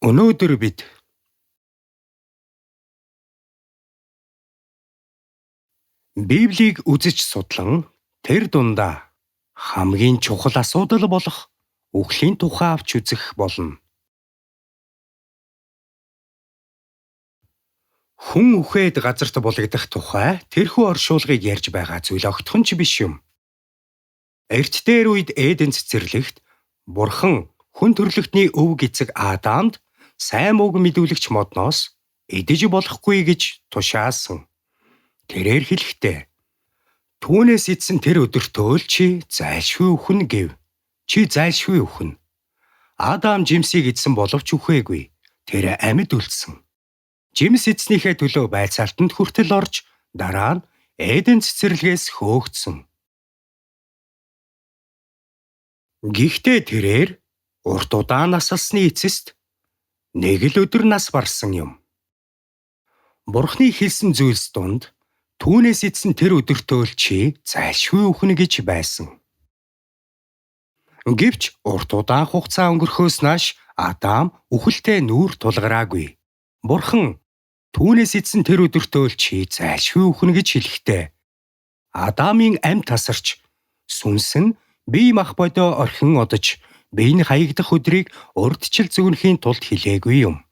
Өнөөдөр бид Библийг үзэж судлан тэр дундаа хамгийн чухал асуудал болох үхлийн тухай авч үзэх болно. Хүн үхээд газарт булагдах тухай тэрхүү оршуулгыг ярьж байгаа зүйл огтхон ч биш юм. Эрт дээр үед Эден цэцэрлэгт Бурхан хүн төрлөختний өв эцэг Адамд сайн мууг мэдүүлэгч модноос идэж болохгүй гэж тушаасан. Тэрээр хэлэхдээ түүнээс идсэн тэр өдөртөө л чи зайлшгүй үхнэ гэв. Чи зайлшгүй үхнэ. Адам жимсийг идсэн боловч үхээгүй. Тэр амьд үлдсэн. Жимс идснийхээ төлөө байцаалтанд хүртэл орж дараа нь Эден цэцэрлэгээс хөөгдсөн. Гэхдээ тэрээр урт удаан насалсны эцэст нэг л өдөр нас барсан юм. Бурхны хэлсэн зүйлс донд түүнээс идсэн тэр өдөртөө л чи зайлшгүй үхнэ гэж байсан. Гэвч урт удаан хугацаа өнгөрөхөөс нааш Адам үхэлтэй нүүр тулгараагүй. Бурхан түүнээс идсэн тэр өдөртөө л чи зайлшгүй үхнэ гэж хэлэхдээ Адамын амь тасарч сүнс нь бие мах бодио орхин одож биеийн хаягдах өдрийг урдчил зөгнөхийн тулд хэлээгүй юм.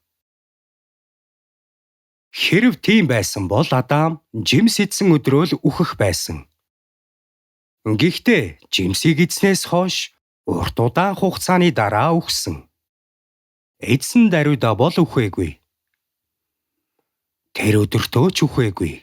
Хэрв тийм байсан бол Адам жимс идсэн өдрөө л үхэх байсан. Гэхдээ жимсийг идснээс хойш урт удаан хугацааны дараа үхсэн. Эдсэн даруйдаа бол үхээгүй. Тэр өдөртөө ч үхээгүй.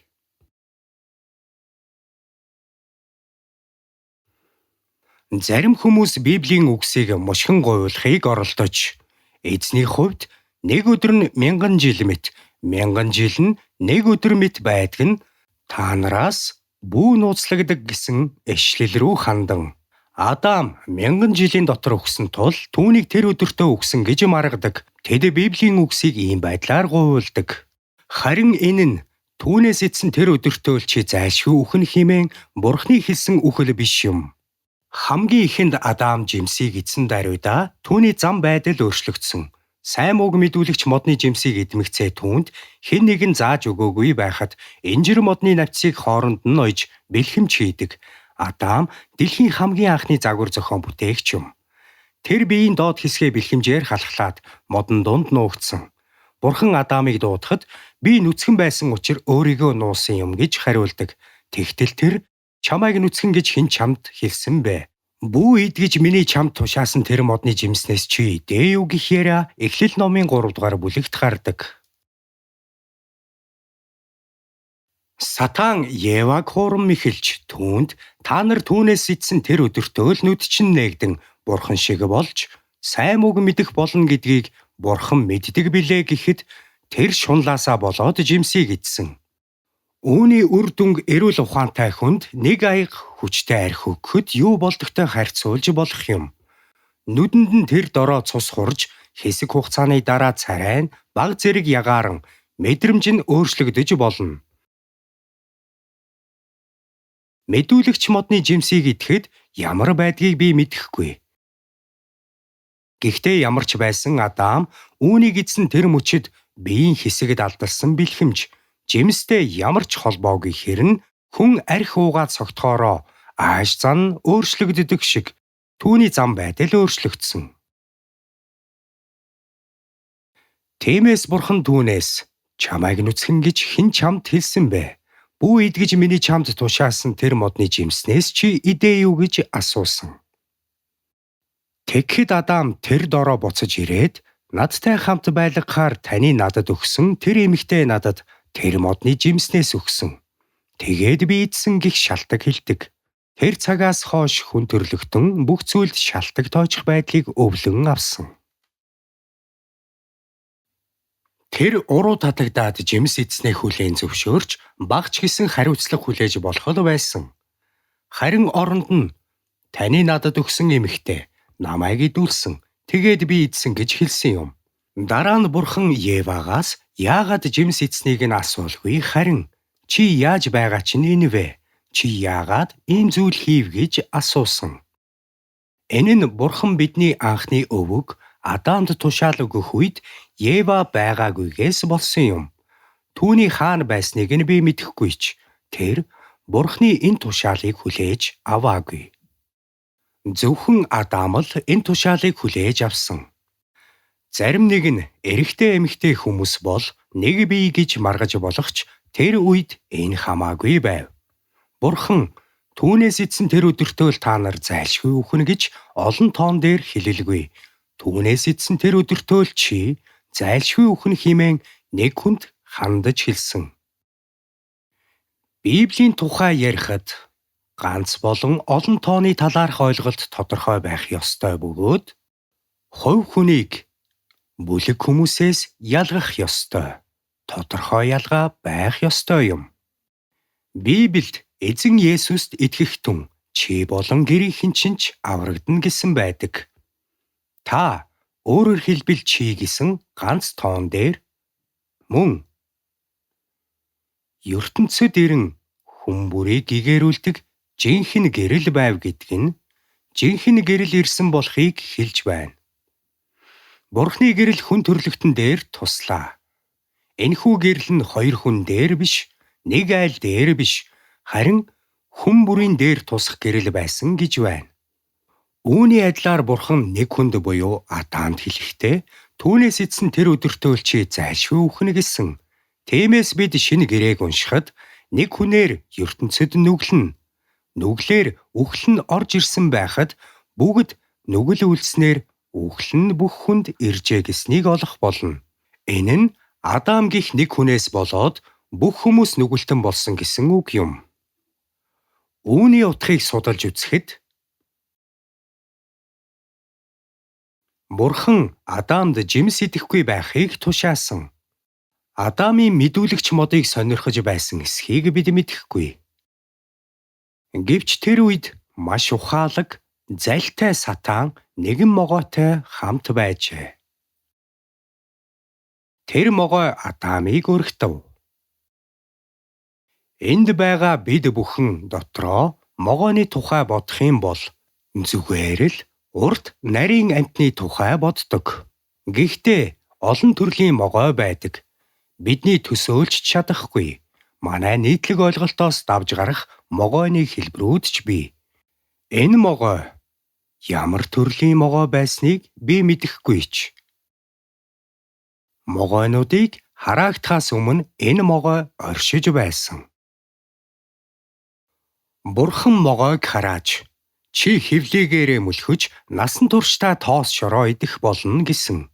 Зарим хүмүүс Библийн үгсийг мушгин гуйлахыг оролдож, эзний хувьд нэг өдөр нь 1000 жил мэт, 1000 жил нь нэг өдөр мэт байдаг нь та нараас бүү нууцлагдаг гэсэн эшлэл рүү хандан Адам 1000 жилийн дотор үхсэн тул түүнийг тэр өдөртөө үхсэн гэж маргадаг. Тэд Библийн үгсийг ийм байдлаар гуйлдаг. Харин энэ нь түүнээс идсэн тэр өдөртөө л чи зайлшгүй үхнэ хэмээн Бурхны хэлсэн үхэл биш юм. Хамгийн ихэнд Адам жимсийг идсэн даруйдаа түүний зам байдал өөрчлөгдсөн. Сайн мууг мэдүүлэгч модны жимсийг идмэгцээ түүнд хэн нэгэн зааж өгөөгүй байхад инжир модны навцыг хооронд нь ойж бэлхэмж хийдэг. Адам дэлхийн хамгийн анхны загвар зохион бүтээгч юм. Тэр биеийн доод хэсгээ бэлхэмжээр халахлаад модон дунд нуугдсан. Бурхан Адамыг дуудахад би нүцгэн байсан учраас өөрийгөө нуусан юм гэж хариулдаг. Тэгтэл тэр чамайг нүцгэн гэж хэн чамд хэлсэн бэ? Бүү идгэж миний чамд тушаасан тэр модны жимснээс чи идээ юу гэхээр Эхлэл номын 3 дугаар бүлэгт гардаг. Сатан Еваг хуурам мэхэлж түүнд та нар түүнээс идсэн тэр өдөртөө л нүд чинь нээгдэн Бурхан шиг болж сайн мууг мэдэх болно гэдгийг Бурхан мэддэг билээ гэхэд тэр шунлаасаа болоод жимсийг идсэн. Үүний үр дүнг эрүүл ухаантай хүнд нэг аяга хүчтэй арх өгөхөд юу болдогтой харьцуулж болох юм. Нүдэнд нь тэр дороо цус хурж хэсэг хугацааны дараа царай нь баг зэрэг ягааран мэдрэмж нь өөрчлөгдөж болно. Мэдүүлэгч модны жимсийг идэхэд ямар байдгийг би мэдэхгүй. Гэхдээ ямар ч байсан Адам үүнийг идсэн тэр мөчид биеийн хэсэгт алдалсан бэлхэмж жимстэй ямар ч холбоогүй хэрнэ хүн арх уугаад цогтохороо ааш зан өөрчлөгддөг шиг түүний зам байдал өөрчлөгдсөн. Тиймээс Бурхан түүнээс чамайг нүцгэн гэж хэн чамд хэлсэн бэ? Бүү идгэж миний чамд тушаасан тэр модны жимснээс чи идээ юу гэж асуусан. Тэгэхэд Адам тэр дороо буцаж ирээд надтай хамт байлгахаар таны надад өгсөн тэр эмэгтэй надад тэр модны жимснээс өгсөн. Тэгээд би идсэн гих шалтак хэлдэг. Тэр цагаас хойш хүн төрлөختөн бүх зүйлд шалтак тооцох байдлыг өвлөн авсан. Тэр уруу татагдаад жимс идснээ хүлээн зөвшөөрч багч гисэн хариуцлага хүлээж болох л байсан. Харин оронд нь таны надад өгсөн эмэгтэй намайг идүүлсэн. Тэгээд би идсэн гэж хэлсэн юм. Дараа нь Бурхан Евагаас яагаад жимс идснийг нь асуулгүй харин чи яаж байгаа чинь энэ вэ? Чи яагаад ийм зүйл хийв гэж асуусан. Энэ нь Бурхан бидний анхны өвөг Адамд тушаал өгөх үед Ева байгаагүйгээс болсон юм. Түүний хаана байсныг нь би мэдэхгүй ч тэр Бурхны энэ тушаалыг хүлээж аваагүй. Зөвхөн Адам л энэ тушаалыг хүлээж авсан. Зарим нэг нь эрэгтэй эмэгтэй хүмүүс бол нэг бие гэж маргаж болох ч тэр үед энэ хамаагүй байв. Бурхан түүнээс эцэн тэр өдөртөө л та нар зайлшгүй үхнэ гэж олон тоон дээр хэлэлгүй. Түүнээс эцэн тэр өдөртөө л чи зайлшгүй үхнэ хэмээн нэг хүнд хандаж хэлсэн. Библийн тухай ярихад ганц болон олон тооны талаарх ойлголт тодорхой байх ёстой бөгөөд хувь хүнийг бүлэг хүмүүсээс ялгах ёстой. Тодорхой ялгаа байх ёстой юм. Библиэд эзэн Есүст итгэх түн чи болон гэрийнхэн чинь ч аврагдана гэсэн байдаг. Та өөрөөр хэлбэл чи гэсэн ганц тоон дээр мөн ертөнцөд ирэн хүн бүрийг гэгэрүүлдэг жинхэнэ гэрэл байв гэдг нь жинхэнэ гэрэл ирсэн болохыг хэлж байна. Бурхны гэрэл хүн төрлөختөн дээр туслаа. Энэхүү гэрэл нь хоёр хүн дээр биш, нэг айл дээр биш, харин хүн бүрийн дээр тусах гэрэл байсан гэж байна. Үүний адилаар Бурхан нэг хүнд буюу Адамд хэлэхдээ түүнээс эцэн тэр өдөртөө чи зайлшгүй үхнэ гэсэн. Тиймээс бид шинэ гэрээг уншихад нэг хүнээр ертөнцөд нүглэн. Нүглээр үхэл нь орж ирсэн байхад бүгд нүгэл үлдснээр үхэл нь бүх хүнд иржээ гэснийг олох болно. Энэ нь Адам гих нэг хүнээс болоод бүх хүмүүс нүгэлтэн болсон гэсэн үг юм. Үүний утгыг судалж үзэхэд Бурхан Адамд жимс идэхгүй байхыг тушаасан. Адамын мэдүүлэгч модыг сонирхож байсан эсхийг бид мэдэхгүй. Гэвч тэр үед маш ухаалаг, залтай сатан нэгэн могойтой хамт байжээ. Тэр могой Адамыг өргөтөв. Энд байгаа бид бүхэн дотроо могойны тухай бодох юм бол зүгээр л урт нарийн амьтны тухай боддог. Гэхдээ олон төрлийн могой байдаг. Бидний төсөөлж чадахгүй. Манай нийтлэг ойлголтоос давж гарах могойны хэлбэрүүд ч бий. Энэ могой ямар төрлийн могой байсныг би мэдэхгүй ч. Могойнуудыг хараагдахаас өмнө энэ могой оршиж байсан. Бурхан могойг харааж, чи хевлийгээрээ мөлхөж насан туршдаа тоос шороо идэх болно гэсэн.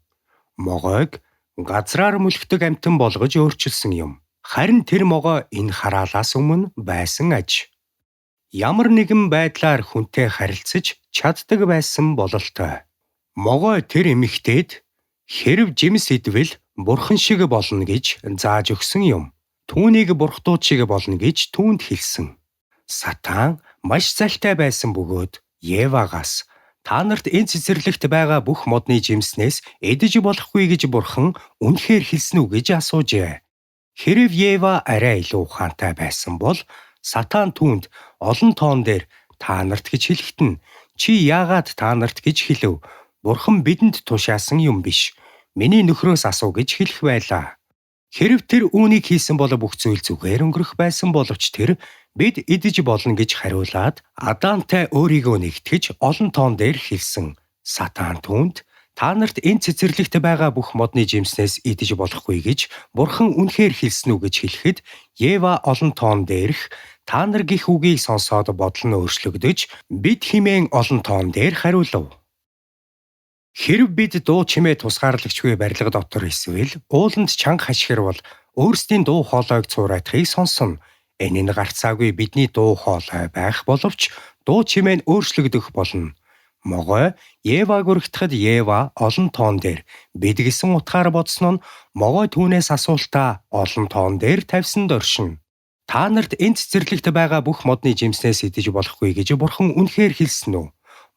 Могойг газраар мөлхдөг амьтан болгож өөрчилсөн юм. Харин тэр могой энэ хараалаас өмнө байсан аж. Ямар нэгэн байдлаар хүнтэй харилцаж чаддаг байсан бололтой. Могой тэр эмэгтэйд хэрв жимс идвэл Бурхан шиг болно гэж зааж өгсөн юм. Түүнийг бурхтууд шиг болно гэж түүнд хэлсэн. Сатан маш залтай байсан бөгөөд Евагаас та нарт энэ цэцэрлэгт байгаа бүх модны жимснээс эдэж болохгүй гэж Бурхан үнэхээр хэлсэн үү гэж асуужээ. Хэрв Ева арай илүү ухаантай байсан бол Сатан түүнд олон тоон дээр та нарт гэж хэлэхэд нь чи яагаад та нарт гэж хэлв? Бурхан бидэнд тушаасан юм биш. Миний нөхрөөс асуу гэж хэлэх байлаа. Хэрв тэр үүнийг хийсэн бол бүх зүйл зүгээр өнгөрөх байсан боловч тэр бид идэж болно гэж хариулаад Адамтай өөрийгөө нэгтгэж олон тоон дээр хэлсэн. Сатан түүнд та нарт энэ цэцэрлэгт байгаа бүх модны жимснээс идэж болохгүй гэж Бурхан үнэхээр хэлсэн үү гэж хэлэхэд Ева олон тоон дээрх та нар гих үгийг сонсоод бодол нь өөрчлөгдөж бид химэн олон тоон дээр хариулав. Хэрв бид дуу чимээ тусгаарлагчгүй барилга дотор эсвэл ууланд чанга хашгирвал өөрсдийн дуу хоолойг цуурайтахыг сонсон. Энэ нь гарцаагүй бидний дуу хоолой байх боловч дуу чимээ нь өөрчлөгдөх болно. Могой Еваг өргөтөхөд Ева олон тоон дээр бид гэсэн утгаар бодсон нь могой түүнээс асуултаа олон тоон дээр тавьсан доршин. Та нарт энэ цэцэрлэгт байгаа бүх модны жимснээс идэж болохгүй гэж Бурхан үнэхээр хэлсэн үү?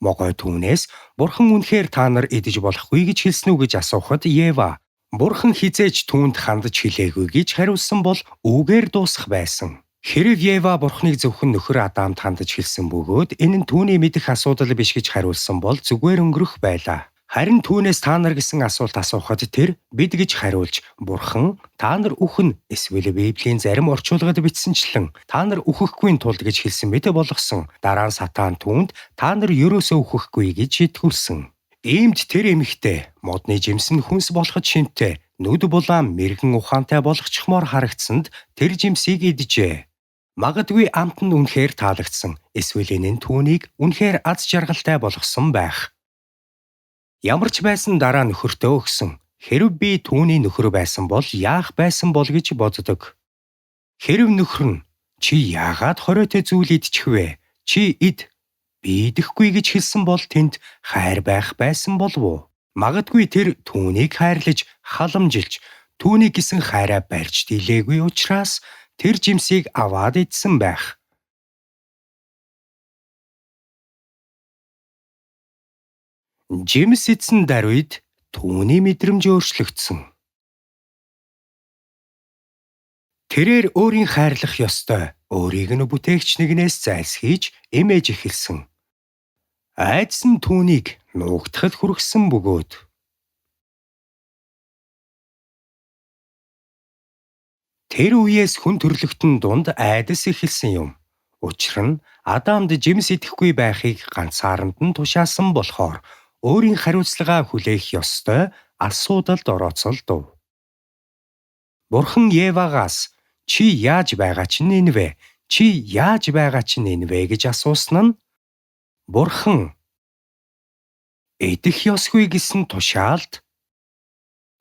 Могой түүнээс Бурхан үнэхээр та нар идэж болохгүй гэж хэлсэн үү гэж асуухад Ева Бурхан хизээж түүнд хандаж хэлээгүй гэж хариулсан бол үүгээр дуусах байсан. Хэрв Ева Бурханыг зөвхөн нөхөр Адамд хандаж хэлсэн бөгөөд энэ нь түүний мэдэх асуудал биш гэж хариулсан бол зүгээр өнгөрөх байлаа. Харин түүнээс та нар гэсэн асуулт асуухад тэр бид гэж хариулж, Бурхан та нар үхэн эсвэл Библийн зарим орчуулгад бичсэнчлэн та нар үхэхгүй тулд гэж хэлсэн мэт болгосон. Дараа нь Сатан түүнд та нар ерөөсөө үхэхгүй гэж итгүүлсэн. Иймд тэр эмэгтэй модны жимс нь хүнс болоход шинтэй, нүд булаан мэрэгэн ухаантай болгочихмоор харагдсанд тэр жимсийг идэжээ. Магадгүй амт нь үнэхээр таалагдсан, эсвэл энэ нь түүнийг үнэхээр аз жаргалтай болгосон байх. Ямар ч байсан дараа нөхөртөө өгсөн. Хэрэв би түүний нөхөр байсан бол яах байсан бол гэж боддог. Хэрэв нөхөр нь чи яагаад хориотой зүйл идчих вэ? Чи ид. Би идэхгүй гэж хэлсэн бол тэнд хайр байх байсан болов уу? Магадгүй тэр түүнийг хайрлаж, халамжилж, түүний гэсэн хайраа барьж дийлээгүй учраас тэр жимсийг аваад идсэн байх. Жимс идсэн даруйд түүний мэдрэмж өөрчлөгдсөн. Тэрээр өөрийн хайрлах ёстой, өөрийг нь бүтээгч нэгнээс зайлсхийж эмээж эхэлсэн. Айдас нь түүнийг нуугдахад хүргэсэн бөгөөд тэр үеэс хүн төрлөختөн дунд айдас эхэлсэн юм. Учир нь Адамд жимс идэхгүй байхыг ганцааранд нь тушаасан болохоор өөрийн хариуцлагаа хүлээх ёстой асуудалд орооцолдов. Бурхан Евагаас чи яаж байгаа чинь энэ вэ? Чи яаж байгаа чинь энэ вэ гэж асуусан нь Бурхан идэх ёсгүй гэсэн тушаалд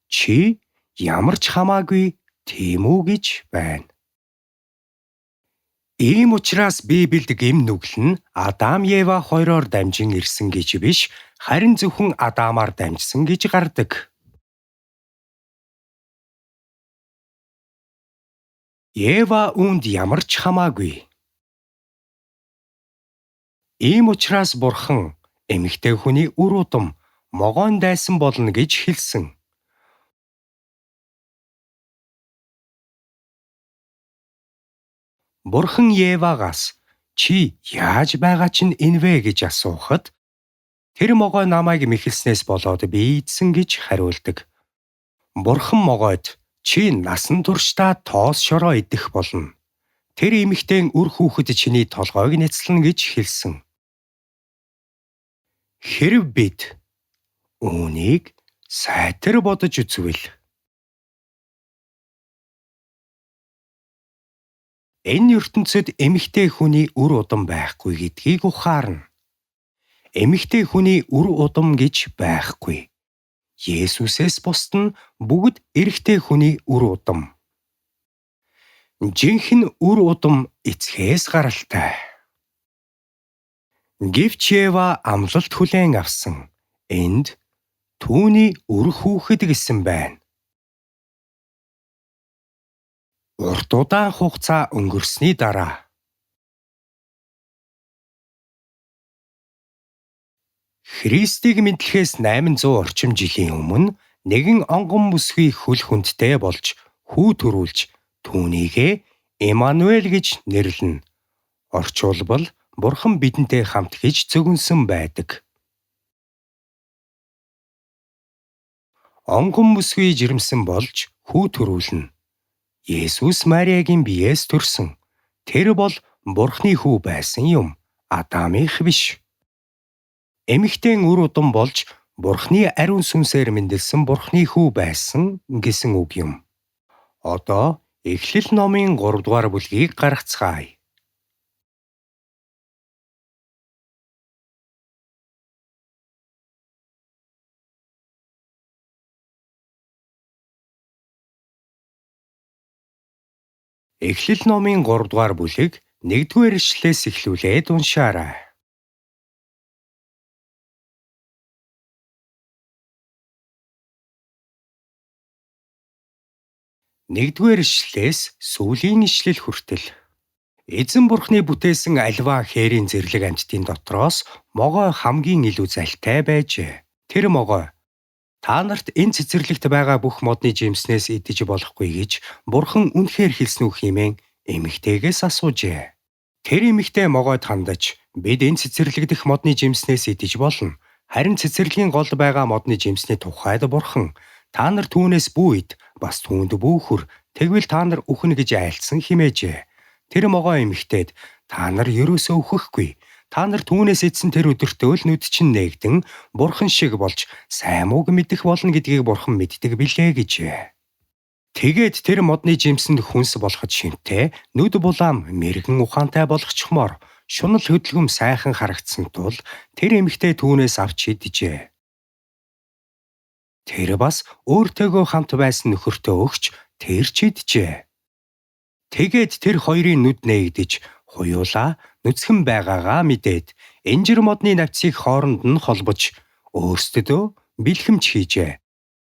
чи ямар ч хамаагүй тийм үү гэж байна. Ийм учраас Библиэд гэм нүгэл нь Адам Ева хоёроор дамжин ирсэн гэж биш, харин зөвхөн Адамаар дамжсан гэж гардаг. Ева үүнд ямар ч хамаагүй. Ийм учраас Бурхан эмэгтэй хүний үр удам могоон дайсан болно гэж хэлсэн. Бурхан Евагаас чи яаж байгаа чинь энэ вэ гэж асуухад тэр могой намайг мэхэлснээс болоод би идсэн гэж хариулдаг. Бурхан могойд чи насан туршдаа тоос шороо идэх болно. Тэр эмэгтэйн үр хүүхэд чиний толгойг нэцлэн гэж хэлсэн. Хэрэв бид үүнийг сайтар бодож үзвэл энэ ертөнцид эмэгтэй хүний үр удам байхгүй гэдгийг ухаарна. Эмэгтэй хүний үр удам гэж байхгүй. Есүсээс бусд нь бүгд эрэгтэй хүний үр удам. Жинхэнэ үр удам эцгээс гаралтай. Гэвч Ева амлалт хүлээн авсан. Энд түүний үр хүүхэд гэсэн байна. Урт удаан хугацаа өнгөрсөний дараа Христийг мэдлэхээс 800 орчим жилийн өмнө нэгэн онгон бүсгүй хөл хүндтэй болж хүү төрүүлж түүнийгээ Эммануэль гэж нэрлэнэ. Орчуулбал Бурхан бидэнтэй хамт гэж зөвгөнсөн байдаг. Онгон бүсгүй жирэмсэн болж хүү төрүүлнэ. Есүс Мариагийн биеэс төрсөн. Тэр бол Бурхны хүү байсан юм. Адамынх биш. Эмэгтэйн үр удам болж Бурхны ариун сүнсээр мэндэлсэн Бурхны хүү байсан гэсэн үг юм. Одоо Эхлэл номын 3 дугаар бүлгийг гаргацгаая. Эхлэл номын 3 дугаар бүлэг 1-р ишлэлээс эхлүүлээд уншаарай. Нэгдүгээр ишлэлээс сүүлийн ишлэл хүртэл. Эзэн Бурхны бүтээсэн альва хээрийн зэрлэг амьтдын дотроос могой хамгийн илүү залтай байжээ. Тэр могой та нарт энэ цэцэрлэгт байгаа бүх модны жимснээс идэж болохгүй гэж Бурхан үнэхээр хэлсэн үү хэмээн эмэгтэйгээс асуужээ. Тэр эмэгтэй могойд хандаж бид энэ цэцэрлэг дэх модны жимснээс идэж болно. Харин цэцэрлэгийн гол байгаа модны жимсний тухайд Бурхан та нар түүнээс бүү ид бас түүнд бүүхүр тэгвэл та нар үхнэ гэж айлцсан химээжээ. Тэр могоо эмэгтэйд та нар ерөөсөө үхэхгүй. Та нар түүнээс идсэн тэр өдөртөө л нүд чинь нээгдэн Бурхан шиг болж сайн мууг мэдэх болно гэдгийг Бурхан мэддэг билээ гэжээ. Тэгээд тэр модны жимсэнд хүнс болоход шинтэй, нүд булаам мэрэгэн ухаантай болгочмоор шунал хөдөлгөм сайхан харагдсан тул тэр эмэгтэй түүнээс авч идэжээ. Тэр бас өөртөөгөө хамт байсан нөхөртөө өгч тэр ч идэжээ. Тэгээд тэр хоёрын нүд нээгдэж хуйуулаа нүцгэн байгаагаа мэдээд энжир модны навцыг хооронд нь холбож өөрсдөдөө бэлхэмж хийжээ.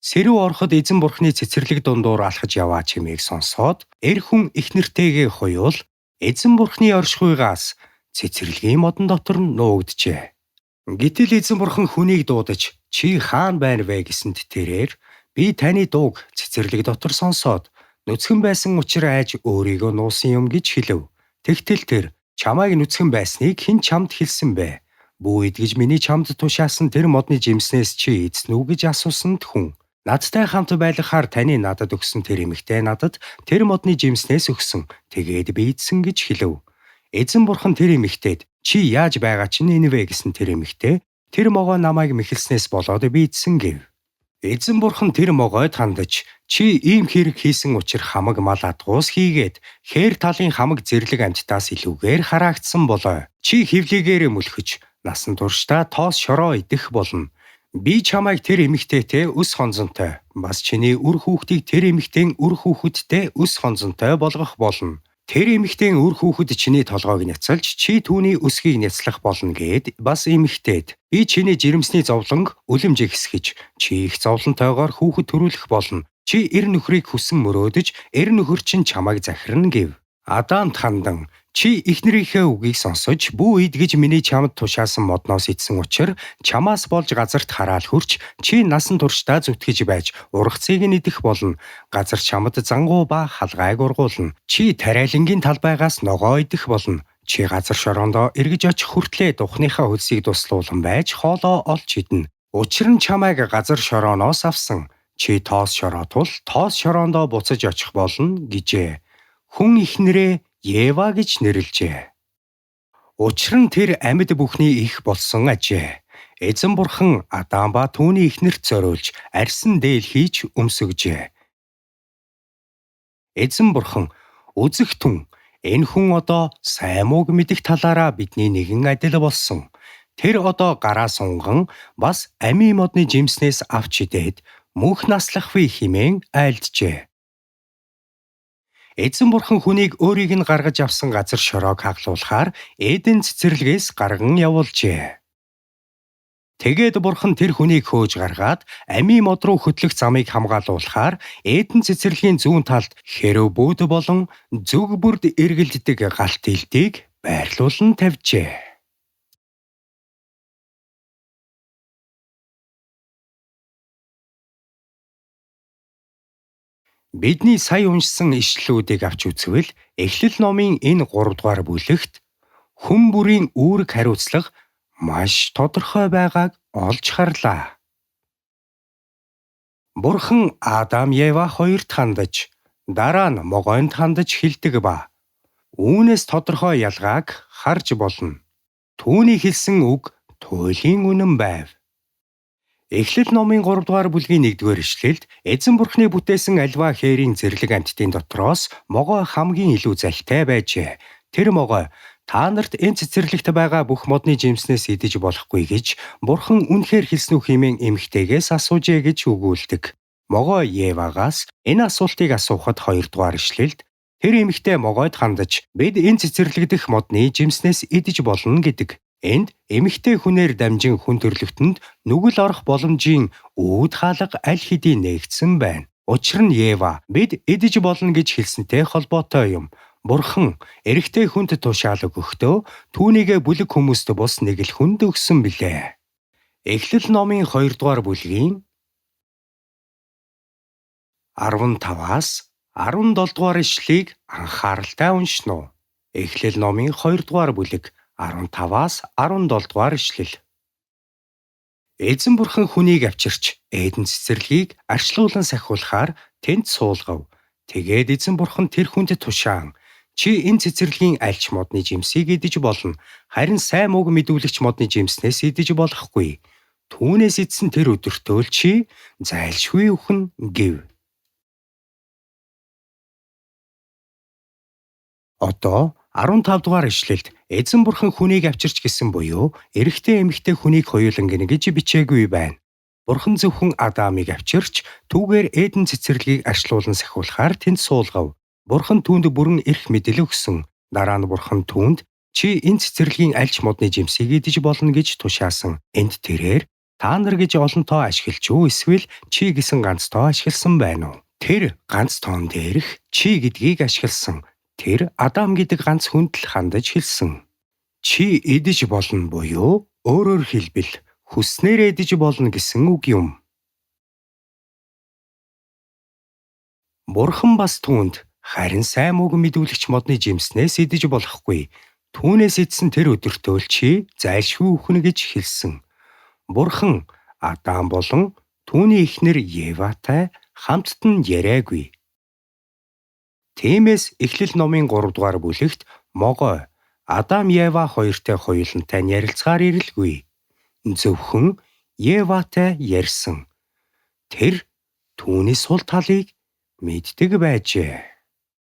Сэрүү ороход эзэн бурхны цэцэрлэг дундуур алхаж яваа чимээг сонсоод эр хүн их нэртэйгээ хуйвал эзэн бурхны оршихуйгаас цэцэрлэгийн модон дотор нь нуугджээ. Гэтэл эзэн бурхан хүнийг дуудаж чи хаана байна вэ гэсэнд тэрээр би таны дууг цэцэрлэг дотор сонсоод нүцгэн байсан учраас айж өөрийгөө нуусан юм гэж хэлв. Тэгтэл тэр чамайг нүцгэн байсныг хэн чамд хэлсэн бэ? Бүү идгэж миний чамд тушаасан тэр модны жимснээс чи эзэн үү гэж асуусанд хүн. Надтай хамт байлгахаар таны надад өгсөн тэр эмэгтэй надад тэр модны жимснээс өгсөн. Тэгээд би эзэн гэж хэлв. Эзэн бурхан тэр эмэгтэйд чи яаж байгаа чинь энэ вэ гэсэн тэр эмэгтэй тэр могоо намайг мэхэлснээс болоод би эзэн гэв. Эзэн бурхан тэр могойд хандаж чи ийм хэрэг хийсэн учраас хамаг мал адгуус хийгээд хээр талын хамаг зэрлэг амьтдаас илүүгээр хараагдсан болоо. Чи хевлийгээр мөлхөж насан туршдаа тоос шороо идэх болно. Би чамайг тэр эмэгтэйтэй өс хонзонтой бас чиний үр хүүхдийг тэр эмэгтэйн үр хүүхэдтэй өс хонзонтой болгох болно. Тэр эмэгтэйн үр хүүхэд чиний толгойг няцалж чи түүний өсгийг няцлах болно гэд бас эмэгтэйд би чиний жирэмсний зовлонг үлэмж ихсгэж чи их зовлонтойгоор хүүхэд төрүүлэх болно. Чи эр нөхрийг хүсэн мөрөөдөж эр нөхөр чинь чамайг захирна гэв. Адамд хандан чи эхнэрийнхээ үгийг сонсож бүү идгэж миний чамд тушаасан модноос идсэн учраас чамаас болж газарт хараал хөрч чи насан туршдаа зүтгэж байж ургацыг нь идэх болно. Газар чамд зангуу ба халгайг ургуулна. Чи тариалангийн талбайгаас ногоо идэх болно. Чи газар шороондоо эргэж очих хүртлээр духныхаа хөлсийг туслуулан байж хоолоо олж иднэ. Учир нь чамайг газар шорооноос авсан. Чи тоос шороотвол тоос шороондоо буцаж очих болно гэжээ. Хүн ихнэрээ Ева гэж нэрлэжээ. Учир нь тэр амьд бүхний их болсон ажээ. Эзэн бурхан Адам ба түүний эхнэрт зориулж арьсан дээл хийж өмсгөжээ. Эзэн бурхан үзэх түн энэ хүн одоо сайн мууг мэдэх талаараа бидний нэгэн адил болсон. Тэр одоо гараа сунган бас амийн модны жимснээс авч идээд мөнх наслах вэ хэмээн айлджээ. Эзэн бурхан хүнийг өөрийг нь гаргаж авсан газар шороог хаглуулахаар Эден цэцэрлэгээс гарган явуулжээ. Тэгээд бурхан тэр хүнийг хөөж гаргаад амийн мод руу хөтлөх замыг хамгаалуулахаар Эден цэцэрлэгийн зүүн талд херувүүд болон зүг бүрд эргэлддэг галт элдийг байрлуулан тавьжээ. Бидний сая уншсан ишлэлүүдийг авч үзвэл Эхлэл номын энэ 3 дугаар бүлэгт хүн бүрийн үүрэг хариуцлага маш тодорхой байгааг олж харлаа. Бурхан Адам Ева хоёрт хандаж, дараа нь могойнд хандаж хэлдэг ба үүнээс тодорхой ялгааг харж болно. Түүний хэлсэн үг туйлын үнэн байв. Эхлэл номын 3 дугаар бүлгийн 1-р ишлэлд эзэн бурхны бүтээсэн альва хээрийн зэрлэг амьтдын дотроос могой хамгийн илүү залтай байжээ. Тэр могой та нарт энэ цэцэрлэгт байгаа бүх модны жимснээс идэж болохгүй гэж бурхан үнэхээр хэлсэн үү хэмээн эмэгтэйгээс асуужээ гэж өгүүлдэг. Могой Евагаас энэ асуултыг асуухад 2 дугаар ишлэлд тэр эмэгтэй могойд хандаж бид энэ цэцэрлэгдэх модны жимснээс идэж болно гэдэг. Энд эмэгтэй хүнээр дамжин хүн төрлөختөнд нүгэл орох боломжийн үүд хаалга аль хэдийн нээгдсэн байна. Учир нь Ева бид идэж болно гэж хэлсэнтэй холбоотой юм. Бурхан эрэгтэй хүнд тушаал өгөхдөө түүнийгээ бүлэг хүмүүст бус нэг л хүнд өгсөн билээ. Эхлэл номын 2 дугаар бүлгийн 15-аас 17 дугаар ишлэгийг анхааралтай уншина. Эхлэл номын 2 дугаар бүлэг 15-аас 17 дугаар ишлэл. Эзэн бурхан хүнийг авчирч Эден цэцэрлэгийг арчлуулан сахиулахаар тэнд суулгав. Тэгээд эзэн бурхан тэр хүнд тушаан чи энэ цэцэрлэгийн альч модны жимсийг идэж болно. Харин сайн мууг мэдүүлэгч модны жимснээс идэж болохгүй. Түүнээс идсэн тэр өдөртөө л чи зайлшгүй өхөн гэв. Одоо 15 дугаар ишлэлд эзэн бурхан хүнийг авчирч гэсэн буюу эрэгтэй эмэгтэй хүнийг хоёулан гинэ гэж бичээгүй байна. Бурхан зөвхөн Адамыг авчирч түүгээр Эден цэцэрлэгийг арчлуулан сахиулахаар тэнд суулгав. Бурхан түүнд бүрэн эрх мэдэл өгсөн. Дараа нь бурхан түүнд чи энэ цэцэрлэгийн альч модны жимсийг идэж болно гэж тушаасан. Энд тэрээр та нар гэж олон тоо ашиглаж юу эсвэл чи гэсэн ганц тоо ашигласан байна уу? Тэр ганц тоон дээрх чи гэдгийг ашигласан. Тэр Адам гэдэг ганц хүнд л хандаж хэлсэн. Чи идэж болно буюу өөрөөр хэлбэл хүснээр идэж болно гэсэн үг юм. Бурхан бас түүнд харин сайн мууг мэдүүлэгч модны жимснээс идэж болохгүй. Түүнээс идсэн тэр өдөртөө л чи зайлшгүй өхнө гэж хэлсэн. Бурхан Адам болон түүний эхнэр Еватай хамтд нь яриагүй. Тиймээс Эхлэл номын 3 дугаар бүлэгт могой Адам Ева хоёртой хоёулантай ярилцгаар ирэлгүй. Зөвхөн Еватай ярьсан. Тэр түүний сул талыг мэддэг байжээ.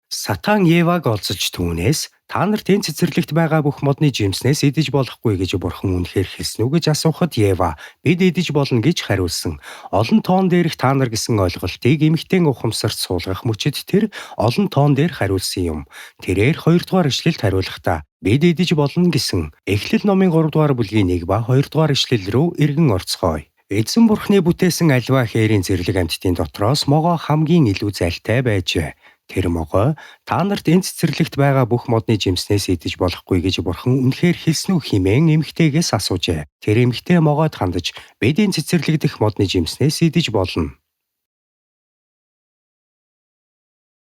Сатан Еваг олзож түүнээс та нарт энэ цэцэрлэгт байгаа бүх модны жимснээс идэж болохгүй гэж бурхан үнэхээр хэлсэн үү гэж асуухад Ева бид идэж болно гэж хариулсан. Олон тоон дээрх та нар гэсэн ойлголтыг эмэгтэйн ухамсарт суулгах мөчид тэр олон тоон дээр хариулсан юм. Тэрээр 2 дугаар ишлэлд хариулахдаа бид идэж болно гэсэн Эхлэл номын 3 дугаар бүлгийн 1 ба 2 дугаар ишлэл рүү эргэн орцгоё. Эзэн бурхны бүтээсэн альва хээрийн зэрлэг амьтдын дотроос могоо хамгийн илүү зайлтай байжээ. Тэр могой та нарт энэ цэцэрлэгт байгаа бүх модны жимснээс идэж болохгүй гэж бурхан үнэхээр хэлсэн үү хэмээн эмэгтэйгээс асуужээ. Тэр эмэгтэй могойд хандаж бид энэ цэцэрлэг дэх модны жимснээс идэж болно.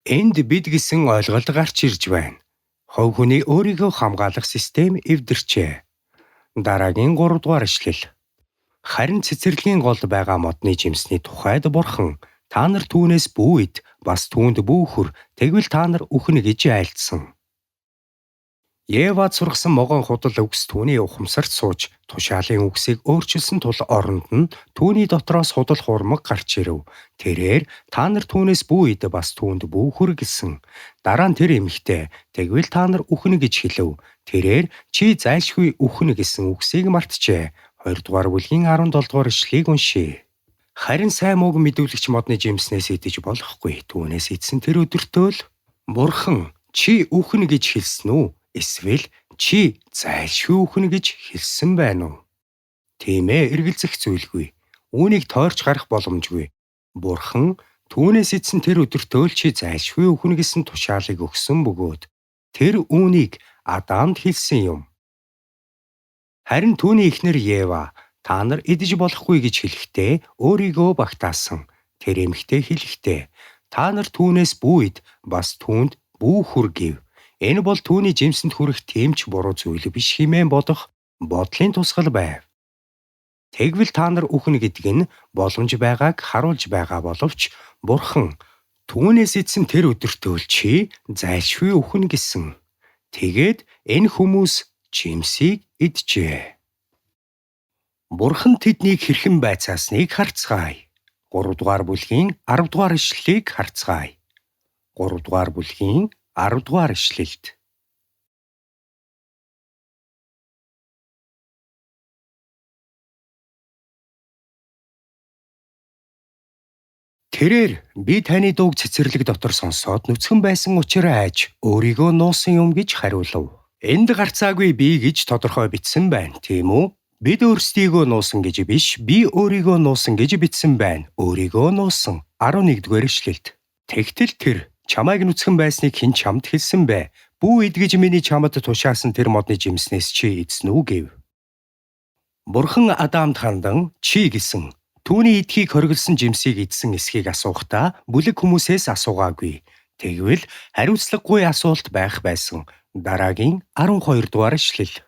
Энд бид гэсэн ойлголт гарч ирж байна. Хувь хүний өөрийгөө хамгаалах систем эвдэрчээ. Дараагийн 3 дугаар ишлэл. Харин цэцэрлэгийн гол байгаа модны жимсний тухайд бурхан та нар түүнээс бүү ид бас түүнд бүүхүр тэгвэл та нар үхнэ гэж айлдсан. Евад сургасан могон худал үгс түүний ухамсарт сууж тушаалын үгсийг өөрчилсөн тул оронд нь түүний дотроос худал хуурмаг гарч ирэв. Тэрээр та нар түүнээс бүү ид бас түүнд бүүхүр гэсэн. Дараа нь тэр эмэгтэй тэгвэл та нар үхнэ гэж хэлв. Тэрээр чи зайлшгүй үхнэ гэсэн үгсийг мартжээ. 2 дугаар бүлгийн 17 дугаар ишлэгийг уншъя. Харин сайн мууг мэдүүлэгч модны жимснээс идэж болохгүй. Түүнээс идсэн тэр өдөртөө л бурхан чи үхнэ гэж хэлсэн үү? Эсвэл чи зайлшгүй үхнэ гэж хэлсэн байна уу? Тийм ээ, эргэлзэх зүйлгүй. Үүнийг тойрч гарах боломжгүй. Бурхан түүнээс идсэн тэр өдөртөө л чи зайлшгүй үхнэ гэсэн тушаалыг өгсөн бөгөөд тэр үүнийг Адамд хэлсэн юм. Харин түүний эхнэр Ева та нар идэж болохгүй гэж хэлэхдээ өөрийгөө багтаасан. Тэр эмэгтэй хэлэхдээ та нар түүнээс бүү ид бас түүнд бүүхүр гэв. Энэ бол түүний жимсэнд хүрэх тэмч буруу зүйл биш хэмээн бодох бодлын тусгал байв. Тэгвэл та нар үхнэ гэдэг нь боломж байгааг харуулж байгаа боловч бурхан түүнээс идсэн тэр өдөртөө л чи зайлшгүй үхнэ гэсэн. Тэгээд энэ хүмүүс жимсийг иджээ. Бурхан тэднийг хэрхэн байцаасныг харцгаая. 3 дугаар бүлгийн 10 дугаар ишлэлийг харцгаая. 3 дугаар бүлгийн 10 дугаар ишлэлд. Тэрээр би таны дууг цэцэрлэг дотор сонсоод нүцгэн байсан учраас айж өөрийгөө нуусан юм гэж хариулав. Энд гарцаагүй би гэж тодорхой бичсэн байна, тийм үү? Бид өөрсдийгөө нуусан гэж биш, би өөрийгөө нуусан гэж бичсэн байна. Өөрийгөө нуусан. 11-р ишлэлд. Тэгтэл тэр чамайг нүцгэн байсныг хэн чамд хэлсэн бэ? Бүү идгэж миний чамд тушаасан тэр модны жимснээс чи идсэн үү гэв. Бурхан Адамд хандан чи гэсэн. Түүний эдхийг хориглосон жимсийг идсэн эсхийг асуухдаа бүлэг хүмүүсээс асуугаагүй. Тэгвэл хариуцлагагүй асуулт байх байсан. Дараагийн 12 дугаар ишлэл.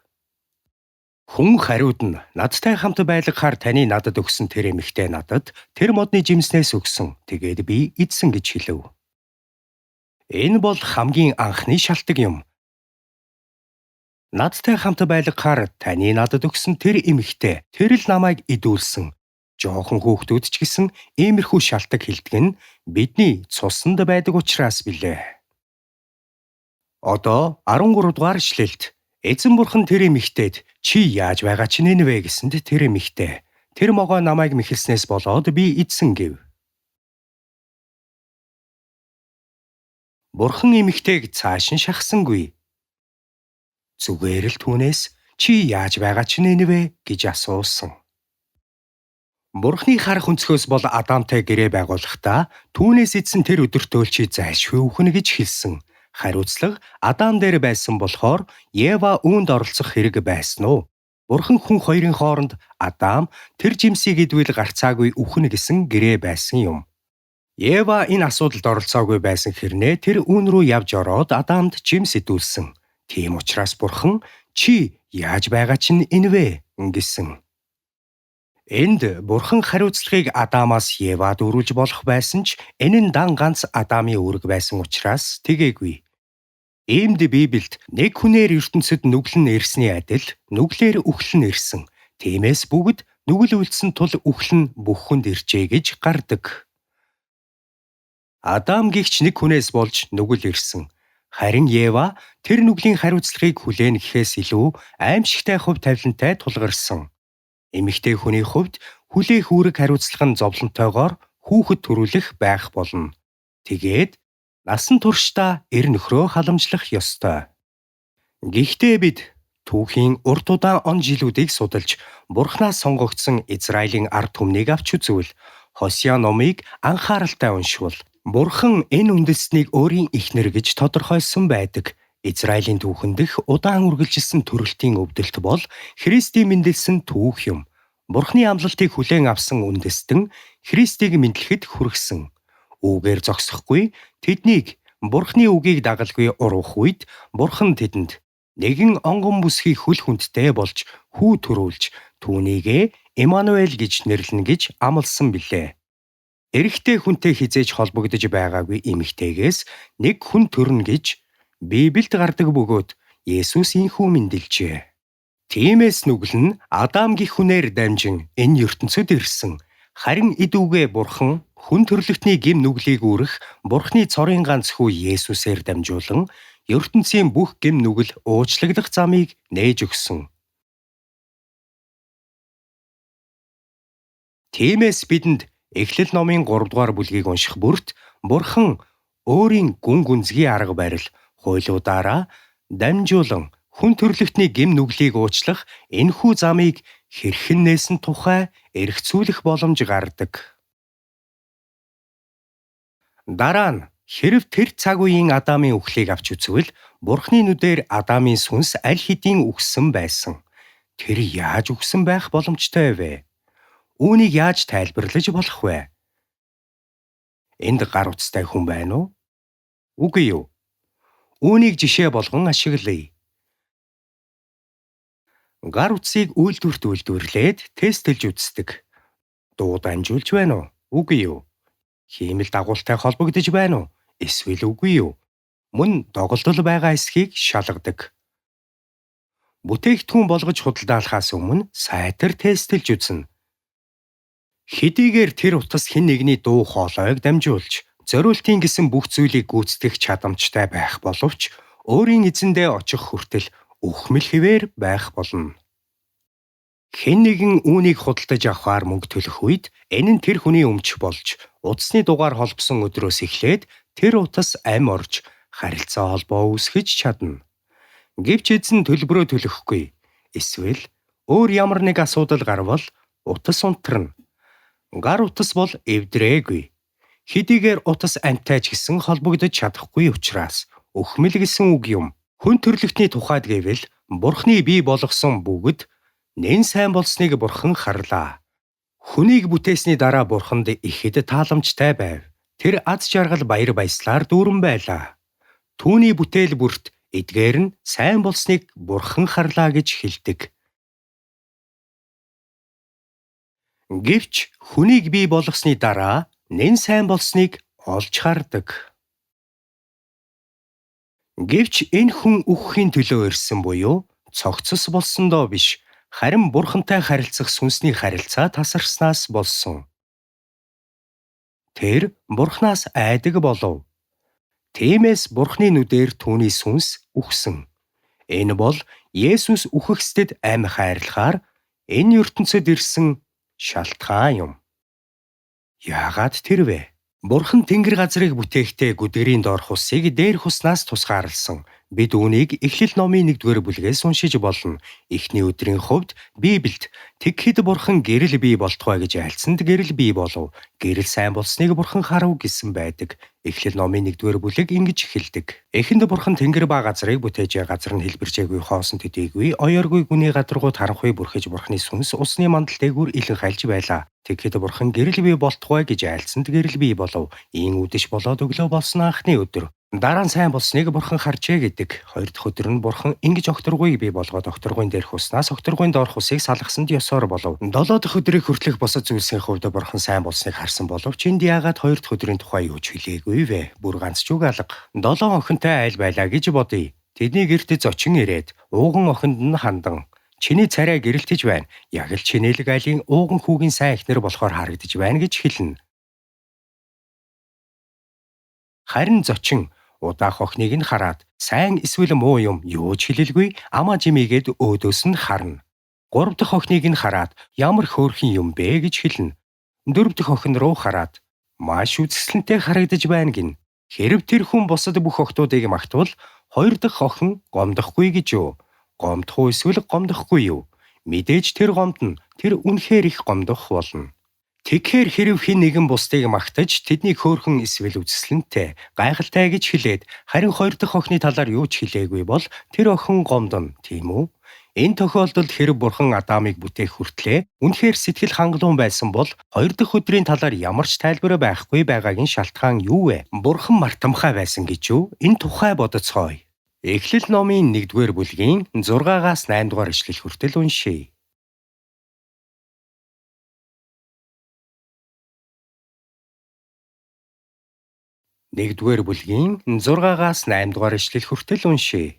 Хүн хариуд нь надтай хамт байлгахаар таны надад өгсөн тэр эмэгтэй надад тэр модны жимснээс өгсөн. Тэгээд би эзсэн гэж хэлв. Энэ бол хамгийн анхны шалтгаан юм. Надтай хамт байлгахаар таны надад өгсөн тэр эмэгтэй тэр л намайг идүүлсэн. Жохон хүүхдүүд ч гэсэн иймэрхүү шалтгаан хэлдэг нь бидний цуснд байдаг учраас билээ. Одоо 13 дугаар ишлэлд эзэн бурхан тэр эмэгтэйд чи яаж байгаа ч нэнвэ гэсэнд тэр эмэгтэй тэр могоо намайг мэхэлснээс болоод би эзсэн гэв. Бурхан эмэгтэйг цааш нь шахсангүй. Зүгээр л түүнээс чи яаж байгаа ч нэнвэ гэж асуусан. Бурхны харах өнцгөөс бол Адамтай гэрээ байгуулахдаа түүнээс эзэн тэр өдөртөө чи зайлшгүй үхнэ гэж хэлсэн. Хариуцлага Адам дээр байсан болохоор Ева үүнд оролцох хэрэг байсан уу? Бурхан хүн хоёрын хооронд Адам тэр жимсийг идвэл гарцаагүй үхнэ гэсэн гэрээ байсан юм. Ева энэ асуудалд оролцоогүй байсан хэрнээ тэр үүн рүү явж ороод Адамд жимс идүүлсэн. Тийм учраас Бурхан чи яаж байгаа чинь энэвэ гэсэн. Энд Бурхан хариуцлагыг Адамаас Евад өрүүлж болох байсан ч энэ нь дан ганц Адамын үүрэг байсан учраас тэгээгүй. Иймд Библиэд нэг хүнээр ертөнцид нүглэн ирсний адил нүглээр үхлэн ирсэн. Тиймээс бүгд нүгэл үлдсэн тул үхлэн бүх хүнд иржээ гэж гардаг. Адам гихч нэг хүнээс болж нүгэл ирсэн. Харин Ева тэр нүглийн хариуцлагыг хүлээн гэхээс илүү аимшигтай хувь тавилантай тулгарсан. Эмэгтэй хүний хувьд хүлээх үүрэг хариуцлага нь зовлонтойгоор хүүхэд төрүүлэх байх болно. Тэгээд насан туршдаа эр нөхрөө халамжлах ёстой. Гэхдээ бид түүхийн урт удаан он жилүүдийг судалж Бурханаас сонгогдсон Израилийн ард түмнийг авч үзвэл Хосеа номыг анхааралтай уншвал Бурхан энэ үндэстнийг өөрийн эхнэр гэж тодорхойлсон байдаг. Израилийн түүхэн дэх удаан үргэлжилсэн төрөлтийн өвдөлт бол Христийн мэндэлсэн түүх юм. Бурхны амлалтыг хүлээн авсан үндэстэн Христийг мэдлэхэд хүргэсэн. Үүгээр зогсохгүй тэднийг Бурхны үгийг дагалгүй уруух үед Бурхан тэдэнд нэгэн онгон бүсгий хөл хүндтэй болж хүү төрүүлж түүнийгээ Имануэль гэж нэрлэнэ гэж амласан билээ. Эрэгтэй хүнтэй хизээж холбогдож байгаагүй эмэгтэйгээс нэг хүн төрнө гэж Библиэд гардаг бөгөөд Есүс инхүү мэндэлжээ. Тиймээс нүгэл нь Адам гих хүнээр дамжин энэ ертөнцөд ирсэн. Харин идүүгээ Бурхан хүн төрлөختний гим нүглийг үүрэх Бурхны цорын ганц хүү Есүсээр дамжуулан ертөнцийн бүх гим нүгэл уучлагдах замыг нээж өгсөн. Тиймээс бидэнд Эхлэл номын 3 дугаар бүлгийг унших бүрт Бурхан өөрийн гүн гүнзгий арга барил хуйлуудаараа дамжуулан хүн төрлөختний гим нүглийг уучлах энэхүү замыг хэрхэн нээсэн тухай эргцүүлэх боломж гардаг. Дараа нь хэрэв тэр цаг үеийн Адамын үхлийг авч үзвэл Бурхны нүдээр Адамын сүнс аль хэдийн үхсэн байсан. Тэр яаж үхсэн байх боломжтой вэ? Үүнийг яаж тайлбарлаж болох вэ? Энд гар утастай хүн байна уу? Үгүй юу. Үүнийг жишээ болгон ашиглая. Гар утсыг үйлдвэрлээд тестэлж үздэг. Дуу дамжуулж байна уу? Үгүй юу. Хиймэл дагуултай холбогдож байна уу? Эсвэл үгүй юу. Мөн доголдол байгаа эсхийг шалгадаг. Бүтээгдэхүүн болгож худалдаалахаас өмнө сайтар тестэлж үзнэ. Хэдийгээр тэр утас хэн нэгний дуу хоолойг дамжуулж зориултын гэсэн бүх зүйлийг гүйцэтгэх чадамжтай байх боловч өөрийн эзэндээ очих хүртэл үхмэл хэвээр байх болно. Хэн нэгэн үүнийг худалдаж авахар мөнгө төлөх үед энэ нь тэр хүний өмч болж утасны дугаар холбосон өдрөөс эхлээд тэр утас ам орж харилцаа холбоо үүсгэж чадна. Гэвч эзэн төлбөрөө төлөхгүй эсвэл өөр ямар нэг асуудал гарвал утас унтарна. Гар утас бол эвдрээгүй. Хэдийгээр утас амтай ч гэсэн холбогдож чадахгүй учраас үхмэл гэсэн үг юм. Хүн төрлөختний тухайд гэвэл Бурхны бий болгосон бүгд нэн сайн болсныг Бурхан харлаа. Хүнийг бүтээсний дараа Бурханд ихэд тааламжтай байв. Тэр аз жаргал баяр баясгалаар дүүрэн байлаа. Түүний бүтээл бүрт эдгээр нь сайн болсныг Бурхан харлаа гэж хэлдэг. Гэвч хүнийг бий болгосны дараа нэн сайн болсныг олж хардаг. Гэвч энэ хүн үхэхийн төлөө ирсэн буюу цогцос болсондоо биш, харин Бурхантай харилцах сүнсний харилцаа тасарснаас болсон. Тэр Бурханаас айдаг болов. Тиймээс Бурханы нүдээр түүний сүнс үхсэн. Энэ бол Есүс үхэхсдэд амь хайрлахаар энэ ертөнцид ирсэн шалтгаан юм. Яагаад тэр вэ? Бурхан тэнгэр газрыг бүтээхдээ гүдгэрийн доор хусыг дээрх хуснаас тусгаарлсан. Бид үүнийг Эхлэл номын 1-р бүлгээс уншиж болно. Эхний өдрийн хувьд Библиэд тэгэхэд Бурхан гэрэл бий болтугай гэж айлцсанд гэрэл бий болов. Гэрэл сайн болсныг Бурхан харав гэсэн байдаг. Эхлэл номын 1-р бүлэг ингэж эхэлдэг. Эхэнд Бурхан тэнгэр ба газрыг бүтээж, газар нь хэлбэрчээгүй, хоосон төдийгүй, оёоргүй гүний гадаргуу таранхуй бүрхэж Бурханы сүнс усны мандал дээгүүр илэн хайлж байлаа. Тэгэхэд Бурхан гэрэл бий болтугай гэж айлцсанд гэрэл бий болов. Ийм үдэш болоод өглөө болсон анхны өдөр. Дараа нь сайн болсныг Бурхан харжээ гэдэг. Хоёр дахь өдөр нь Бурхан ингэж окторгуйг бий болгоод окторгуйн дээрх хуснаас окторгуйн доорх хусыг салгасанд ёсоор болов. 7 дахь өдрийг хүртэлх босод зүйлсийн хувьд Бурхан сайн болсныг харсан боловч энд яагаад 2 дахь өдрийн тухай юу ч хэлээгүй вэ? Бүр ганц ч үг алга. 7 охинтой айл байлаа гэж бодъё. Тэдний гэрт зочин ирээд ууган охинд нь хандан чиний царай гэрэлтэж байна. Яг л чинэлэг айлын ууган хүүгийн сайн эхнэр болохоор харагдаж байна гэж хэлнэ. Харин зочин удаах охиныг нь хараад сайн эсвэл муу юм юу ч хэлэлгүй амаа жимийгээд өөдөөс нь харна. 3 дахь охиныг нь хараад ямар хөөрхөн юм бэ гэж хэлнэ. 4 дахь охин руу хараад маш үзэсгэлэнтэй харагдаж байна гин. Хэрэв тэр хүн бусад бүх охтуудыг магтвал 2 дахь охин гомдохгүй гэж юу? Гомдох уу эсвэл гомдохгүй юу? Мэдээж тэр гомдно. Тэр үнэхээр их гомдох болно. Тэгэхээр хэрэв хэн нэгэн бусдыг магтаж тэднийг хөөрхөн эсвэл үзэсгэлэнтэй, гайхалтай гэж хэлээд харин 2 дахь охины талаар юу ч хэлээгүй бол тэр охин гомдоно, тийм үү? Энэ тохиолдолд хэрэв Бурхан Адамыг бүтээх хүртлээр үнэхээр сэтгэл хангалуун байсан бол 2 дахь өдрийн талаар ямар ч тайлбар байхгүй байгаагийн шалтгаан юу вэ? Бурхан мартамхай байсан гэж юу? Энэ тухай бодоцгооё. Эхлэл номын 1-р бүлгийн 6-аас 8 дугаар ишлэл хүртэл уншийе. Нэгдүгээр бүлгийн 6-аас 8 дугаар ишлэл хүртэл уншийе.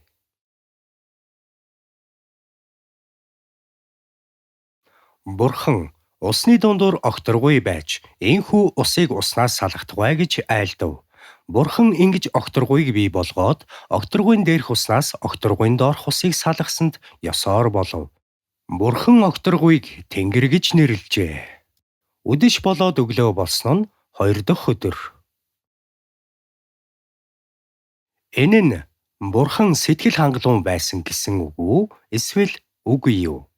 Бурхан усны дундуур окторгуй байж, энхүү усыг уснаас салгатгай гэж айлдав. Бурхан ингэж окторгуйг бий болгоод, окторгуйн дээрх уснаас окторгуйн доорх усыг салгасанд ёсоор болов. Бурхан окторгуйг тэнгэр гэж нэрлэжээ. Үдэш болоод өглөө болсон нь 2 дахь өдөр. Энэ нь Бурхан сэтгэл хангалуун байсан гэсэн үг үү? Эсвэл үгүй юу?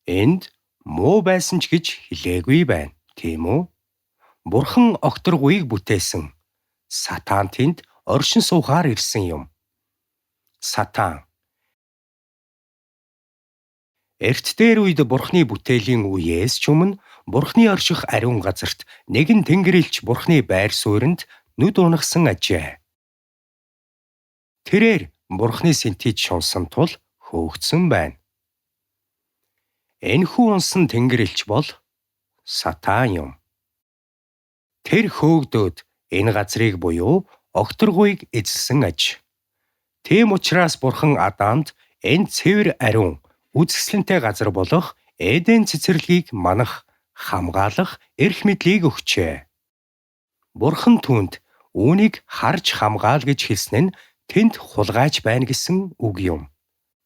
Энд муу байсан ч гэж хэлээгүй байна, тийм үү? Бурхан окторгуйг бүтээсэн. Сатан тэнд оршин суухаар ирсэн юм. Сатан эрт дээр үед Бурханы бүтээлийн үеэс ч өмнө Бурханы орших ариун газарт нэгэн тэнгэрэлч Бурханы байр суурьнд нүд унагсан ажээ. Тэрээр Бурханы сэнтийд шунсан тул хөөгдсөн байна. Энэхүү унсан тэнгэрэлч бол Сатан юм. Тэр хөөгдөөд энэ газрыг буюу окторгуйг эзэлсэн аж. Тийм учраас Бурхан Адамд энэ цэвэр ариун, үзэсгэлэнтэй газар болох Эден цэцэрлэгийг манах, хамгаалах эрх мэдлийг өгчээ. Бурхан түүнд үүнийг харж хамгаал гэж хэлсэн нь тэнд хулгайч байна гэсэн үг юм.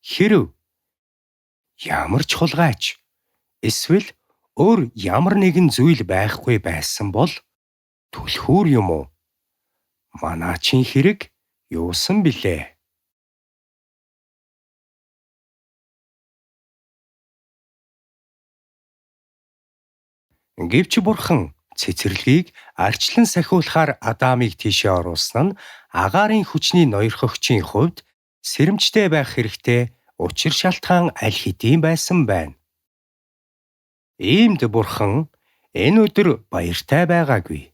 Хэрэв ямар ч хулгайч эсвэл өөр ямар нэгэн зүйл байхгүй байсан бол түлхүүр юм уу? Манаачин хэрэг юусан билээ? Гэвч Бурхан цэцэрлэгийг арчлан сахиулахаар Адамыг тийшээ оруулсан нь агаарын хүчний ноёрхогчийн хувьд сэрэмжтэй байх хэрэгтэй учир шалтгаан аль хэдийн байсан байна. Иймд Бурхан энэ өдөр баяртай байгаагүй.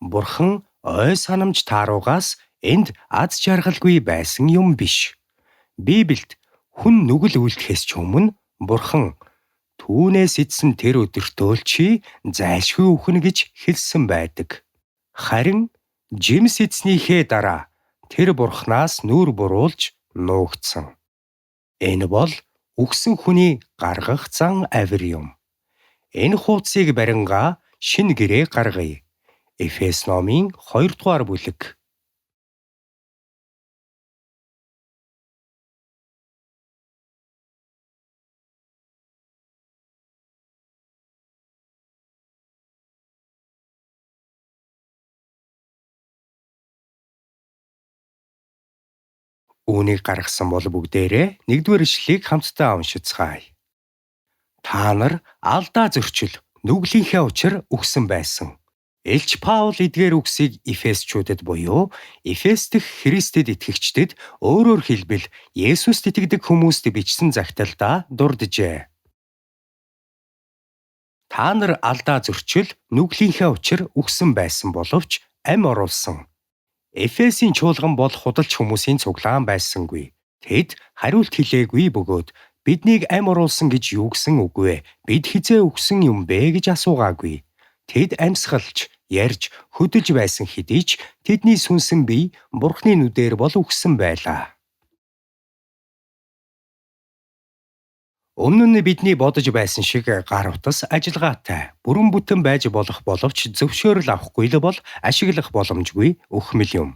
Бурхан ой санамж тааруугаас энд аз жаргалгүй байсан юм биш. Библиэд хүн нүгэл үйлдэхээс ч өмнө Бурхан түүнээс идсэн тэр өдөртөө л чи зайлшгүй үхнэ гэж хэлсэн байдаг. Харин жимс идснийхээ дараа тэр Бурханаас нүур буруулж нуугдсан. Энэ бол үхсэн хүний гаргах зан авир юм. Энэ хуудсыг барингаа шинэ гэрээ гаргая. Эфес номын 2 дугаар бүлэг. Үүнийг гаргасан бол бүгдээрээ 1-р ишлэлийг хамтдаа уншицгаая. Та нар алдаа зөрчил, нүглийнхээ учир үхсэн байсан. Элч Паул эдгээр үгсийг Эфесчүүдэд буюу Эфес дэх Христэд итгэгчдэд өөрөөр хэлбэл Есүст итгэдэг хүмүүст бичсэн загталдаа дурджээ. Та нар алдаа зөрчил, нүглийнхээ учир үхсэн байсан боловч амь оруулсан. Эфесийн чуулган бол худалч хүмүүсийн цуглаан байсангүй. Тэд хариулт хэлээгүй бөгөөд биднийг амь оруулсан гэж юу гэсэн үг вэ? Бид хизээ үхсэн юм бэ гэж асуугаагүй. Тэд амьсгалж, ярьж, хөдөлж байсан хэдий ч тэдний сүнсэн бие Бурхны нүдээр бол үхсэн байлаа. Өмнө нь бидний бодож байсан шиг гар утас ажиллагаатай, бүрэн бүтэн байж болох боловч зөвшөөрөл авахгүй л бол ашиглах боломжгүй өхмөл юм.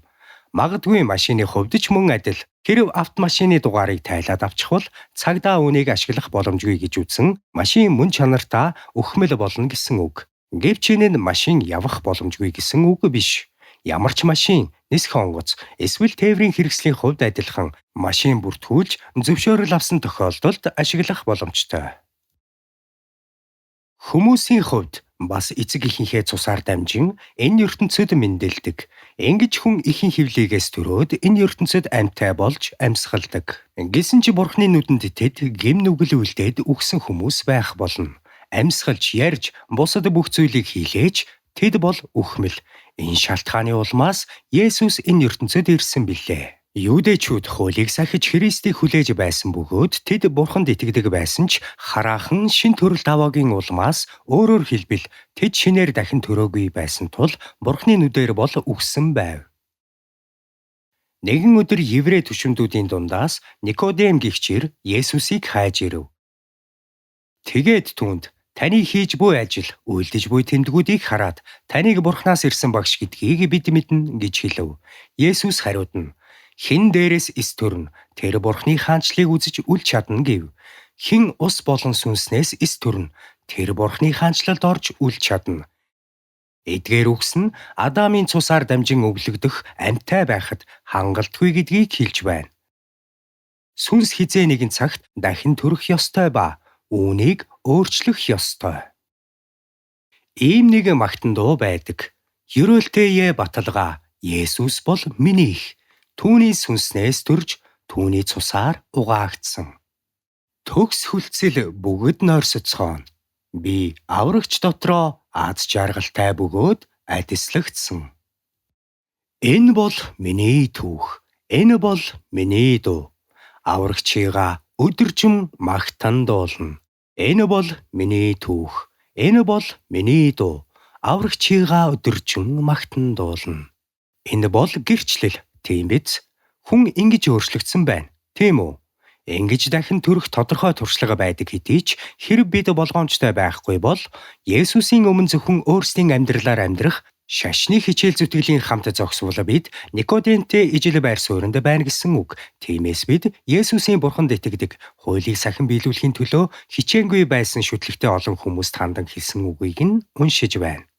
Магадгүй машины хувьд ч мөн адил. Хэрэв автомашины дугаарыг тайлаад авчихвал цагдаа үүнийг ашиглах боломжгүй гэж үзсэн машин мөн чанартаа өхмөл болно гэсэн үг. Гэвч энэ нь машин явах боломжгүй гэсэн үг биш. Ямар ч машин, нисэх онгоц, эсвэл тээврийн хэрэгслийн хувьд адилхан машин бүртгүүлж зөвшөөрөл авсан тохиолдолд ашиглах боломжтой. Хүмүүсийн хувьд бас эцэг эхийнхээ цусаар дамжин энэ ертөнцөд мэндэлдэг. Ингэж хүн эхийн хөвлийгээс төрөөд энэ ертөнцөд амьтай болж амьсгалдаг. Гэсэн ч Бурхны нүдэнд тэд гэм нүгэл үлдээд үхсэн хүмүүс байх болно. Амьсгалж, ярьж, бусад бүх зүйлийг хийлээж тэд бол үхмэл. Энэ шалтгааны улмаас Есүс энэ ертөнцөд ирсэн билээ. Юудэчүүд хуулийг сахиж Христийг хүлээж байсан бөгөөд тэд Бурханд итгэдэг байсан ч хараахан шин төрөлт аваагийн улмаас өөрөөр хэлбэл тэд шинээр дахин төрөөгүй байсан тул Бурхны нүдээр бол үхсэн байв. Нэгэн өдөр еврей түшимдүүдийн дундаас Никодем гэгчээр Есүсийг хайж ирэв. Тэгээд түүнд таны хийж буй ажил, үйлдэж буй тэмдгүүдийг хараад таныг Бурханаас ирсэн багш гэдгийг бид мэднэ гэж хэлв. Есүс хариуд нь хэн дээрээс эс төрнө, тэр Бурхны хаанчлыг үзэж үл чадна гэв. Хэн ус болон сүнснээс эс төрнө, тэр Бурхны хаанчлалд орж үл чадна. Эдгээр үгс нь Адамын цусаар дамжин өглөгдөх амьтай байхад хангалтгүй гэдгийг хэлж байна. Сүнс хизээ нэгэн цагт дахин төрөх ёстой ба үүнийг өөрчлөх ёстой. Ийм нэг магтан дуу байдаг. Ерөөлтэйе баталгаа, Есүс бол минийх. Түүний сүнснээс төрж, түүний цусаар угаагдсан. Төгс хүлцэл бүгд нойрсоцгоон. Би аврагч дотроо аз жаргалтай бөгөөд адислагдсан. Энэ бол миний түүх. Энэ бол миний дуу. Аврагчийгаа өдөржин магтан дуулна. Энэ бол миний түүх. Энэ бол миний дуу. Аврагчийгаа өдөржин магтан дуулна. Энэ бол гэрчлэл, тийм биз? Хүн ингэж өөрчлөгдсөн байна, тийм үү? Ингэж дахин төрөх тодорхой туршлага байдаг хэдий ч хэрэв бид болгоомжтой байхгүй бол Есүсийн өмнө зөвхөн өөрсдийн амьдралаар амьдрах шашны хичээл зүтгэлийн хамт зогсвол бид Никодемтэй ижил байр суурьнд байна гэсэн үг. Тиймээс бид Есүсийн Бурханд итгэдэг, хуулийг сахин биелүүлэхийн төлөө хичээнгүй байсан шүтлэгтэй олон хүмүүст хандан хэлсэн үгийг нь уншиж байна.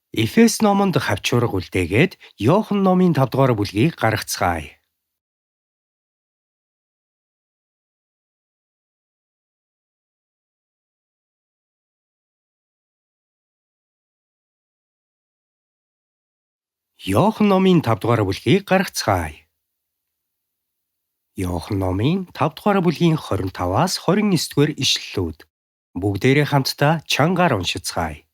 Эфес номонд хавчуурга үлдээгээд Иохан номын 5 дугаар бүлгийг гаргацгаая. Иохан номын 5 дугаар бүлгийг гаргацгаая. Иохан номын 5 дугаар бүлгийн 25-аас 29-р ишлэлүүд. Бүгдээрээ хамтдаа чангаар уншицгаая.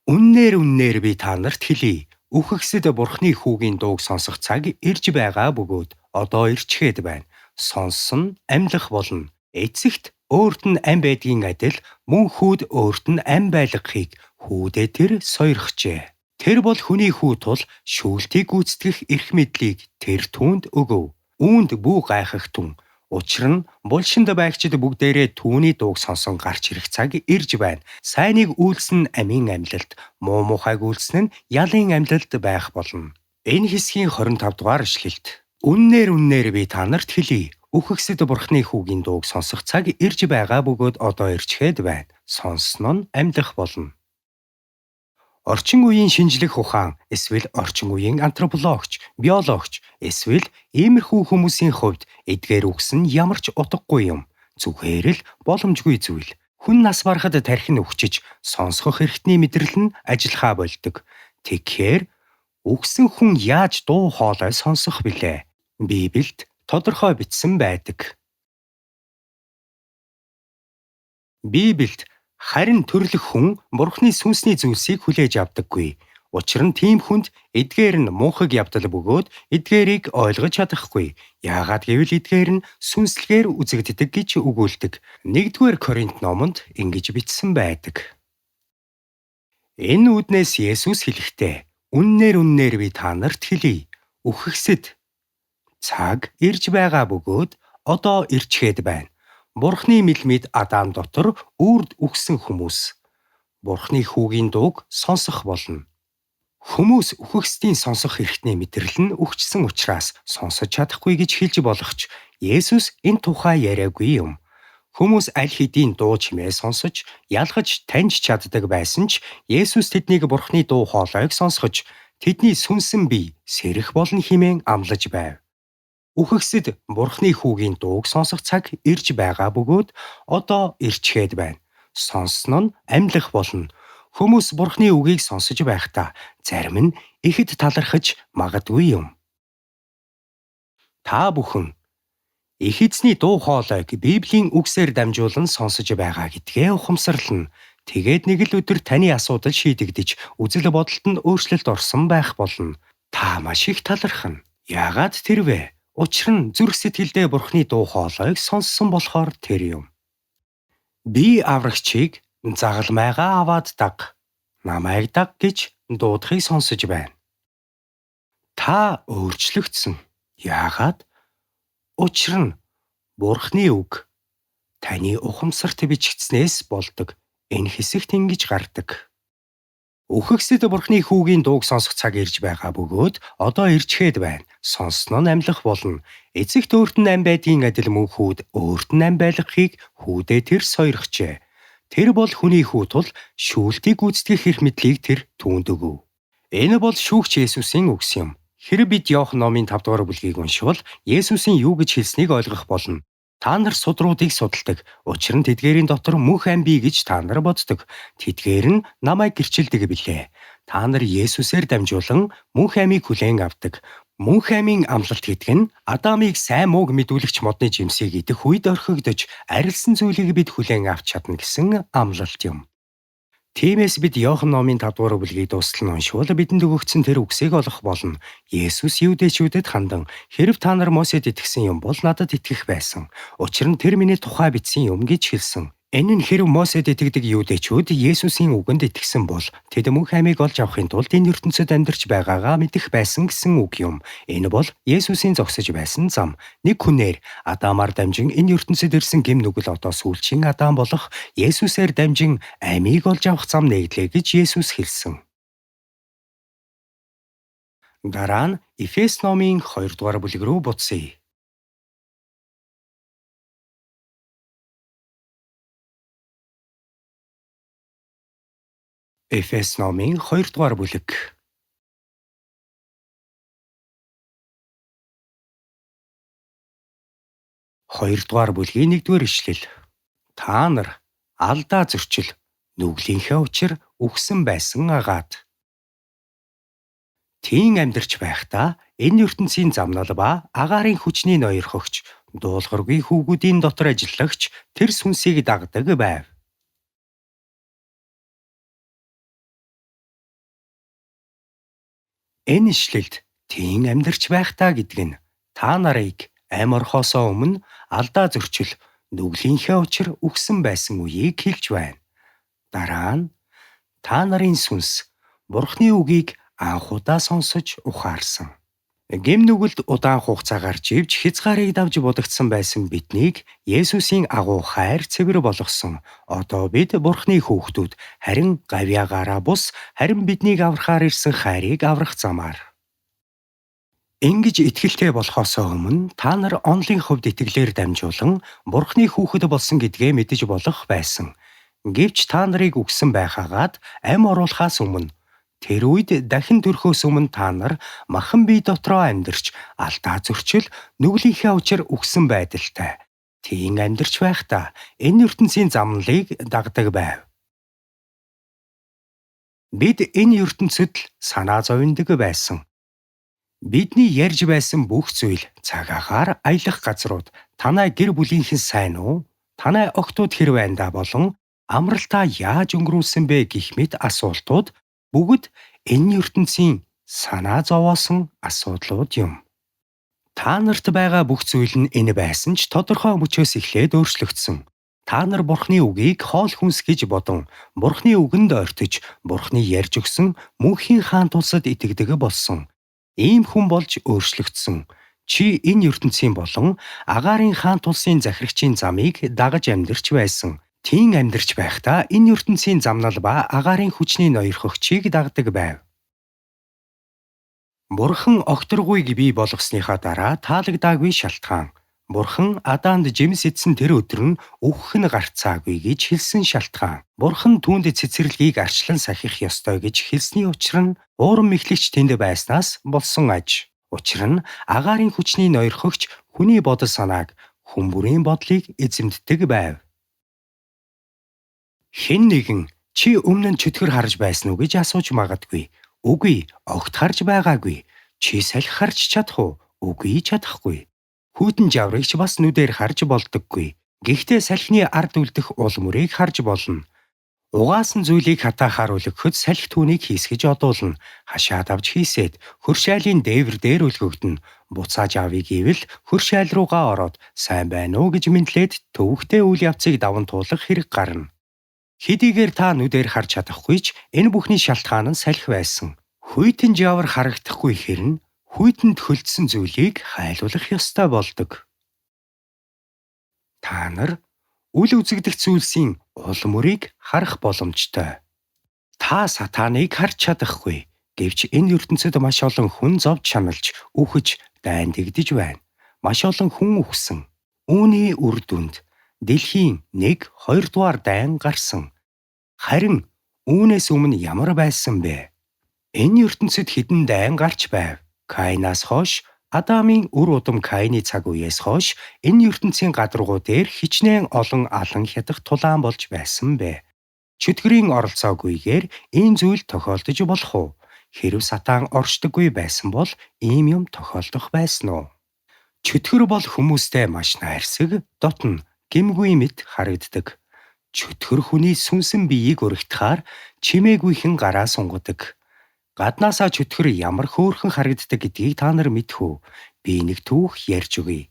Үннээр би та нарт хэлье. Үхэгсэд Бурхны хүүгийн дууг сонсох цаг ирж байгаа бөгөөд одоо ирчгээд байна. Сонссон амьлах болно. Эцэгт өөрт нь ам байдгийн адил мөн хүүд өөрт нь ам байлгахыг хүүдээ тэр сойрхжээ. Тэр бол хүний хүү тул шүүлтийг гүйцэтгэх эрх мэдлийг тэр түүнд өгөв. Үүнд бүү гайхах түн. Учир нь булшинд байгчид бүгдээрээ түүний дууг сонсон гарч ирэх цаг ирж байна. Сайныг үйлсэн нь амийн амьлалт, муу мухайг үйлсэн нь ялын амьлалт байх болно. Энэ хэсгийн 25 дугаар ишлэлд үннээр би та нарт хэлье. Үхэгсэд Бурхны хүүгийн дууг сонсох цаг ирж байгаа бөгөөд одоо ирчгээд байна. Сонссон нь амьдах болно. Орчин үеийн шинжлэх ухаан эсвэл орчин үеийн антропологч, биологч эсвэл иймэрхүү хүмүүсийн хувьд эдгээр үгс нь ямар ч утгагүй юм. Зүгээр л боломжгүй зүйл. Хүн нас барахад тархин өвчиж, сонсгох эрхтний мэдрэл нь ажиллахаа болдог. Тэгэхээр үгсэн хүн яаж дуу хоолой сонсох билээ? Библиэд тодорхой бичсэн байдаг. Библиэд харин төрлөх хүн Бурхны сүнсний зүйлсийг хүлээж авдаггүй. Учир нь тийм хүнд эдгээр нь муухаг явдал бөгөөд эдгээрийг ойлгож чадахгүй. Яагаад гэвэл эдгээр нь сүнслэгээр үзэгддэг гэж өгүүлдэг. 1-р Коринт номонд ингэж бичсэн байдаг. Энэ үднээс Есүс хэлэхдээ үннээр би та нарт хэлье. Үхэгсэд цаг ирж байгаа бөгөөд одоо ирчгээд байна. Бурхны мэлмид Адам дотор үрд үхсэн хүмүүс Бурхны хүүгийн дууг сонсох болно. Хүмүүс үхэгсдийн сонсох эрхтний мэдрэл нь өгчсөн учраас сонсож чадахгүй гэж хэлж болох ч Есүс энэ тухай яриаггүй юм. Хүмүүс аль хэдийн дуу чимээ сонсож, ялгаж таньж чаддаг байсан ч Есүс тэднийг Бурхны дуу хоолойг сонсгож, тэдний сүнсэн бие сэрэх болно хэмээн амлаж байв. Үхэгсэд Бурхны хүүгийн дууг сонсох цаг ирж байгаа бөгөөд одоо ирчгээд байна. Сонссон нь амьлах болно. Хүмүүс Бурхны үгийг сонсож байхдаа зарим нь ихэд талархаж магадгүй юм. Та бүхэн их эзний дуу хоолойг Библийн үгсээр дамжуулан сонсож байгаа гэдгээ ухамсарлана. Тэгээд нэг л өдөр таны асуудал шийдэгдэж, үзэл бодолд нь өөрчлөлт орсон байх болно. Та маш их талархна. Яагаад тэрвэ? Учир нь зүрх сэтгэлдээ Бурхны дуу хоолойг сонссон болохоор тэр юм. Би аврагчийг загалмайгаа аваад даг, намайг даг гэж дуудахыг сонсож байна. Та өөрчлөгдсөн. Яагаад? Учир нь Бурхны үг таны ухамсарт бичигдснээс болдог. Энэ хэсэгт ингэж гардаг. Үхэгсэд Бурхны хүүгийн дууг сонсох цаг ирж байгаа бөгөөд одоо ирчгээд байна. Сонссон нь амьлах болно. Эцэгт өөрт нь ам байдгийн адил мөн хүүд өөрт нь ам байлгахыг хүүдээ тэр сойрхжээ. Тэр бол хүний хүү тул шүүлтийг гүйцэтгэх эрх мэдлийг тэр түүнд өгөв. Энэ бол шүүгч Есүсийн үгс юм. Хэрэв бид Иохан номын 5 дугаар бүлгийг уншвал Есүсийн юу гэж хэлснийг ойлгох болно. Та нар судруудыг судалдаг. Учир нь тэдгээрийн дотор мөнх ам бий гэж та нар боддог. Тэдгээр нь намайг гэрчилдэг билээ. Та нар Есүсээр дамжуулан мөнх амийг хүлээн авдаг. Мөнх амийн амлалт гэдэг нь Адамыг сайн мууг мэдүүлэгч модны жимсийг идэх үед орхигдож, арилсан зүйлийг бид хүлээн авч чадна гэсэн амлалт юм. Тиймээс бид Иохан номын 5 дугаар бүлгийг дуустал нь уншвал бидэнд өгөгдсөн тэр үгсийг олох болно. Есүс юудэчүүдэд хандан "Хэрэв та нар Мосед итгэсэн юм бол надад итгэх байсан. Учир нь тэр миний тухай бичсэн юм" гэж хэлсэн. Энэ нь хэрэв Мосед итгэдэг юудэчүүд Есүсийн үгэнд итгэсэн бол тэд мөнх амийг олж авахын тулд энэ ертөнцид амьдарч байгаагаа мэдэх байсан гэсэн үг юм. Энэ бол Есүсийн зогсож байсан зам. Нэг хүнээр Адамаар дамжин энэ ертөнцид ирсэн гэм нүгэл одоо сүүлчийн Адам болох Есүсээр дамжин амийг олж авах зам нэглээ гэж Есүс хэлсэн. Дараа нь Эфес номын 2 дугаар бүлэг рүү буцъя. Эфес номын 2 дугаар бүлэг. Хоёрдугаар бүлгийн 1-р ишлэл. Та нар алдаа зөрчил нүглийнхээ учир үхсэн байсан агаад. Тийм амьдарч байхдаа энэ ертөнцийн замнал ба агаарын хүчний ноёр хогч дуулгаргүй хүүгүүдийн дотор ажиллагч тэр сүнсийг дагдаг байв. Энэ ишлэлд тийм амьдарч байх та гэдэг нь та нарыг амь орхосоо өмнө алдаа зөрчил нүглийнхээ учир үхсэн байсан үеийг хэлж байна. Дараа нь та нарын сүнс Бурхны үгийг анхудаа сонсож ухаарсан. Гэм нүгэлд удаан хугацаагаар живж хязгаарыг давж будагдсан байсан биднийг Есүсийн агуу хайр цэвэр болгосон. Одоо бид Бурхны хүүхдүүд, харин гавьяагаараа бус, харин биднийг аврахаар ирсэн хайрыг аврах замаар. Ингэж итгэлтэй болохоос өмнө та нар онлын хувьд итгэлээр дамжуулан Бурхны хүүхэд болсон гэдгээ мэдэж болох байсан. Гэвч та нарыг үгсэн байхаагаад амь оруулахаас өмнө тэр үед дахин төрхөөс өмнө та нар махан бие дотроо амьдарч алдаа зөрчил нүглийнхээ учир үгсэн байдалтай. Тийм амьдарч байхдаа энэ ертөнцийн замналыг дагдаг байв. Бид энэ ертөнцид л санаа зовндог байсан. Бидний ярьж байсан бүх зүйл цаг агаар аялах газрууд, танай гэр бүлийнхэн сайн уу? Танай охтууд хэрв байндаа болон амралтаа яаж өнгөрүүлсэн бэ гэх мэт асуултууд бүгд энэ ертөнцийн санаа зовоосон асуудлууд юм. Та нарт байгаа бүх зүйл нь энэ байсан ч тодорхой мөчөөс эхлээд өөрчлөгдсөн. Та нар Бурхны үгийг хоол хүнс гэж бодон Бурхны үгэнд ойртож Бурхны ярьж өгсөн мөнхийн хаан тулсад итгэдэг болсон. Ийм хүн болж өөрчлөгдсөн. Чи энэ ертөнцийн болон агаарын хаан тулсын захирагчийн замыг дагаж амьдарч байсан. Тийм амьдарч байхдаа энэ ертөнцийн замнал ба агаарын хүчний ноёрхогчийг дагдаг байв. Бурхан огторгүйг бий болгосныхаа дараа таалагдаагүй шалтгаан. Бурхан Аданд жимс идсэн тэр өдөр нь үхэх нь гарцаагүй гэж хэлсэн шалтгаан. Бурхан түүнд цэцэрлэгийг арчлан сахих ёстой гэж хэлсний учир нь уурам мэхлэгч тэнд байснаас болсон аж. Учир нь агаарын хүчний ноёрхогч хүний бодол санааг, хүн бүрийн бодлыг эзэмддэг байв. Хэн нэгэн чи өмнө нь чөтгөр харж байсан уу гэж асууж магадгүй. Үгүй, огт харж байгаагүй. Чи салхи харж чадах уу? Үгүй, чадахгүй. Хүйтэн жаврагч бас нүдээр харж болдоггүй. Гэхдээ салхины ард үлдэх ул мөрийг харж болно. Угаасан зүйлийг хатаахаар үлгөхөд салхи түүнийг хийсгэж одуулна. Хашаад авч хийсээд хөршайлын дээвэр дээр үлгөгдөнө. Буцааж авъя гэвэл хөршайл руугаа ороод сайн байна уу гэж мэдлээд төвөгтэй үйл явцыг даван туулах хэрэг гарна. Хэдийгээр та нүдээр харж чадахгүй ч энэ бүхний шалтгаан нь салхи байсан. Хүйтэн жавар харагдахгүй хэрнэ хүйтэнд хөлдсөн зүйлийг хайлуулах ёстой болдог. Та нар үл үзэгдэх зүйлсийн ул мөрийг харах боломжтой. Та сатаныг харж чадахгүй. Гэвч энэ ертөнцид маш олон хүн зовж шаналж, үхэж, дайндэгдэж байна. Маш олон хүн үхсэн. Үүний үр дүнд дэлхийн 1, 2 дугаар дайн гарсан. Харин үүнээс өмнө ямар байсан бэ? Энэ ертөнцид хэдэн дайн гарч байв. Каинаас хойш, Адамын үр удам Каины цаг үеэс хойш энэ ертөнцийн гадаргуу дээр хичнээн олон алан хятах тулаан болж байсан бэ. Чөтгөрийн оролцоогүйгээр ийм зүйл тохиолдож болох уу? Хэрэв сатан оршдоггүй байсан бол ийм юм тохиолдох байсан уу? Чөтгөр бол хүмүүстэй маш найрсаг, дотно гэмгүй мэт харагддаг. Чөтгөр хүний сүнсэн биеийг өргөтгөхөөр чимээгүйхэн гараа сунгадаг. Гаднаасаа чөтгөр ямар хөөрхөн харагддаг гэдгийг та нар мэдэх үү? Би нэг түүх ярьж өгье.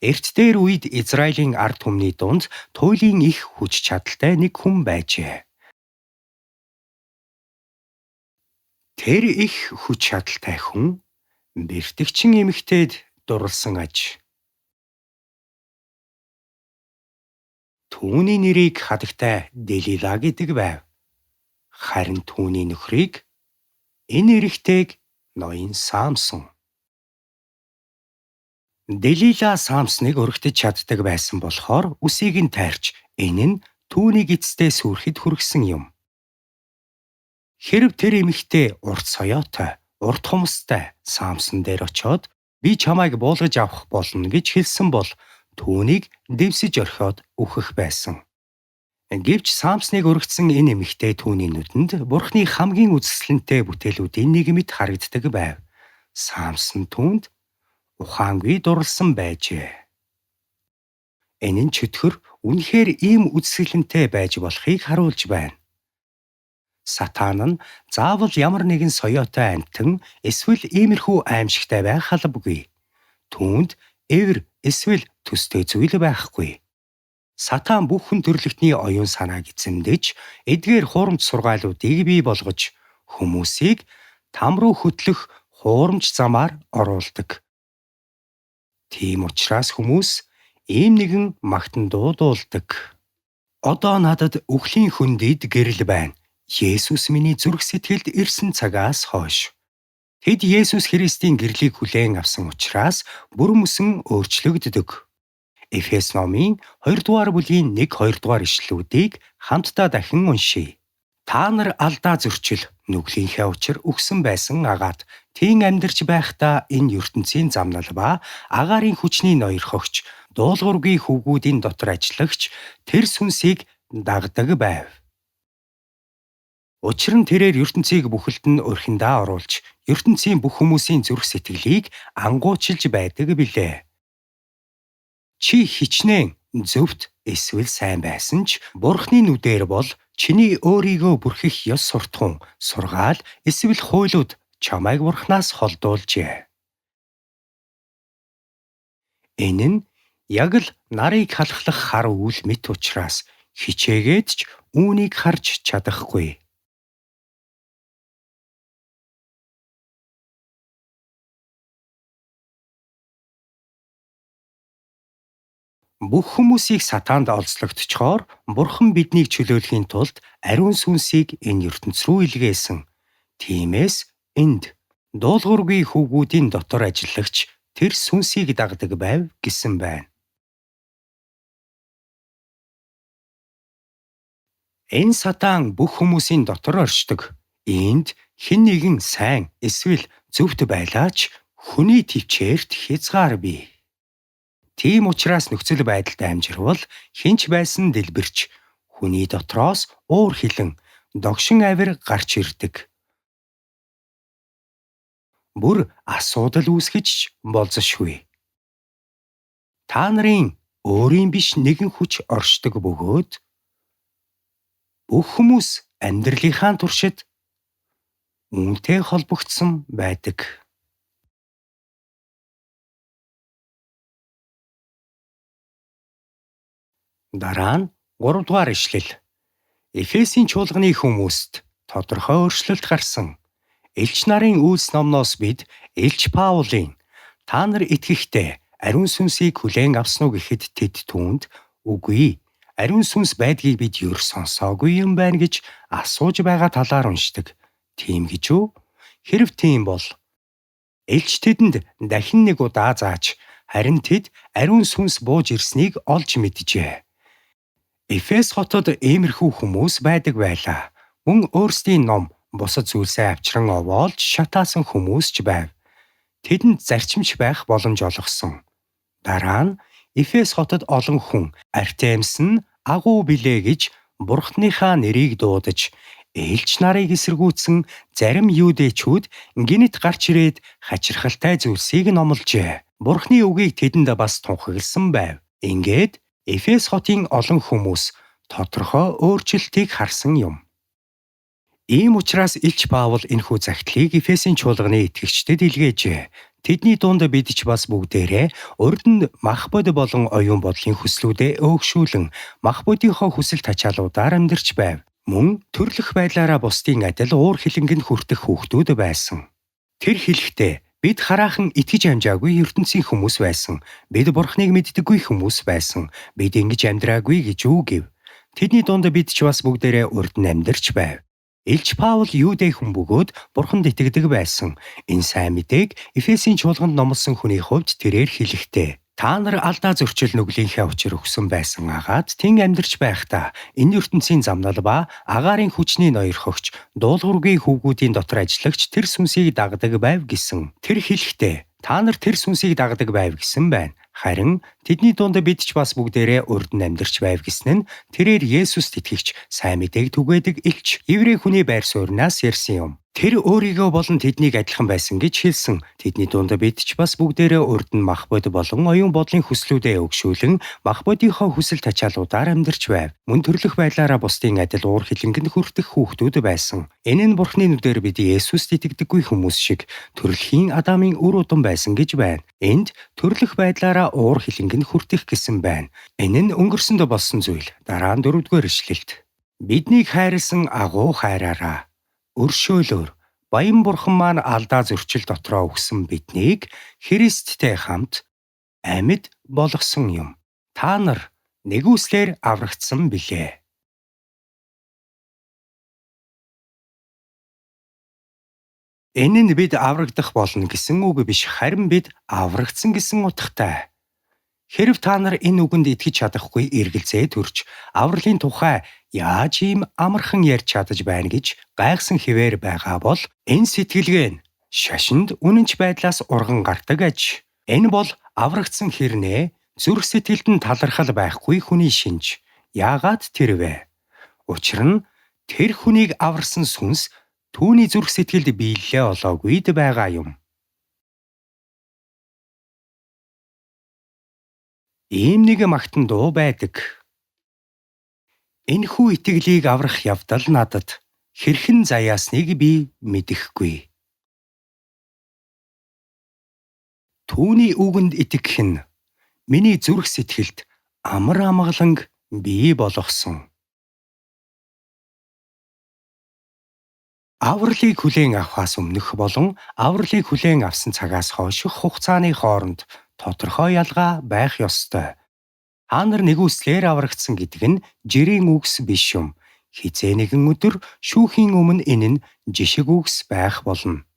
Эрт дээр үед Израилийн ард түмний дунд туйлын их хүч чадалтай нэг хүн байжээ. Тэр их хүч чадалтай хүн бэртэгчин эмэгтэйд дурлсан аж. Түүний нэрийг хадагтай Делила гэдэг байв. Харин түүний нөхрийг энэ эрэгтэйг ноён Самсон. Делила Самсныг өргөтөж чаддаг байсан болохоор үсийг нь тайрч энэ нь түүнийг эцэстээ сүрхэд хүргэсэн юм. Хэрэв тэр эмэгтэй урт соёотой, урт хумстай Самсон дээр очиод би чамайг буулгаж авах болно гэж хэлсэн бол түүнийг дэвсэж орхиод үхэх байсан. Гэвч Самсныг өргөцсөн энэ эмэгтэй түүний нүдэнд Бурхны хамгийн үзэсгэлэнтэй бүтээлүүдийн нэг мэт харагддаг байв. Самсон түүнд ухаангүй дурлсан байжээ. Энэ нь чөтгөр үнэхээр ийм үзэсгэлэнтэй байж болохыг харуулж байна. Сатан нь заавал ямар нэгэн соёотой амьтан эсвэл иймэрхүү аимшигтай байх албагүй. Түүнд эвэр эсвэл төстэй зүйл байхгүй. Сатан бүх хүн төрлөختний оюун санааг эзэмдэж, эдгээр хуурамч сургаалуудыг бий болгож, хүмүүсийг там руу хөтлөх хуурамч замаар оруулдаг. Тийм учраас хүмүүс ийм нэгэн магтан дуу дуулдаг. Одоо надад үхлийн хүндийд гэрэл байна. Есүс миний зүрх сэтгэлд ирсэн цагаас хойш. Тэд Есүс Христийн гэрлийг хүлээн авсан учраас бүрэн мөсөн өөрчлөгддөг. Эфес номын 2 дугаар бүлгийн 1-2 дугаар ишлэлүүдийг хамтдаа дахин уншийе. Та нар алдаа зөрчил, нүглийнхээ учир үхсэн байсан агаад тийм амьдарч байхдаа энэ ертөнцийн замнал ба агаарын хүчний ноёр хогч, дуулуургүй хүүгүүдийн дотор ажиллагч тэр сүнсийг дагдаг байв. Учир нь тэрээр ертөнцийг бүхэлд нь өрхөндөө оруулж, ертөнцийн бүх хүмүүсийн зүрх сэтгэлийг ангуучилж байдаг билээ. Чи хичнээн зөвхт эсвэл сайн байсан ч Бурхны нүдээр бол чиний өөрийгөө бүрхэх ёс суртахуун, сургаал эсвэл хуйлууд чамайг Бурхнаас холдуулжээ. Энэ нь яг л нарыг халахлах хар үйл мэт учраас хичээгээд ч үүнийг харж чадахгүй. Бүх хүмүүсийг сатаанд олзлогдчихоор Бурхан биднийг чөлөөлөхийн тулд ариун сүнсийг энэ ертөнц рүү илгээсэн. Тиймээс энд дуулуургүй хүүгүүдийн дотор ажиллагч тэр сүнсийг дагдаг байв гэсэн байна. Энэ сатан бүх хүмүүсийн дотор оршдог. Энд хэн нэгэн сайн эсвэл зөвхт байлаач хүний төвчээрт хязгааргүй. Тийм учраас нөхцөл байдалд амжирвал хинч байсан дэлбэрч хүний дотроос уур хилэн догшин авир гарч ирдэг. Бүр асуудал үүсгэж болзошгүй. Та нарын өөрийн биш нэгэн хүч оршдог бөгөөд бүх хүмүүс амьдралынхаа туршид үүнтэй холбогдсон байдаг. Дараа нь 3 дугаар ишлэл. Эфесийн чуулганы хүмүүст тодорхой өөрчлөлт гарсан. Элч нарын үйлс номноос бид Элч Паулын та нар итгэхдээ ариун сүнсийг хүлээн авсан уу гэхэд тэд түүнд үгүй, ариун сүнс байдгийг бид ер сонсоогүй юм байна гэж асууж байгаа талаар уншдаг. Тийм гэж үү? Хэрв тийм бол Элч тэдэнд дахин нэг удаа зааж, харин тэд ариун сүнс бууж ирснийг олж мэджээ. Эфес хотод иймэрхүү хүмүүс байдаг байлаа. Мөн өөрсдийн ном, бусад зүйлсээ авчран овоолж шатаасан хүмүүс ч байв. Тэдэнд зарчимч байх боломж олгосон. Дараа нь Эфес хотод олон хүн Артемис нь агуу билээ гэж Бурханыхаа нэрийг дуудаж, ээлч нарыг эсэргүүцсэн зарим юудэчүүд гинэт гарч ирээд хачирхалтай зүйлсийг номложээ. Бурханы үгийг тэдэнд бас тунхагласан байв. Ингээд Эфес хотын олон хүмүүс тодорхой өөрчлөлтийг харсан юм. Ийм учраас Илч Паул энэхүү загтлыг Эфесийн чуулганы итгэгчдэд илгээжээ. Тэдний дунд бид ч бас бүгдээрээ урд нь мах бод болон оюун бодлын хүслүүдэд өөгшүүлэн мах бодийнхоо хүсэл тачаалуудаар амьдарч байв. Мөн төрлөх байдлаараа бусдын адил уур хилэнгэнд хүртэх хүүхдүүд байсан. Тэр хэлэхдээ бид хараахан итгэж амжаагүй ертөнцийн хүмүүс байсан. Бид Бурхныг мэддэггүй хүмүүс байсан. Бид ингэж амьдраагүй гэж үгэв. Тэдний дунд бид ч бас бүгдээрээ урд нь амьдарч байв. Илч Паул юудэ хүн бөгөөд Бурханд итгэдэг байсан. Энэ сайн мэдээг Эфесийн чуулганд номлосон хүний хувьд тэрээр хэлэхдээ та нар алдаа зөрчил нүглийнхээ учир өгсөн байсан агаад тэн амьдарч байхдаа энэ ертөнцийн замнал ба агаарын хүчний ноёр хогч, дуулуургүй хүүгүүдийн дотор ажиллагч тэр сүнсийг дагдаг байв гэсэн. Тэр хэлэхдээ та нар тэр сүнсийг дагдаг байв гэсэн байна. Харин Тэдний дунд бид ч бас бүгдээрээ урд нь амьдарч байв гэснэ нь тэрээр Есүст итгэгч сайн мэдээг түгээдэг элч еврей хүний байр сууриас ярьсан юм. Тэр өөрийгөө болон тэднийг адилхан байсан гэж хэлсэн. Тэдний дунд бид ч бас бүгдээрээ урд нь мах бод болон оюун бодлын хүслүүдээ өгшүүлэн мах бодийнхоо хүсэл тачаалуудаар амьдарч байв. Мөн төрлөх байдлаараа бусдын адил уур хилэнгэнд хүртэх хүүхдүүд байсан. Энэ нь Бурхны нүдээр бид Есүст итгэдэггүй хүмүүс шиг төрөлхийн Адамын үр удам байсан гэж байна. Энд төрлөх байдлаараа уур хилэнгэнд хүртэх гэсэн байна. Энэ нь өнгөрсөнд болсон зүйл. Дараа нь 4-р ишлэлт. Биднийг хайрлсан агуу хайраараа өршөөлөөр баян бурхан маань алдаа зөрчил дотроо өгсөн биднийг Христтэй хамт амьд болгосон юм. Та нар нэгүслэр аврагдсан билээ. Энэ нь бид аврагдах болно гэсэн үг биш, харин бид аврагдсан гэсэн утгатай. Хэрэв та нар энэ үгэнд итгэж чадахгүй эргэлзээ төрж авралын тухай яаж ийм амархан ярьж чадаж байна гэж гайхсан хэвээр байгаа бол энэ сэтгэлгээ нь шашинд үнэнч байдлаас урган гардаг аж. Энэ бол аврагдсан хэрнээ зүрх сэтгэлд нь талархал байхгүй хүний шинж. Яагаад тэр вэ? Учир нь тэр хүнийг аварсан сүнс түүний зүрх сэтгэлд биелэлээ олоогүйд байгаа юм. Ийм нэг магтан дуу байдаг. Энэхүү итгэлийг аврах явдал надад хэрхэн заяасныг би мэдэхгүй. Түүний үгэнд итгэх нь миний зүрх сэтгэлд амар амгаланг бий болгосон. Авралыг хүлээн авахаас өмнөх болон авралыг хүлээн авсан цагаас хойших хугацааны хооронд тодорхой ялгаа байх ёстой. Та нар нэгүслэр аврагдсан гэдэг нь жирийн үгс биш юм. Хизээ нэгэн өдөр шүүхийн өмнө энэ нь жишг үгс байх болно.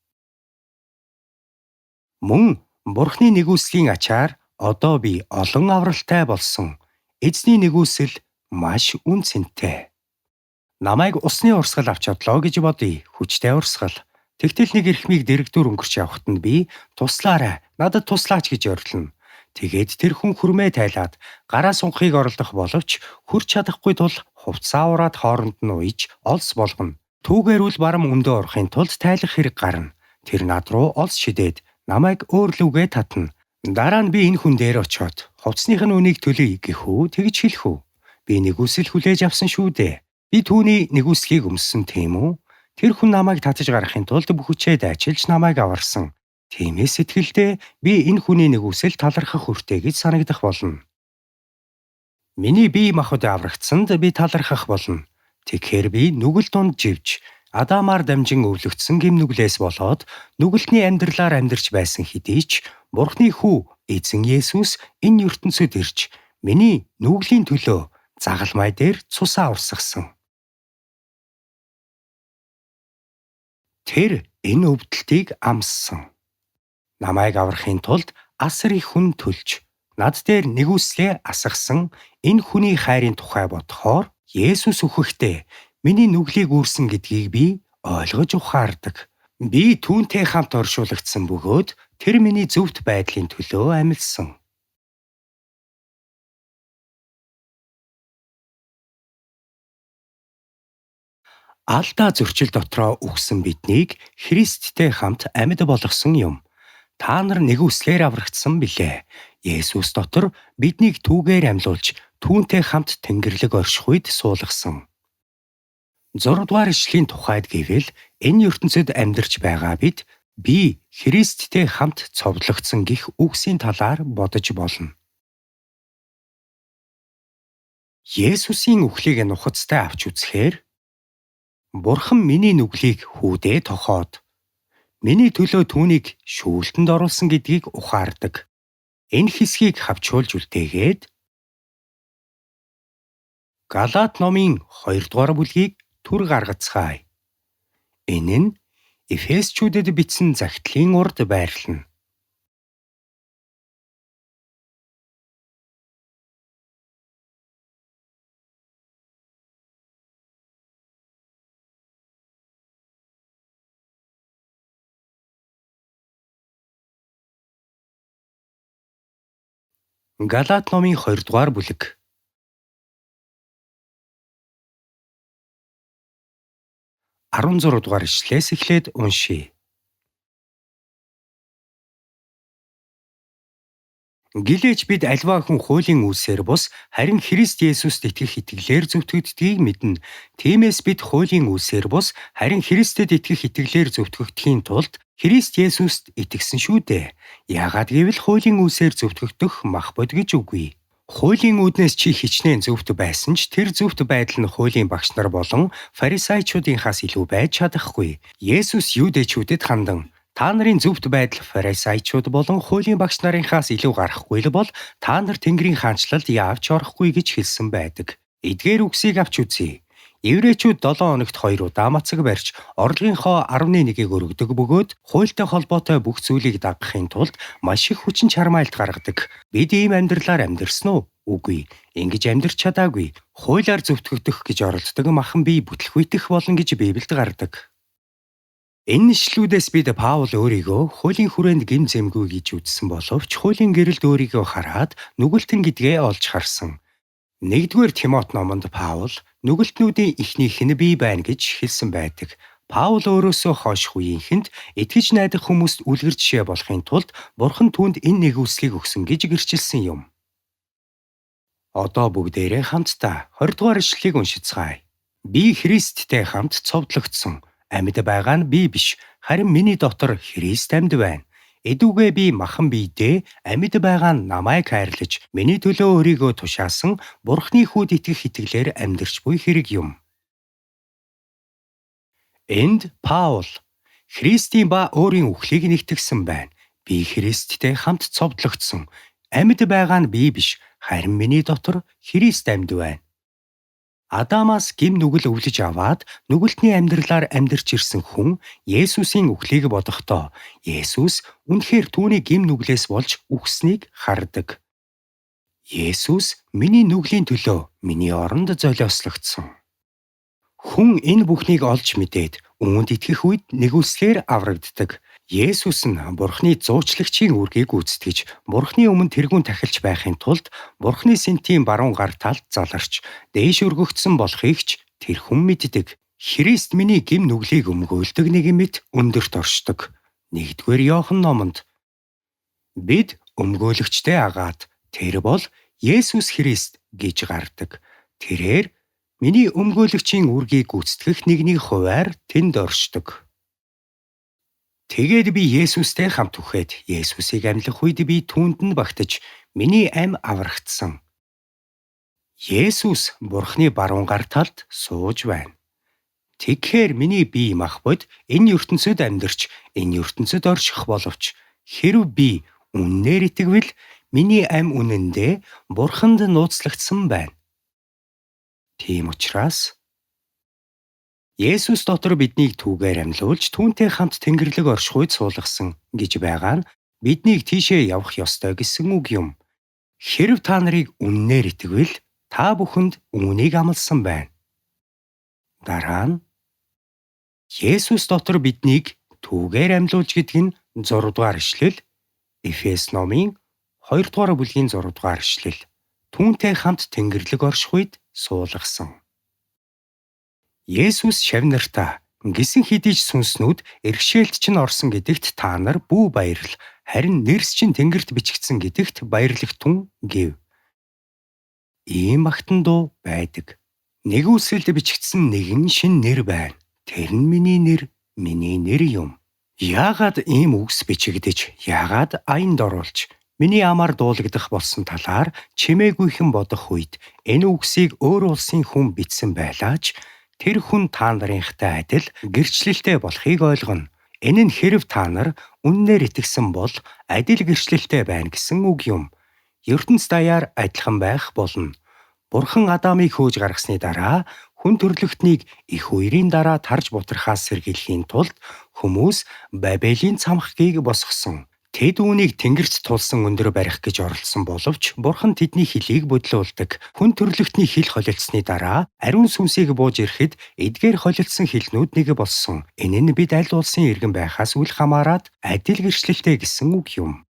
Мөн Бурхны нэгүслийн ачаар одоо би олон авралтай болсон. Эзний нэгүсэл маш үнцэнтэй. Намайг усны урсгал авч одлоо гэж бодъё. Хүчтэй урсгал. Тэгтэл нэг эрхмийг дэрэгдүр өнгөрч явхад нь би туслаарай, надад туслаач гэж орилно. Тэгээд тэр хүн хүрмээ тайлаад гараа сунхыг оролдох боловч хүрч чадахгүй тул хувцас аваад хооронд нь уйж олс болгоно. Түүгээр үл барам өндөө орохын тулд тайлах хэрэг гарна. Тэр над руу олс шидээд намайг өөр лүгээ татна. Дараа нь би энэ хүн дээр очиод хувцсных нь үнийг төлөе гэх үү, тэгж хэлэх үү. Би нэгүсэл хүлээж авсан шүү дээ. Би түүний нэгүслийг өмссөн тийм үү? Тэр хүн намайг татаж гаргахын тулд бүх хүчээ дайчилж намайг аварсан. Тиймээс сэтгэлдээ би энэ хүний нэгүсэл талархах хүртээ гэж санагдах болно. Миний бие махбод аврагдсанд би талархах болно. Тэгэхээр би нүгэл дунд живж, Адамаар дамжин өвлөгдсөн гэм нүглээс болоод нүгэлтний амьдралаар амьдарч байсан хэдий ч Бурхны хүү эзэн Есүс энэ ертөнцөд ирж миний нүглийн төлөө загалмай дээр цусаа урсгасан. Тэр энэ өвдөлтийг амссан. Намайг аврахын тулд асар их хүн төлж, над дээр нэгүслээ асгасан энэ хүний хайрын тухай бодохоор Есүс үхэхдээ миний нүглийг үүрсэн гэдгийг би ойлгож ухаардаг. Би түүнтэй хамт оршуулгдсан бөгөөд тэр миний зөвхт байдлын төлөө амьдсан. Алдаа зөрчил дотроо үхсэн биднийг Христтэй хамт амьд болгосон юм. Та нар нэгүслэр аврагдсан билээ. Есүс дотор биднийг түүгээр амьлуулж, түүнтэй хамт Тэнгэрлэг орших үед суулгасан. 6-р ишлэлийн тухайд гэвэл энэ ертөнцид амьдарч байгаа бид би Христтэй хамт цовдлогдсон гэх үгсийн талаар бодож болно. Есүсийн үхлийг нухацтай авч үзэхээр Бурхан миний нүглийг хүүдээ тохоод миний төлөө түүнийг шүүлтэнд оруулсан гэдгийг ухаардаг. Энэ хэсгийг хавчуулж үлдээгээд Галаат номын 2-р бүлгийг түр гаргацгаая. Энэ нь Эфесчүүдэд бичсэн захидлын урд байрлал нь. Галаат номын 2 дугаар бүлэг. Арван 16 дугаар ишлээс эхлээд уншийе. Гэлээч бид альва хүн хуулийн үлсээр бус харин Христ Есүст итгэх итгэлээр зөвтгөгддгийг мэднэ. Тиймээс бид хуулийн үлсээр бус харин Христэд итгэх итгэлээр зөвтгөгдөхийн тулд Христ Есүст итгэсэн шүү дээ. Яагаад гэвэл хуулийн үлсээр зөвтгөгдөх мах бод гэж үгүй. Хуулийн үүднээс чи хичнээн зөвхт байсан ч тэр зөвхт байдал нь хуулийн багш нар болон фарисеучуудынхаас илүү байж чадахгүй. Есүс юудэчүүдэд хандан та нарын зөвхт байдал фарисеучуд болон хуулийн багш нарынхаас илүү гарахгүй л бол та нар Тэнгэрийн хаанчлалд яавч орохгүй гэж хэлсэн байдаг. Эдгээр үгсийг авч үзье. Еврейчүүд 7 хоногт 2 удаа мацаг барьж орлогынхоо 11-ийг өргөдөг бөгөөд хуультай холбоотой бүх зүйлийг дагахын тулд маш их хүчин чармайлт гаргадаг. Бид ийм амьдралаар амьдрсан уу? Үгүй. Ингэж амьдрч чадаагүй. Хуулиар зөвтгөгдөх гэж оролддог махан бие бүтлгүйтэх болно гэж Библиэд гардаг. Энэ ишлүүдээс бид Паул өөрийгөө хуулийн хүрээнд гин зэмгүй гэж үзсэн боловч хуулийн гэрэлд өөрийгөө хараад нүгэлтэн гэдгээ олж харсан. 1-р Тимот номонд Паул нүгэлтнүүдийн эхнийх нь би байна гэж хэлсэн байдаг. Паул өөрөөсөө хойших үеийнхэнд итгэж найдах хүмүүст үлгэр жишээ болохын тулд Бурхан түүнд энэ нэгүслийг өгсөн гэж гэрчилсэн юм. Одоо бүгдээрээ хамтдаа 20 дугаар ишлэлийг уншицгаая. Би Христтэй хамт цовдлогдсон. Амьд байгаа нь би биш, харин миний дотор Христ амьд байна. Эдүгээ би махан биедээ амьд байгаа нь намайг хайрлаж, миний төлөө өөрийгөө тушаасан Бурхны хүүд итгэх итгэлээр амьдарч буй хэрэг юм. Энд Паул Христийн ба өөрийн үхлийг нэгтгэсэн байна. Би Христтэй хамт цовдлогдсон. Амьд байгаа нь би биш, харин миний дотор Христ амьд байна. Адамаас гим нүгэл өвлөж аваад нүгэлтний амьдралаар амьдарч ирсэн хүн Есүсийн үхлийг бодохдоо Есүс үнэхээр түүний гим нүглээс болж үхснийг хардаг. Есүс миний нүглийн төлөө миний оронд золиослогдсон. Хүн энэ бүхнийг олж мэдээд үүнд итгэх үед нэгүслэр аврагддаг. Есүс нь Бурхны зуучлагчийн үргийг гүйцэтгэж, Бурхны өмнө тэргүүн тахилж байхын тулд Бурхны сэнтийн баруун гар талд заларч, дээш өргөгдсөн болохыг ч тэр хүн мэддэг. Христ миний гим нүглийг өмгөөлдөг нэгэн мэт өндөрт оршдог. 1-р Иохан номонд бид өмгөөлөгчтэй агаад тэр бол Есүс Христ гэж гардаг. Тэрээр миний өмгөөлөгчийн үргийг гүйцэтгэх нэгний хуваар тэнд оршдог. Тэгээд би Есүстэй хамт үхээд Есүсийг амьлах үед би түүнд нь багтаж миний амь аврагдсан. Есүс Бурхны баруун гар талд сууж байна. Тэгэхээр миний бие махбод энэ ертөнцид амьдарч энэ ертөнцид орших боловч хэрэв би үннээр итгэвэл миний амь үнэндээ Бурханд нууцлагдсан байна. Тийм учраас Есүс дотор биднийг түүгээр амьлуулж түүнтэй хамт Тэнгэрлэг оршихуйд суулгасан гэж байгаа нь биднийг тийшээ явах ёстой гэсэн үг юм. Хэрэв та нарыг үннээр итгэвэл та бүхэнд үүнийг амласан байна. Дараа нь Есүс дотор биднийг түүгээр амьлуулж гэдэг нь 6 дугаар ишлэл, Эфес номын 2 дугаар бүлгийн 6 дугаар ишлэл. Түүнтэй хамт Тэнгэрлэг оршихуйд суулгасан. Есүс шавнартаа гисэн хидийж сүнснүүд эргшээлт чинь орсон гэдэгт та нар бүү баярл, харин нэрс чинь тэнгэрт бичигдсэн гэдэгт баярлагтун гэв. Ийм магтан дуу байдаг. Нэгүсэлд бичигдсэн нэгэн шин нэр байна. Тэр нь миний нэр юм. Яагаад ийм үгс бичигдэж, яагаад аянд оруулж, миний амаар дуулагдах болсон талаар чимээгүйхэн бодох үед энэ үгсийг өөр улсын хүн бичсэн байлаач тэр хүн та нарынхтай адил гэрчлэлтэй болохыг ойлгоно. Энэ нь хэрэв та нар үннээр итгэсэн бол адил гэрчлэлтэй байна гэсэн үг юм. ертөнц даяар адилхан байх болно. Бурхан Адамыг хөөж гаргасны дараа хүн төрлөختнийг их үерийн дараа тарж бутрахаас сэргийлэхийн тулд хүмүүс Бабелийн цамхгийг босгосон. Тэд үүнийг тэнгэрт тулсан өндөр барих гэж оролдсон боловч Бурхан тэдний хөлийг бодлуулдаг. Хүн төрлөختний хил холилдсны дараа ариун сүнсийг бууж ирэхэд эдгээр холилдсон хилнүүд нэг болсон. Энэ нь бид аль улсын иргэн байхаас үл хамааран адил гэрчлэлтэй гэсэн үг юм.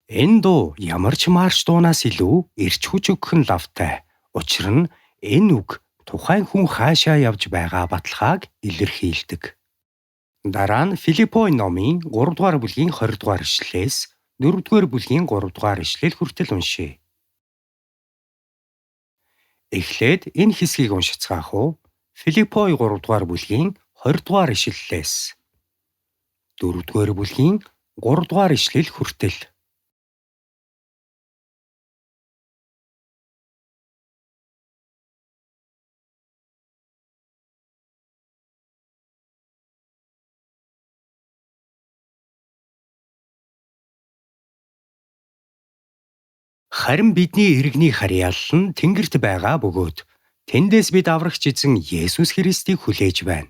Энэ дуу ямар ч марш дуунаас илүү эрч хүч өгөх нь лавтай. Учир нь энэ үг тухайн хүн хаашаа явж байгаа баталгааг илэрхийлдэг. Дараа нь Филиппой номын 3 дугаар бүлгийн 20 дугаар ишлэлээс 4 дугаар бүлгийн 3 дугаар ишлэл хүртэл уншъя. Эхлээд энэ хэсгийг уншицгаах уу? Филиппой 3 дугаар бүлгийн 20 дугаар ишлэлээс 4 дугаар бүлгийн 3 дугаар ишлэл хүртэл. Харин бидний иргэний харьяал нь тэнгэрт байгаа бөгөөд тэндээс бид аврагч эзэн Есүс Христийг хүлээж байна.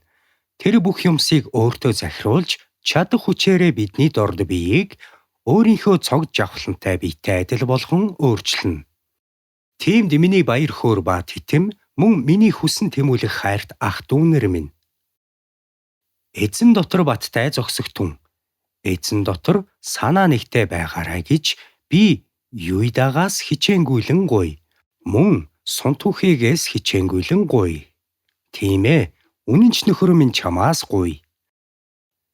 Тэр бүх юмсыг өөртөө захируулж чадах хүчээрээ бидний дорд биеийг өөрийнхөө цогц жавхлантай биетэй адил болгон өөрчилнө. Тиймд миний баяр хөөр ба тэтэм мөн миний хүссэн тэмүүлэх хайрт ах дүүнэр минь. Эзэн дотор баттай зогсогтун. Эзэн дотор санаа нэгтэй байгаарай гэж би Юидагаас хичээнгүйлэн гуй. Мөн Сунтухигээс хичээнгүйлэн гуй. Тийм ээ, үнэн ч нөхөр минь чамаас гуй.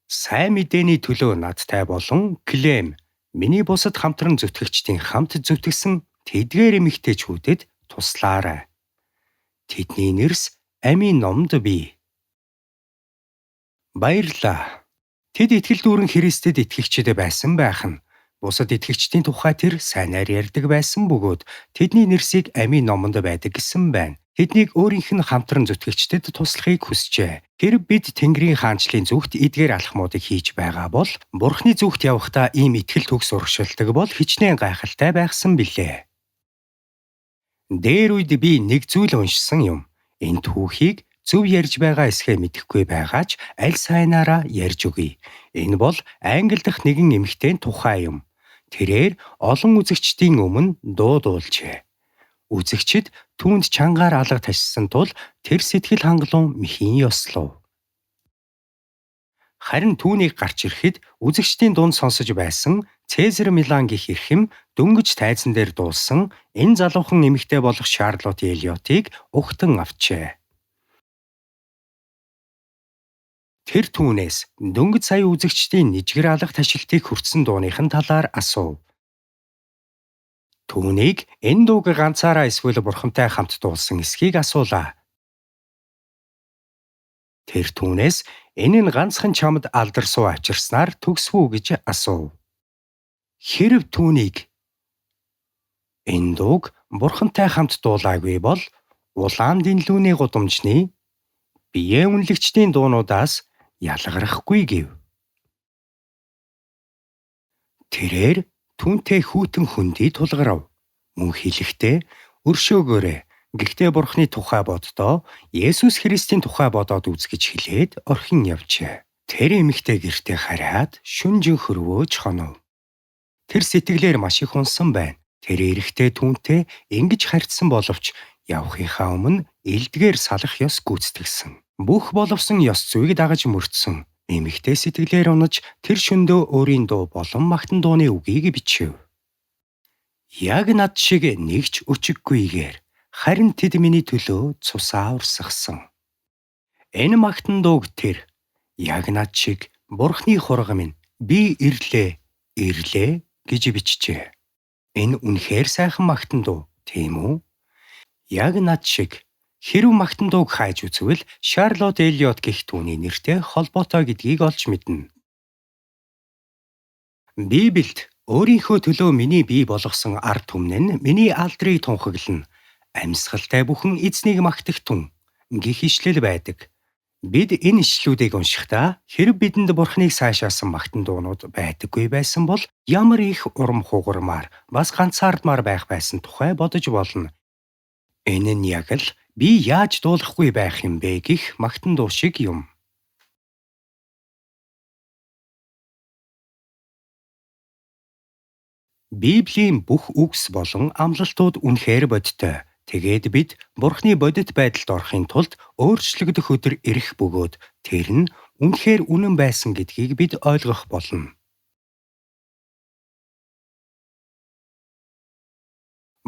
Сайн мэдээний төлөө надтай болон Клем, миний бусад хамтран зүтгэгчдийн хамт зүтгэсэн тэдгээр эмэгтэйчүүдэд туслаарай. Тэдний нэрс амийн номд бий. Баярлалаа. Тэд итгэл дүүрэн Христэд итгэгчд байсан байх нь. Бусад итгэгчдийн тухай тэр сайнаар ярьдаг байсан бөгөөд тэдний нэрсийг амийн номонд байдаг гэсэн байна. Тэднийг өөрийнх нь хамтран зүтгэгчдэд туслахыг хүсжээ. Хэрв бид Тэнгэрийн хаанчлалын зүгт эдгээр алхмуудыг хийж байгаа бол Бурхны зүгт явахдаа ийм итгэл төгс урагшилдаг бол хичнээн гайхалтай байхсан билээ. Дээр үед би нэг зүйл уншсан юм. Энэ түүхийг зөв ярьж байгаа эсхэ мэдэхгүй байгаач аль сайнаараа ярьж өгье. Энэ бол Англи дахь нэгэн эмэгтэйн тухай юм. Тэрээр олон үзэгчдийн өмнө дуу дуулжээ. Үзэгчид түүнд чангаар алга ташсан тул тэр сэтгэл хангалуун мэхийн ёслов. Харин түүнийг гарч ирэхэд үзэгчдийн дунд сонсож байсан Цэзар Милан гэх эрхэм дөнгөж тайзан дээр дуулсан энэ залуухан эмэгтэй болох Шарлот Элиотыг угтан авчээ. Тэр түүнээс дөнгөж сая үзэгчдийн нижгэр алга ташилтыг хүртсэн дууныхын талаар асуув. Түүнийг энэ дууг ганцаараа эсвэл Бурхантай хамт дуулсан эсхийг асуулаа. Тэр түүнээс энэ нь ганцхан чамд алдарсуу авчирснаар төгсвүү гэж асуув. Хэрв түүнийг энэ дууг Бурхантай хамт дуулаагүй бол улаан дэнлүүний гудамжны биеэ үнэлэгчдийн дуунуудаас ялгарахгүй гэв. Тэрээр түүнтэй хүйтэн хөндий тулгарав. Мөн хэлэхдээ өршөөгөөрэй. Гэхдээ Бурхны тухай боддоо Есүс Христийн тухай бодоод үз гэж хэлээд орхин явжээ. Тэр эмэгтэй гэртээ хараад шүнжин хөрвөөж хонов. Тэр сэтгэлээр маш их унсан байна. Тэр эрэхтэй түүнтэй ингэж харьцсан боловч явахынхаа өмнө элдгээр салах ёс гүйцэтгсэн. Бүх боловсон ёс зүйг дагаж мөрдсөн. Эмэгтэй сэтгэлээр унаж тэр шөндөө өөрийн дуу болон магтан дууны үгийг бичив. Яг над шиг нэгч өчиггүйгээр харин тэд миний төлөө цусаа урсгасан. Энэ магтан дууг тэр яг над шиг Бурхны хурга минь би ирлээ гэж бичжээ. Энэ үнэхээр сайхан магтан дуу, тийм үү? Яг над шиг хэрв магтан дууг хайж үзвэл Шарлот Элиот гэх түүний нэртэй холбоотой гэдгийг олж мэднэ. Библиэд өөрийнхөө төлөө миний бий болгосон ард түмэн нь миний алдрыг тунхаглана. Амьсгалтай бүхэн эзнийг магтагтун гэх ишлэл байдаг. Бид энэ ишлүүдийг уншихдаа хэрв бидэнд Бурхныг сайшаасан магтан дуунууд байдаггүй байсан бол ямар их урам хугармаар бас ганцаардмаар байх байсан тухай бодож болно. Энэ нь яг л би яаж дуулахгүй байх юм бэ гэх магтан дуу шиг юм. Библийн бүх үгс болон амлалтууд үнэхээр бодиттой. Тэгээд бид Бурхны бодит байдалд орохын тулд өөрчлөгдөх өдөр ирэх бөгөөд тэр нь үнэхээр үнэн байсан гэдгийг бид ойлгох болно.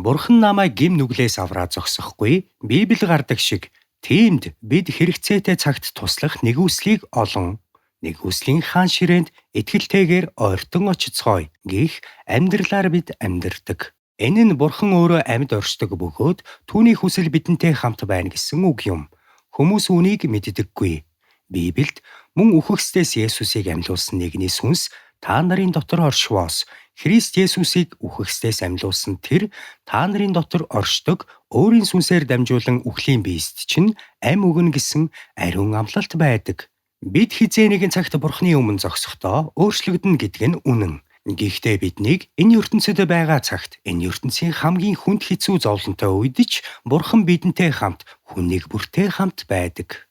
Бурхан намайг гим нүглээс авраа зогсохгүй, Библи гардаг шиг тиймд бид хэрэгцээтэй цагт туслах нэгүслийг олон нэгүслийн хаан ширээнд итгэлтэйгээр ойртон очицгоё гих амьдралаар бид амьдардаг. Энэ нь Бурхан өөрөө амьд оршдог бөгөөд түүний хүсэл бидэнтэй хамт байна гэсэн үг юм. Хүмүүс үүнийг мэддэггүй. Библиэд мөн үхэгсдээс Есүсийг амьлуулсан нэгний сүнс та нарын дотор оршвоос Христ Есүсийг үхэгсдээс амьлуулсан тэр та нарын дотор оршдог өөрийн сүнсээр дамжуулан үхлийн биест чинь ам өгнө гэсэн ариун амлалт байдаг. Бид хизээ нэгэн цагт Бурханы өмнө зогсохдоо өөрчлөгдөн гэдэг нь үнэн. Гэхдээ биднийг энэ ертөнцид байгаа цагт энэ ертөнцийн хамгийн хүнд хэцүү зовлонтой үед ч Бурхан бидэнтэй хамт хүнийг бүртээ хамт байдаг.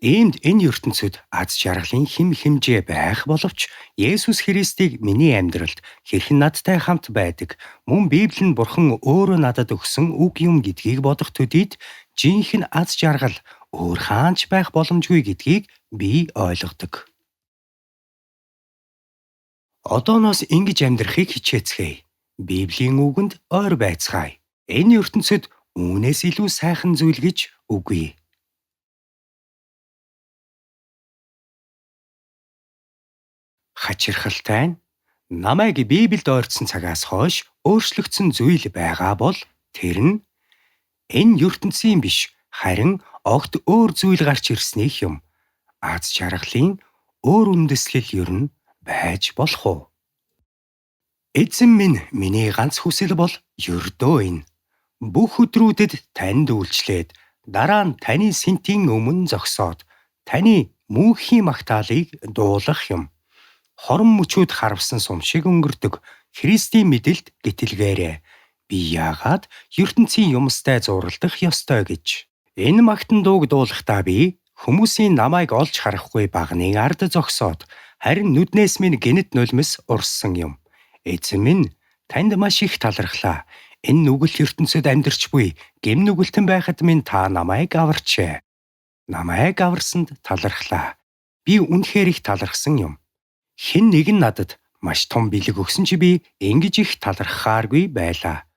Иймд энэ ертөнцид аз жаргалын хэм хэмжээ байх боловч Есүс Христийг миний амьдралд хэрхэн надтай хамт байдаг мөн Библи нь Бурхан өөрөө надад өгсөн үг юм гэдгийг бодох төдийд жинхэнэ аз жаргал өөр хаанч байх боломжгүй гэдгийг би ойлгодог. Одооноос ингэж амьдрахыг хичээцгээе. Библийн үгэнд ойр байцгаая. Энэ ертөнцид үүнээс илүү сайхан зүйл гэж үгүй. Хачирхалтай нь намайг Библиэд ойртсон цагаас хойш өөрчлөгдсөн зүйл байгаа бол тэр нь энэ ертөнцийн биш харин огт өөр зүйл гарч ирснийх юм. Аз жаргалын өөр үндэслэл ер нь байж болох уу? Эзэн минь миний ганц хүсэл бол ердөө энэ. Бүх өдрүүдэд танд үйлчлээд дараа нь таны сэнтийн өмнө зогсоод таны мөнхийн магтаалыг дуулах юм. Хорон мөчүүд харавсан сум шиг өнгөрдөг Христийн мэдэлд гитэлгээрээ. Би яагаад ертөнцийн юмстай зуралдах ёстой гэж. Энэ магтан дууг дуулахдаа би хүмүүсийн намайг олж харахгүй багны ард зогсоод харин нүднээс минь гинэт нулимс урссан юм. Эзэн минь танд маш их талархлаа. Энэ нүгэл ертөнцид амьдарч буй гэм нүгэлтэн байхад минь та намайг аварчээ. Намайг аварсанд талархлаа. Би үнэхээр их талархсан юм. Хэн нэгэн надад маш том бэлэг өгсөн чи би ингэж их талархахааргүй байлаа.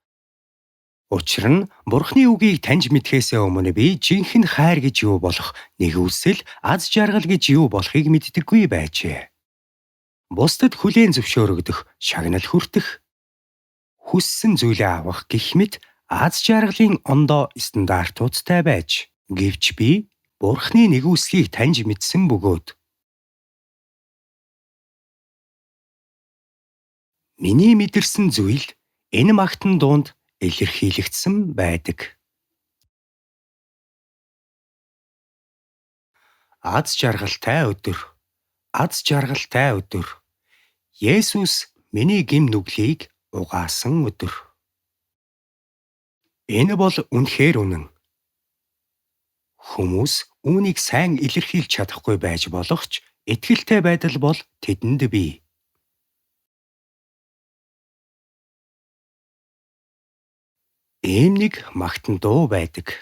Учир нь Бурхны үгийг таньж мэдхээс өмнө би жинхэнэ хайр гэж юу болох, нэгүсэл, аз жаргал гэж юу болохыг мэддэггүй байжээ. Бусдад хүлээн зөвшөөрөгдөх, шагнал хүртэх, хүссэн зүйлээ авах гэх мэт аз жаргалын ондоо стандартуудтай байж, гэвч би Бурхны нэгүслийг таньж мэдсэн бөгөөд миний мэдэрсэн зүйл энэ магтан дуунд илэрхийлэгдсэн байдаг. Аз жаргалтай өдөр. Аз жаргалтай өдөр. Есүс миний гим нүглийг угаасан өдөр. Энэ бол үнэхээр үнэн. Хүмүүс үүнийг сайн илэрхийлж чадахгүй байж болох ч итгэлтэй байдал бол тэдэнд бий. Ийм нэг магтан дуу байдаг.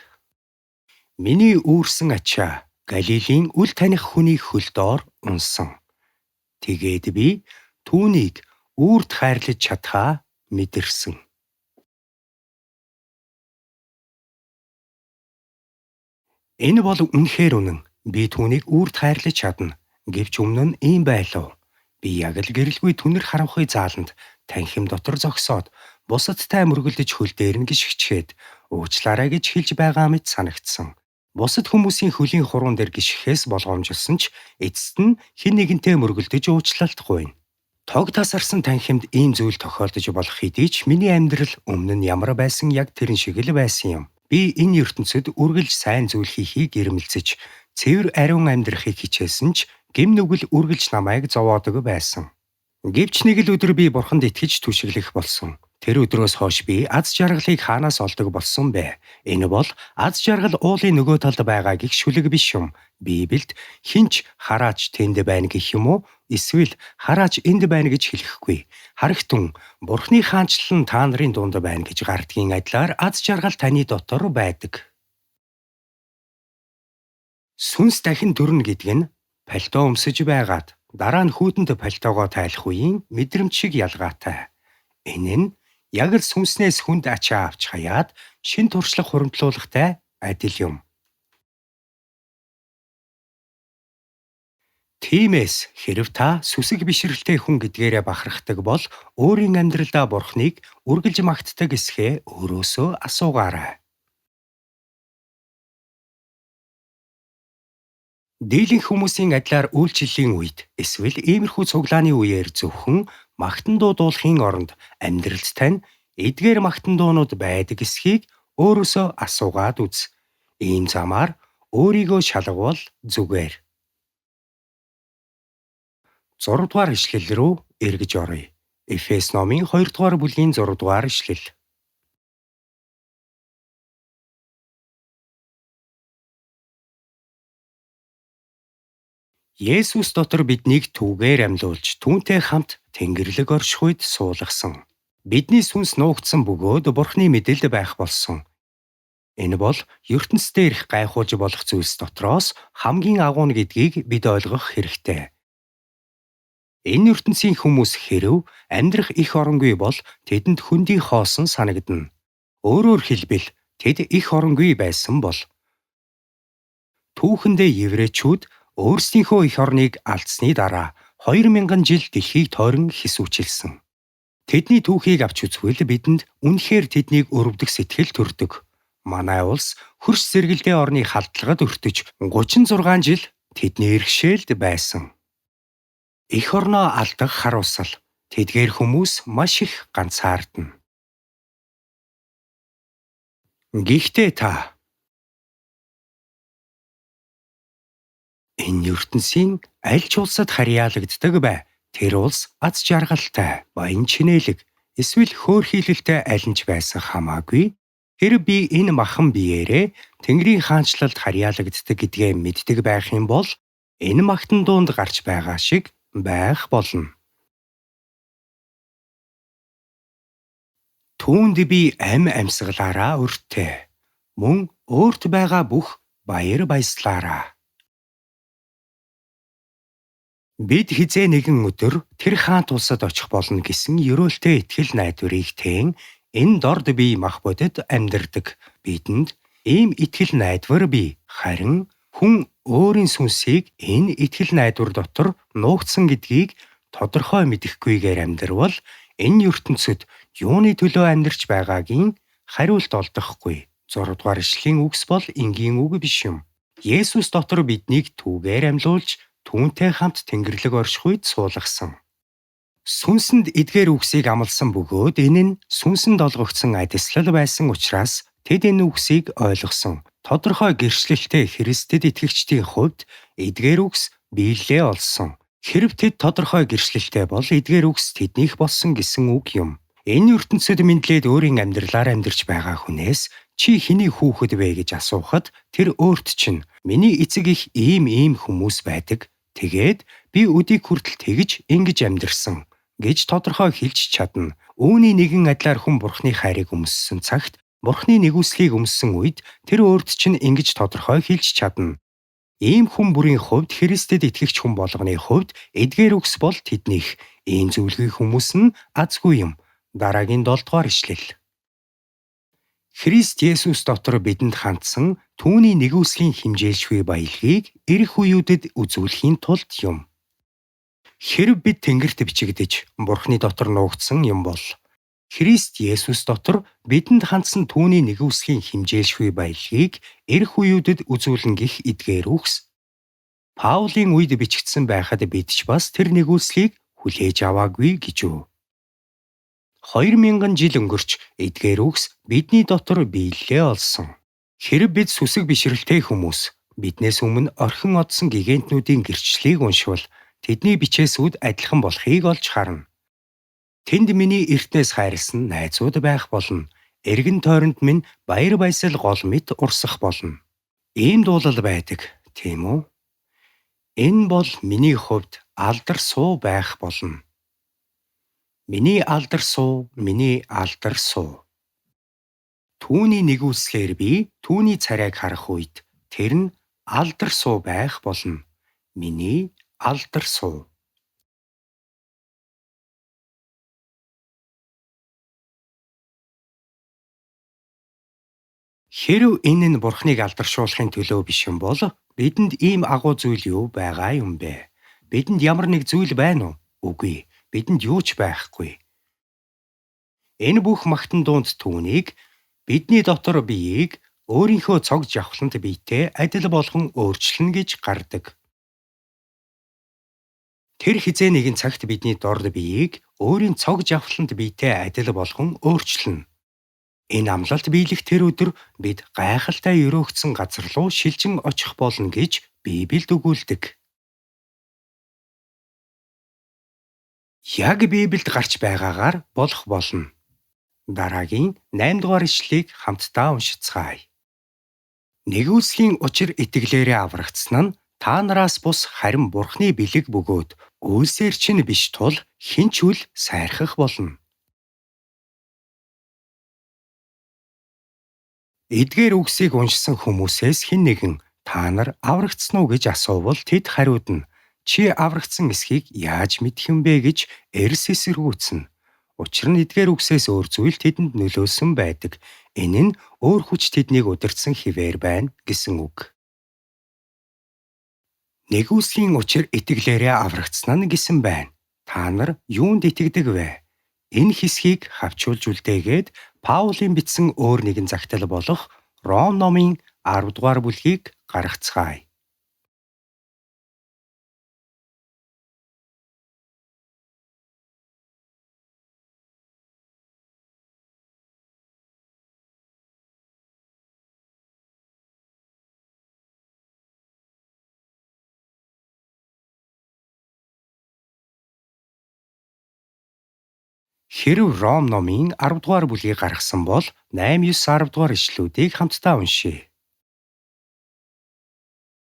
Миний үүрсэн ачаа Галилийн үл таних хүний хөл доор унсан. Тэгээд би түүнийг үрд хайрлаж чадхаа мэдэрсэн. Энэ бол үнэхээр үнэн. Би түүнийг үрд хайрлаж чадна. Гэвч өмнө нь ийм байлаа. Би яг л гэрэлгүй түнэр харанхуй зааланд танхим дотор зогсоод бусадтай мөргөлдөж хөл дээр нь гიშгчээд уучлаарай гэж хэлж байгаа мэт санагдсан. Бусад хүмүүсийн хөлийн хуруунд дээр гიშгэхээс болгоомжилсан ч эцэст нь хэн нэгэнтэй мөргөлдөж уучлалт гуйна. Тог тасарсан танхимд ийм зүйл тохиолдож болох хэдий ч миний амьдрал өмнө нь ямар байсан яг тэрэн шиг л байсан юм. Би энэ ертөнцид үргэлж сайн зүйл хийхийг ирмэлцэж, цэвэр ариун амьдрахыг хичээсэн ч гим нүгэл үргэлж намайг зовоодог байсан. Гэвч нэг л өдөр би Бурханд итгэж түшиглэх болсон. Тэр өдрөөс хойш би аз жаргалыг хаанаас олдог болсон бэ? Энэ бол аз жаргал уулын нөгөө талд байгаа гих шүлэг биш юм. Библиэд хинч хараач тэнд байна гэх юм уу? Эсвэл хараач энд байна гэж хэлэхгүй. Харагтун Бурхны хаанчлал нь та нарын дунд байна гэж гардгийн адилаар аз жаргал таны дотор байдаг. Сүнс дахин төрнө гэдэг нь пальто өмсөж байгаад дараа нь хүүтэнд пальтогоо тайлах үеийн мэдрэмж шиг ялгаатай. Энэ нь Яг л сүнснээс хүнд ачаа авч хаяад шин туршлага хуримтлуулахтай адил юм. Тиймээс хэрэв та сүсэг бишрэлтэй хүн гэдгээрээ бахархдаг бол өөрийн амьдралдаа Бурхныг үргэлж магтдаг эсхээ өөрөөсөө асуугаарай. Дийлэнх хүмүүсийн адилаар үйлчлэлийн үед эсвэл иймэрхүү цуглааны үеэр зөвхөн магтан дуу дуулахын оронд амьдралд тань эдгээр магтан дуунууд байдаг эсхийг өөрөөсөө асуугаад үз. Ийм замаар өөрийгөө шалгавал зүгээр. 6 дугаар ишлэл рүү эргэж оръё. Эфес номын 2 дугаар бүлгийн 6 дугаар ишлэл. Есүс дотор биднийг түүгээр амьлуулж, түүнтэй хамт Тэнгэрлэг оршихуйд суулгасан. Бидний сүнс нуугдсан бөгөөд Бурхны мэдэлд байх болсон. Энэ бол ертөнцид ирэх гайхуулж болох зүйлс дотроос хамгийн агуу нь гэдгийг бид ойлгох хэрэгтэй. Энэ ертөнцийн хүмүүс хэрэв амьдрах их оронгүй бол тэдэнд хөндий хоосон санагдана. Өөрөөр хэлбэл тэд их оронгүй байсан бол түүхэндээ еврейчүүд өөрсдийнхөө их орныг алдсны дараа 2000 жил дэлхийг тойрон хэсүүчилсэн. Тэдний түүхийг авч үзвэл бидэнд үнэхээр тэднийг өрөвдөх сэтгэл төрдөг. Манай улс хөрш зэрэгэлдээ орны халдлагад өртөж 36 жил тэдний иргэшээлд байсан. Эх орноо алдах харуусал тэдгээр хүмүүс маш их ганцаардна. Гэхдээ та энэ ертөнцийн аль ч улсад харьяалагддаг бай. Тэр улс аз жаргалтай, баян чинээлэг, эсвэл хөөрхийлөлтэй аль нь ч байсан хамаагүй. Хэрэг би энэ махан биеэрээ Тэнгэрийн хаанчлалд харьяалагддаг гэдгээ мэддэг байх юм бол энэ магтан дуунд гарч байгаа шиг байх болно. Түүнд би амьсгалаараа өртөө. Мөн өөрт байгаа бүх баяр баясгалаараа. Бид хизээ нэгэн өдөр тэр хаант улсад очих болно гэсэн ёроолтой итгэл найдварыг teen энэ дорд бие мах бодит амьдардаг. Бидэнд ийм итгэл найдвар бий. Харин хүн өөрийн сүнсийг энэ итгэл найдвар дотор нуугдсан гэдгийг тодорхой мэдэхгүйгээр амьдрвал энэ ертөнцид юуны төлөө амьдарч байгаагийн хариулт олдохгүй. 6 дугаар ишлэлийн үгс бол энгийн үг биш юм. Есүс дотор биднийг түүгээр амьлуулж түүнтэй хамт Тэнгэрлэг оршихуйд суулгасан. Сүнсэнд эдгээр үгсийг амласан бөгөөд энэ нь сүнсэнд олгогдсон адислал байсан учраас тэд энэ үгсийг ойлгосон. Тодорхой гэрчлэлтэй Христэд итгэгчдийн хувьд эдгээр үгс биелэлээ олсон. Хэрэв тэд тодорхой гэрчлэлтэй бол эдгээр үгс тэднийх болсон гэсэн үг юм. Энэ ертөнцид мэдлээд өөрийн амьдралаар амьдарч байгаа хүнээс чи хэний хүүхэд вэ гэж асуухад тэр өөрт чинь миний эцэг их ийм хүмүүс байдаг. Тэгээд би өдийг хүртэл тэгж ингэж амьдарсан гэж тодорхой хэлж чадна. Үүний нэгэн адилаар хүн Бурхны хайрыг өмссөн цагт, Бурхны нэгүслийг өмссөн үед тэр өөрт чинь ингэж тодорхой хэлж чадна. Ийм хүн бүрийн хувьд Христэд итгэгч хүн болгоны хувьд эдгээр үгс бол тэднийх. Ийм зөвлөгөө хүмүүс нь азгүй юм. Дараагийн 7 дугаар ишлэл. Христ Есүс дотор бидэнд хандсан түүний нэгүслийн химжээлшгүй баялагийг ирэх үеүүдэд үзүүлэхийн тулд юм. Хэрэв бид Тэнгэрт бичигдэж Бурхны дотор нуугдсан юм бол Христ Есүс дотор бидэнд хандсан түүний нэгүслийн химжээлшгүй баялагийг ирэх үеүүдэд үзүүлэн гэх эдгээр үгс Паулийн үед бичигдсэн байхад бид ч бас тэр нэгүслийг хүлээж аваагүй гэж үү. 2000 жил өнгөрч эдгээр үгс бидний дотор биелэлээ олсон. Хэрэв бид сүсэг бишрэлтэй хүмүүс биднээс өмнө орхин одсон гигантнуудын гэрчлэлийг уншвал тэдний бичээсүүд адилхан болохыг олж харна. Тэнд миний эртнээс хайрлсан найзууд байх болно. Эргэн тойронд минь баяр баясгал гол мэт урсах болно. Ийм дуулал байдаг, тийм үү? Энэ бол миний хувьд алдар суу байх болно. Миний алдар суу, миний алдар суу. Түүний нэгүслэр би түүний царайг харах үед тэр нь алдар суу байх болно. Миний алдар суу. Хэрэв энэ нь Бурхныг алдаршуулахын төлөө биш юм бол бидэнд ийм агуу зүйл юу байгаа юм бэ? Бидэнд ямар нэг зүйл байна уу? Үгүй. Бидэнд юу ч байхгүй. Энэ бүх магтан дунд түүнийг бидний дотор биеийг өөрийнхөө цог жавхлант биетэй адил болгон өөрчлөнө гэж гардаг. Тэр хизээ нэгэн цагт бидний дорд биеийг өөрийн цог жавхлант биетэй адил болгон өөрчлөнө. Энэ амлалт биелэх тэр өдөр бид гайхалтай өрөөгдсөн газар руу шилжин очих болно гэж Библиэд өгүүлдэг. Яг Библиэд гарч байгаагаар болох болно. Дараагийн 8 дугаар ишлэгийг хамтдаа уншицгаая. Нэгүслийн учир итгэлээрээ аврагдсан нь та нараас бус харин Бурхны бэлэг бөгөөд үйлсээр чинь биш тул хэн ч үл сайрхах болно. Эдгээр үгсийг уншсан хүмүүсээс хэн нэгэн та нар аврагдсан уу гэж асуувал тэд хариудна. Чи аврагдсан эсхийг яаж мэдэх юм бэ гэж эрс эсэргүүцнэ. Учир нь эдгээр үгсээс өөр зүйл тэдэнд нөлөөлсөн байдаг. Энэ нь өөр хүч тэднийг удирдсан хിവэр байна гэсэн үг. Нэгүслийн учир итгэлээрээ аврагдсан нь гэсэн байна. Та нар юунд итгэдэг вэ? Энэ хэсгийг хавчуулж үлдээгээд Паулийн бичсэн өөр нэгэн загтал болох Ром номын 10 дугаар бүлгийг гаргацгаая. Хэрэв Ром номын 10 дугаар бүлгийг гаргасан бол 8, 9, 10 дугаар ишлүүдийг хамтдаа уншъя.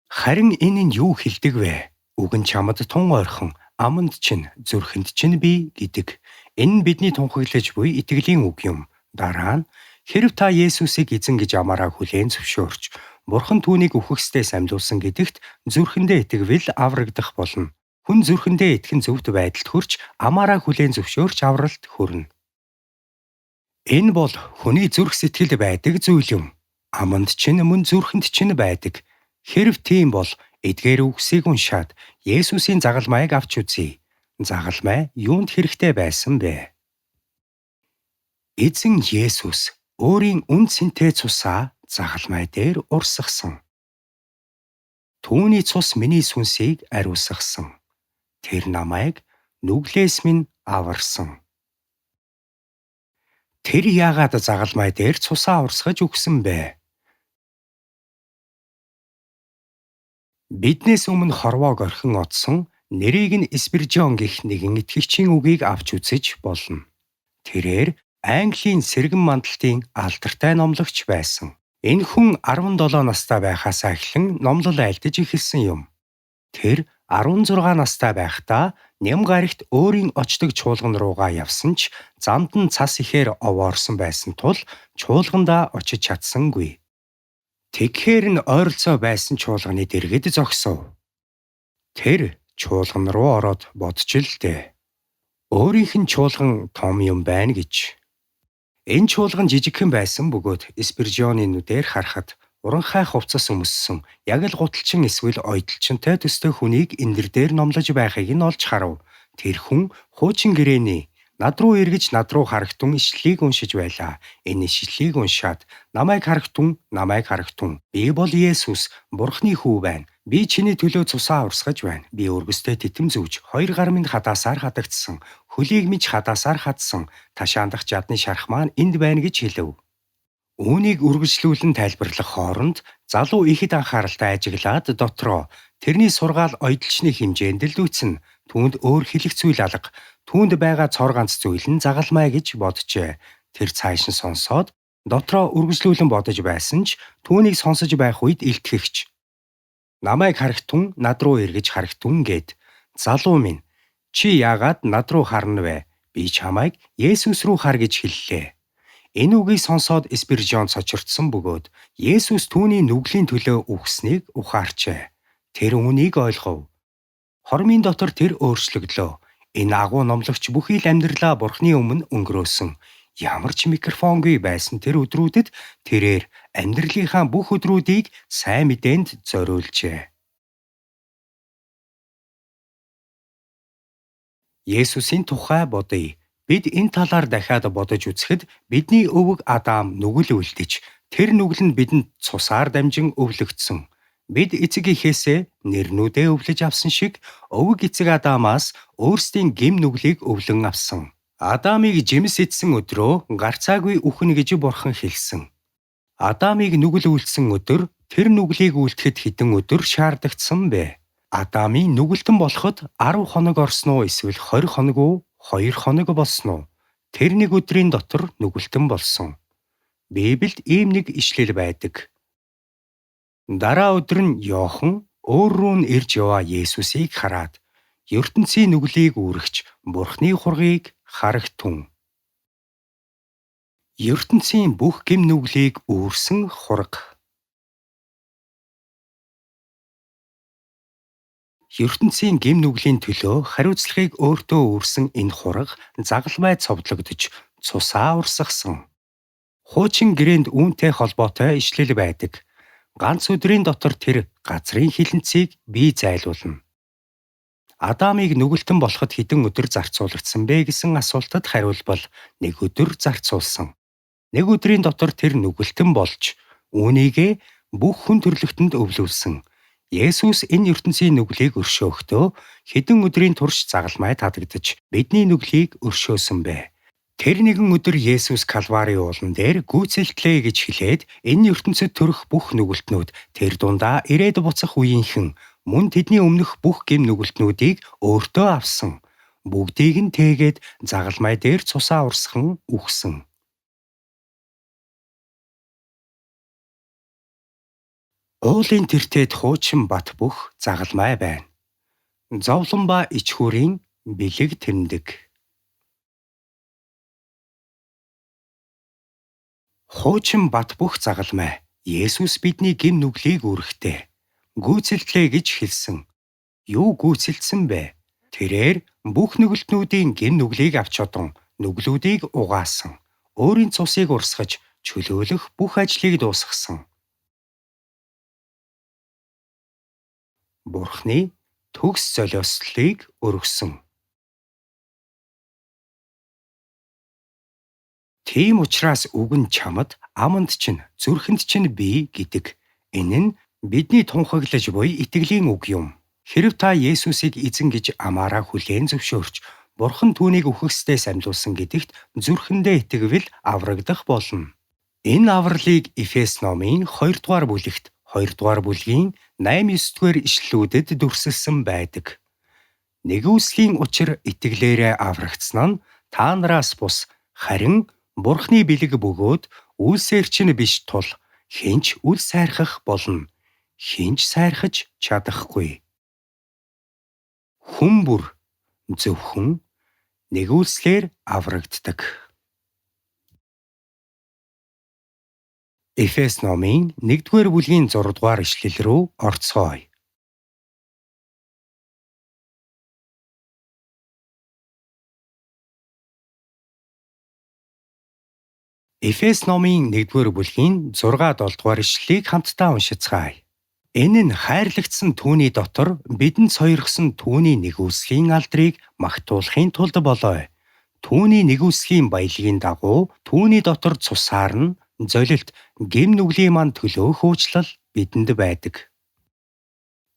Харин энэ нь юу хэлдэг вэ? Үг нь чамд тун ойрхон, аманд чинь, зүрхэнд чинь би гэдэг. Энэ нь бидний тунхаглаж буй итгэлийн үг юм. Дараа нь хэрэв та Есүсийг эзэн гэж амаараа хүлээн зөвшөөрч, Бурхан түүнийг үхэхсдээ самдуулсан гэдэгт зүрхэндээ итгэвэл аврагдах болно. Хүн зүрхэндээ итгэн зөвхт байдалд хүрч амаараа хүлээн зөвшөөрч авралт хүрнэ. Энэ бол хүний зүрх сэтгэлд байдаг зүйл юм. Аманд чинь мөн зүрхэнд чинь байдаг. Хэрэв тийм бол эдгээр үгсийг уншаад Есүсийн загалмайг авч үзье. Загалмай юунд хэрэгтэй байсан бэ? Эзэн Есүс өөрийн үн цэнтэй цусаа загалмай дээр урсгасан. Түүний цус миний сүнсийг ариусгасан. Тэр намайг нүглээс минь аварсан. Тэр яагаад загалмай дээр цусаа урсгаж өгсөн бэ? Биднээс өмнө хорвоог орхин одсон нэрийг нь Спиржон гэх нэгэн итгэгчийн үгийг авч үзэж болно. Тэрээр Английн сэргэн мандалтын алдартай номлогч байсан. Энэ хүн 17 настай байхаасаа эхлэн номлол айлдаж эхэлсэн юм. Тэр 16 настай байхдаа Ням гарагт өөрийн очдог чуулган руугаа явсан ч замд нь цас ихээр овоорсон байсан тул чуулгандаа очиж чадсангүй. Тэгэхээр нь ойролцоо байсан чуулганы дэргэд зогсов. Тэр чуулган руу ороод бодч л дээ. Өөрийнх нь чуулган том юм байна гэж. Энэ чуулган жижигхэн байсан бөгөөд Спиржоны нүдээр харахад уранхай хувцас өмссөн, яг л гуталчин эсвэл ойдолчинтай төстэй хүнийг эндэр дээр номлож байхыг нь олж харав. Тэр хүн хуучин гэрээний над руу эргэж над руу харагтун ишлэлийг уншиж байлаа. Энэ ишлэлийг уншаад намайг харагтун. Би бол Есүс, Бурхны хүү байна. Би чиний төлөө цусаа урсгаж байна. Би өргөстэй титэм зүүж, хоёр гар минь хадасаар хадагдсан. Хөлийг минь хадасаар хадсан. Ташаандах жадны шарх маань энд байна гэж хэлв. Үүнийг үргэлжлүүлэн тайлбарлах хооронд залуу ихэд анхааралтай ажиглаад дотроо тэрний сургаал ойдолчны хэмжээнд л дүүцэн. Түүнд өөр хэлэх зүйл алга. Түүнд байгаа цор ганц зүйл нь загалмай гэж боджээ. Тэр цааш нь сонсоод дотроо үргэлжлүүлэн бодож байсан ч түүнийг сонсож байх үед илтгэгч. Намайг харагтун, над руу эргэж харагтун гэд. Залуу минь, чи яагаад над руу харна вэ? Би чамайг Есүс рүү хар гэж хэллээ. Энэ үгийг сонсоод Спиржон цочирдсан бөгөөд Есүс түүний нүглийн төлөө үхснийг ухаарчээ. Тэр үүнийг ойлгов. Хормын дотор тэр өөрчлөгдлөө. Энэ агуу номлогч бүхий л амьдралаа Бурхны өмнө өнгөрөөсөн. Ямар ч микрофонгүй байсан тэр өдрүүдэд тэрээр амьдралынхаа бүх өдрүүдийг сайн мэдээнд зориулжээ. Есүсийн тухай бодъё. Бид энэ талаар дахиад бодож үзэхэд бидний өвөг Адам нүгэл үлдэж, тэр нүгэл нь бидэнд цусаар дамжин өвлөгдсөн. Бид эцэг эхээсээ нэрнүүдээ өвлөж авсан шиг өвөг эцэг Адамаас өөрсдийн гим нүглийг өвлөн авсан. Адамыг жимс идсэн өдрөө гарцаагүй үхнэ гэж Бурхан хэлсэн. Адамыг нүгэл үлдсэн өдөр тэр нүглийг үлдэхэд хэдэн өдөр шаардагдсан бэ? Адамын нүгэлтэн болоход 10 хоног орсон уу эсвэл 20 хоног уу? 2 хоног болсон уу? Тэр нэг өдрийн дотор нүгэлтэн болсон. Библиэд ийм нэг ишлэл байдаг. Дараа өдөр нь Иохан өөр рүү нь ирж яваа Есүсийг хараад ертөнцийн нүглийг үүрэгч Бурхны хургийг харагтун. ертөнцийн бүх гим нүглийг үүрсэн хураг. ертөнцийн гим нүглийн төлөө хариуцлагыг өөртөө үүрсэн энэ хураг загалмай цовдлогдож цусаа урсгасан. Хуучин гэрээнд үүнтэй холбоотой ишлэл байдаг. Ганц өдрийн дотор тэр газрын хилэнцгийг бий зайлуулна. Адамыг нүгэлтэн болоход хэдэн өдөр зарцуулагдсан бэ гэсэн асуултад хариулбал нэг өдөр зарцуулсан. Нэг өдрийн дотор тэр нүгэлтэн болж үүнийгээ бүх хүн төрлөختөнд өвлүүлсэн. Есүс энэ ертөнцийн нүглийг өршөөхтөө хэдэн өдрийн турш загалмай татагдж бидний нүглийг өршөөсөн бэ. Тэр нэгэн өдөр Есүс Калварын уулан дээр гүйцэлтлээ гэж хэлээд энэ ертөнцид төрөх бүх нүгэлтнүүд тэр дундаа ирээд буцах үеийнхэн мөн тэдний өмнөх бүх гим нүгэлтнүүдийг өөртөө авсан. Бүгдийг нь тээгээд загалмай дээр цусаа урсган үхсэн. Уулын тэртет хуучин бат бүх загалмай байна. Зовлон ба ичхүүрийн бэлэг тэмдэг. Хуучин бат бүх загалмай Есүс бидний гим нүглийг үүрэхдээ гүйцэлтлээ гэж хэлсэн. Юу гүйцэлдсэн бэ? Тэрээр бүх нүгэлтнүүдийн гим нүглийг авч одон нүглүүдийг угаасан. Өөрийн цусыг урсгаж чөлөөлөх бүх ажлыг дуусгасан. Бурхны төгс золиослыг өргөсөн. Тийм учраас үг нь чамд, аманд чинь, зүрхэнд чинь бий гэдэг. Энэ нь бидний тунхаглаж буй итгэлийн үг юм. Хэрэв та Есүсийг эзэн гэж амаараа хүлээн зөвшөөрч, Бурхан түүнийг үхэхсдээ самжуулсан гэдэгт зүрхэндээ итгэвэл аврагдах болно. Энэ авралыг Эфес номын 2 дугаар бүлэгт 2 дугаар бүлгийн 8-9 дугаар ишлэлүүдэд дүрсэлсэн байдаг. Нэгүслийн учир итгэлээрээ аврагдсан нь та нараас бус, харин Бурхны бэлэг бөгөөд үлсээр чинь биш тул хинч үл сайрхах болно. Хинч сайрхаж чадахгүй. Хүн бүр зөвхөн нэгүслээр аврагддаг. Эфес номын 1-р бүлгийн 6-р ишлэл рүү орцгоё. Эфес номын 1-р бүлгийн 6-7 ишлэлийг хамтдаа уншицгаая. Энэ нь хайрлагдсан түүний дотор бидэнд сойрхсон түүний нэгүслийн алдрыг магтуулахын тулд болоо. Түүний нэгүслийн баялагын дагуу түүний дотор цусаар нь золилт гим нүглийн манд төлөөх уучлал бидэнд байдаг.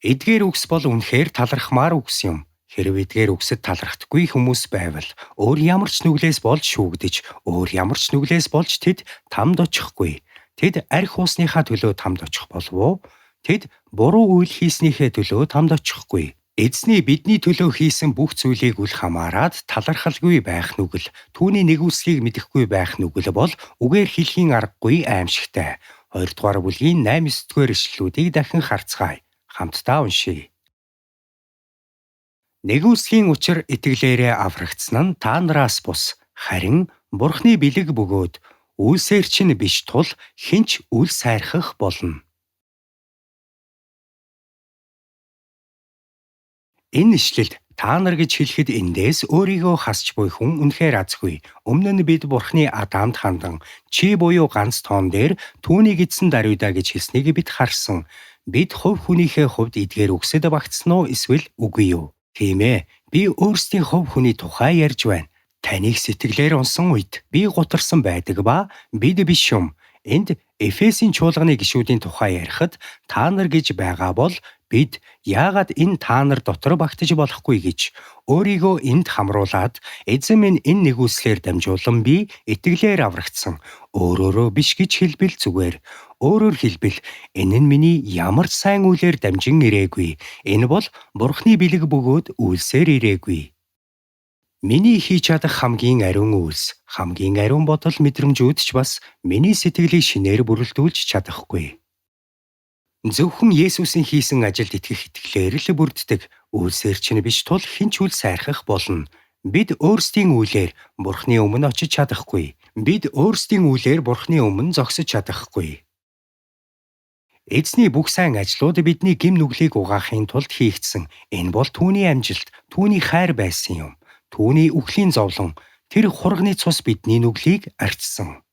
Эдгээр үгс бол үнэхээр талархмаар үгс юм. Хэрв эдгээр үгсэд талархдаггүй хүмүүс байвал өөр ямар ч нүглээс болж шүүгдэж, өөр ямар ч нүглээс болж тэд тамд очихгүй. Тэд арх уусныхаа төлөө тамд очих болов уу? Тэд буруу үйл хийснийхээ төлөө тамд очихгүй. Эзний бидний төлөө хийсэн бүх зүйлийг үл хамааран талархалгүй байх нүгэл, түүний нэгүслийг мэдэхгүй байх нүгэл бол үгээр хэлхийн аргагүй аимшигтай. 2 дугаар бүлгийн 8-9 дугаар ишлэлүүдийг дахин харцгаая. Хамтдаа уншийе. Нэгүслийн учир итгэлээрээ аврагдсан нь та нараас бус, харин Бурхны бэлэг бөгөөд үлсээр чинь биш тул хинч үл сайрхах болно. Энэ ишлэлд Та нар гэж хэлэхэд эндээс өөрийгөө хасч буй хүн үнэхээр азгүй. Өмнө нь бид Бурхны Адамд хандан чи буюу ганц тоон дээр түүнийг эзэн Давида гэж хэлснийг бид харсан. Бид хувь хүнийхээ хувьд эдгээр үгсэд багтсан уу эсвэл үгүй юу? Тийм ээ. Би өөрсдийн хувь хүний тухай ярьж байна. Таныг сэтгэлээр унсан үед би гутарсан байдаг ба бид биш юм. Энд Эфесийн чуулганы гишүүдийн тухай ярихад та нар гэж байгаа бол бид яагаад энэ та нар дотор багтаж болохгүй гэж өөрийгөө энд хамруулад эзэн минь энэ нэгүслэр дамжуулан би итгэлээр аврагдсан. Өөрөөрөө биш гэж хэлбэл зүгээр. Өөрөөр хэлбэл энэ нь миний ямар ч сайн үйлээр дамжин ирээгүй. Энэ бол Бурхны бэлэг бөгөөд үйлсээр ирээгүй. Миний хийж чадах хамгийн ариун үйлс, хамгийн ариун бодол мэдрэмжүүд ч бас миний сэтгэлийг шинээр бүрэлдүүлж чадахгүй. Зөвхөн Есүсийн хийсэн ажилд итгэх итгэлээр л бүрддэг. Үйлсээр чинь биш тул хэн ч үл сайрхах болно. Бид өөрсдийн үйлээр Бурхны өмнө очиж чадахгүй. Бид өөрсдийн үйлээр Бурхны өмнө зогсож чадахгүй. Эзний бүх сайн ажлууд бидний гэм нүглийг угаахын тулд хийгдсэн. Энэ бол түүний амжилт, түүний хайр байсан юм. Түүний үхлийн зовлон, тэр хурганы цус бидний нүглийг арчсан.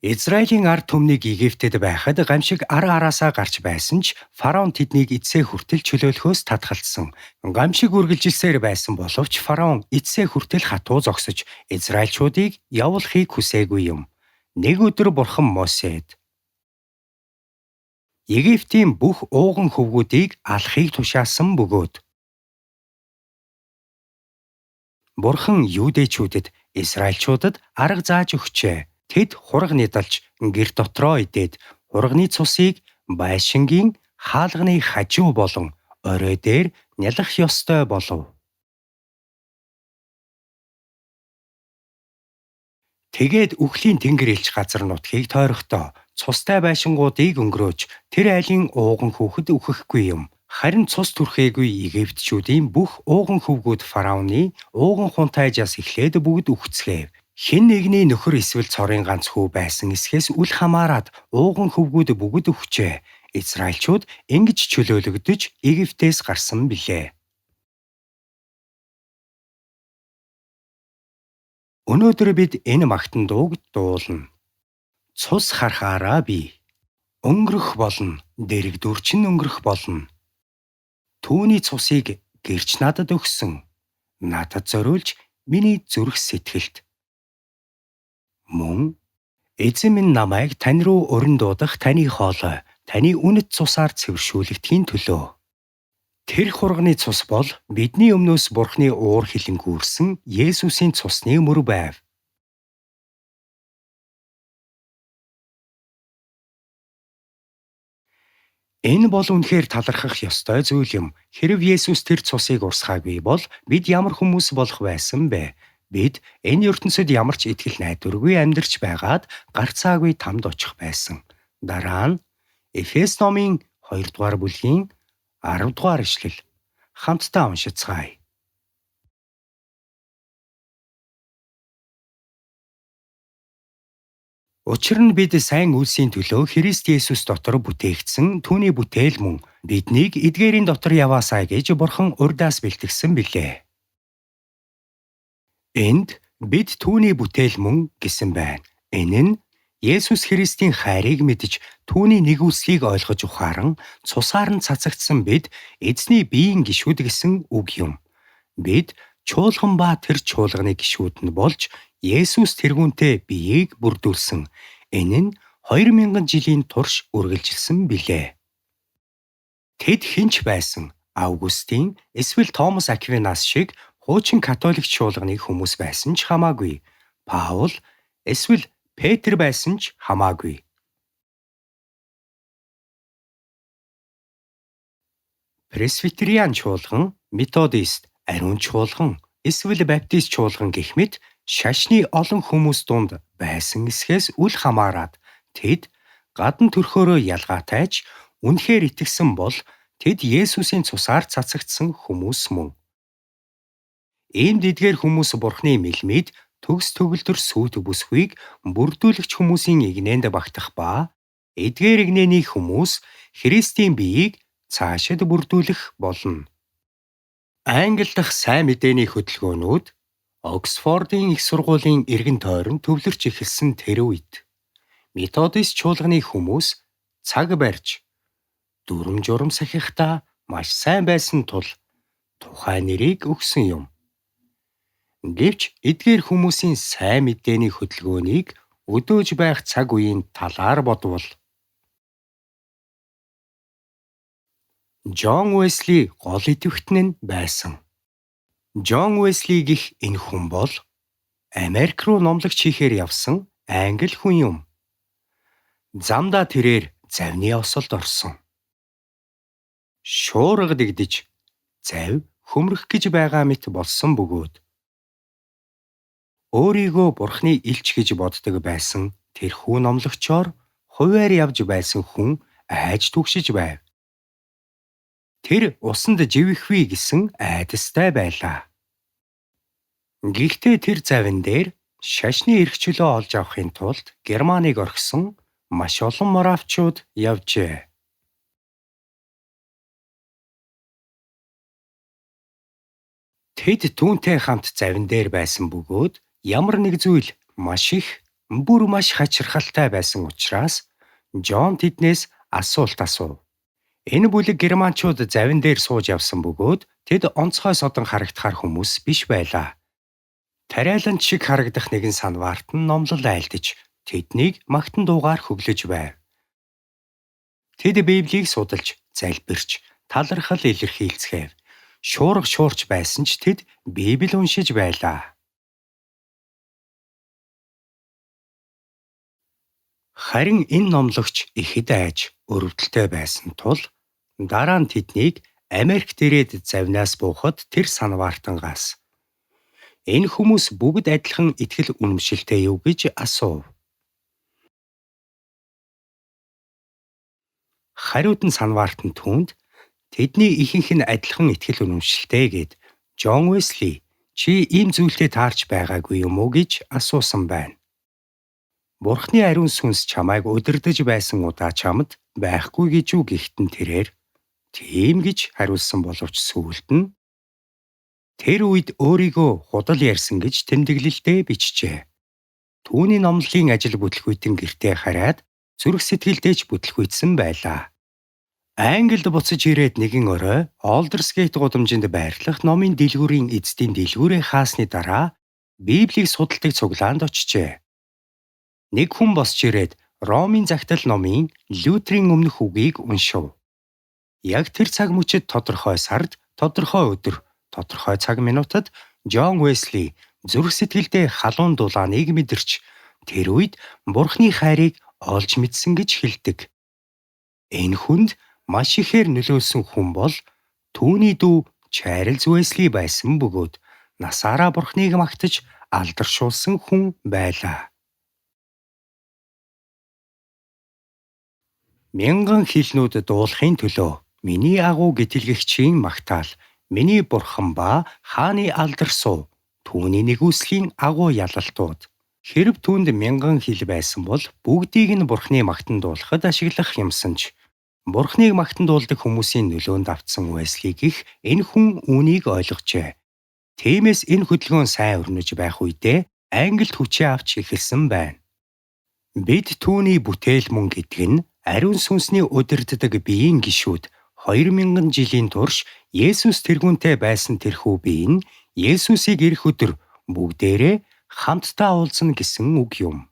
Израилийн ард түмнийг Египтэд байхад гамшиг араасаа гарч байсан ч фараон тэднийг эцсээ хүртэл чөлөөлөхөөс татгалзсан. Гамшиг үргэлжилсээр байсан боловч фараон эцсээ хүртэл хатуу зогсож Израильчуудыг явуулахыг хүсээгүй юм. Нэг өдөр Бурхан Мосед Египтийн бүх ууган хөвгүүдийг алахыг тушаасан бөгөөд Бурхан Юудэчүүдэд Израильчуудад арга зааж өгчээ. Тэд хураг нидалж гэр дотроо идээд хурганы цусыг байшингийн хаалганы хажуу болон орой дээр нялах ёстой болов. Тэгээд үхлийн тэнгэр элч газар нутгийг тойрохдоо цустай байшингуудыг өнгөрөөж тэр айлын ууган хүүхэд үхэхгүй юм. Харин цус түрхээгүй Египтчүүдийн бүх ууган хөвгүүд фараоны ууган хунтайжаас эхлээд бүгд үхцгээв. Хэн нэгний нөхөр эсвэл цорын ганц хүү байсан эсхээс үл хамааран ууган хөвгүүд бүгд үхжээ. Израильчууд ингэж чөлөөлөгдөж Египтээс гарсан билээ. Өнөөдөр бид энэ магтан дууг дуулна. Цус харахаараа би өнгөрөх болно, дэрэг дүрчин өнгөрөх болно. Түүний цусыг гэрч надад өгсөн. Надад зориулж миний зүрх сэтгэлд. Мөн эзэн минь намайг тань руу урин дуудах таны хоолой, таны үнэт цусаар цэвэршүүлэгдэхийн төлөө. Тэр хурганы цус бол бидний өмнөөс Бурхны уур хилэнгүүрсэн Есүсийн цусны мөр байв. Энэ бол үнэхээр талархах ёстой зүйл юм. Хэрэв Есүс тэр цусыг урсгаагүй бол бид ямар хүмүүс болох байсан бэ? Бид энэ ертөнцид ямар ч итгэл найдваргүй амьдарч байгаад гарцаагүй тамд очих байсан. Дараа нь Эфес номын 2 дугаар бүлгийн 10 дугаар ишлэл. Хамтдаа уншицгаая. Учир нь бид сайн үйлсийн төлөө Христ Есүс дотор бүтээгдсэн түүний бүтээл мөн биднийг эдгээрийн дотор яваасаа гэж Бурхан урдаас бэлтгэсэн билээ. Энд бид түүний бүтээл мөн гэсэн байна. Энэ нь Есүс Христийн хайрыг мэдж түүний нэгүслийг ойлгож ухааран цусаар нь цацагдсан бид эзний биеийн гишүүд гэсэн үг юм. Бид чуулган ба тэр чуулганы гишүүд нь болж Есүс тэргүүнтэй биеийг бүрдүүлсэн. Энэ нь 2000 жилийн турш үргэлжилсэн билээ. Тэд хинч байсан? Августин эсвэл Томас Аквинас шиг хуучин католик чуулганы хүмүүс байсан ч хамаагүй. Паул эсвэл Петр байсан ч хамаагүй. Пресвитериан чуулган, методист, ариун чуулган, эсвэл баптист чуулган гэх мэт шашны олон хүмүүс дунд байсан эсхээс үл хамааран тэд гадна төрхөөрөө ялгаатайч үнэхээр итгэсэн бол тэд Есүсийн цусаар цацагдсан хүмүүс мөн. Иймд эдгээр хүмүүс Бурхны мэлмид төгс төгөлдөр сүйт бүсгүйг бүрдүүлэгч хүмүүсийн игнэнд багтах ба Эдгээр игнэний хүмүүс Христийн биеийг цаашид бүрдүүлэх болно. Англи дахь сайн мэдээний хөтөлбөөнүүд Оксфордын их сургуулийн эргэн тойрон төвлөрч эхэлсэн тэр үед методист чуулганы хүмүүс цаг барьж дүрм журм сахихдаа маш сайн байсан тул тухайн нэрийг өгсөн юм. Гэвч эдгээр хүмүүсийн сайн мэдээний хөтөлбөөнийг өдөөж байх цаг үеийн талаар бодвол Джон Уэсли гол идэвхтэн нь байсан. Джон Уэсли гэх энэ хүн бол Америк руу номлогч хийхээр явсан англи хүн юм. Замдаа тэрээр завны осолд орсон. Шуурга дэгдэж зав хөмрөх гэж байгаа мэт болсон бөгөөд өөрийгөө Бурхны элч гэж боддог байсан тэрхүү номлогчоор хувиар явж байсан хүн айж түгшиж байв. Тэр усанд живэхвээ гэсэн айдастай байлаа. Гэхдээ тэр завин дээр шашны эрх чөлөө олж авахын тулд Германыг орхисон маш олон моравчууд явжээ. Тэд түүнтэй хамт завин дээр байсан бөгөөд ямар нэг зүйл маш их бүр маш хачирхалтай байсан учраас Джон тэднээс асуулт асуув. Энэ бүлэг германчууд завин дээр сууж явсан бөгөөд тэд онцгой содон харагдахаар хүмүүс биш байлаа. Тариалан шиг харагдах нэгэн санваарт нь номлол айлдаж тэднийг магтан дуугаар хөглөж байв. Тэд Библийг судалж, залбирч, талархал илэрхийлцгээв. Шуурга шуурч байсан ч тэд Библийг уншиж байлаа. Харин энэ номлогч ихэд айж өрөвдөлтэй байсан тул дараа нь тэднийг Америкт ирээд завнаас буухад тэр санваартангаас энэ хүмүүс бүгд адилхан итгэл үнэмшилтэй юу гэж асуув. Хариуд нь санваартан түүнд тэдний ихэнх нь адилхан итгэл үнэмшилтэй гэд Джон Уэсли чи ийм зүйлтэй таарч байгаагүй юм уу гэж асуусан байна. Бурхны ариун сүнс чамайг удирдах байсан удаа чамд байхгүй гэж юу гихтэн тэрээр тийм гэж хариулсан боловч сүүлд нь тэр үед өөрийгөө худал ярьсан гэж тэмдэглэлдээ бичжээ. Түүний номлолын ажил бүтлгүйтэн гэртээ хараад зүрх сэтгэлдээ ч бүтлгүйтсэн байлаа. Англид буцаж ирээд нэгэн орой Олдерсгейт гудамжинд байрлах номын дэлгүүрийн эцдийн дэлгүүрээ хаасны дараа Библийг судалдаг цуглаанд очжээ. Нэг хүн босч ирээд Ромын загтал номын Лютерийн өмнөх үгийг уншив. Яг тэр цаг мөчид тодорхой сард, тодорхой өдөр, тодорхой цаг минутад Джон Уэсли зүрх сэтгэлдээ халуун дулааныг мэдэрч тэр үед Бурхны хайрыг олж мэдсэн гэж хэлдэг. Энэ хүнд маш ихээр нөлөөлсөн хүн бол түүний дүү Чарльз Уэсли байсан бөгөөд насаараа Бурхныг магтаж алдаршуулсан хүн байлаа. Мянган хилнүүд дуулахын төлөө миний агуу гэтэлгэгчийн магтаал, миний бурхан ба хааны алдарсуу, түүний нэгүслийн агуу ялалтууд. Хэрв түүнд мянган хил байсан бол бүгдийг нь Бурхны магтан дуулахад ашиглах юмсанч. Бурхныг магтан дуулдаг хүмүүсийн нөлөөнд автсан Уэсли гэх энэ хүн үүнийг ойлгожээ. Тиймээс энэ хөдөлгөөн сайн өрнөж байх үедээ Англид хүчээ авч эхэлсэн байна. Бид түүний бүтээл мөн гэдэг нь ариун сүнсний удирддаг биеийн гишүүд 2000 жилийн турш Есүс тэргүүнтэй байсан тэрхүү бие нь Есүсийг ирэх өдөр бүгдээрээ хамтдаа уулзна гэсэн үг юм.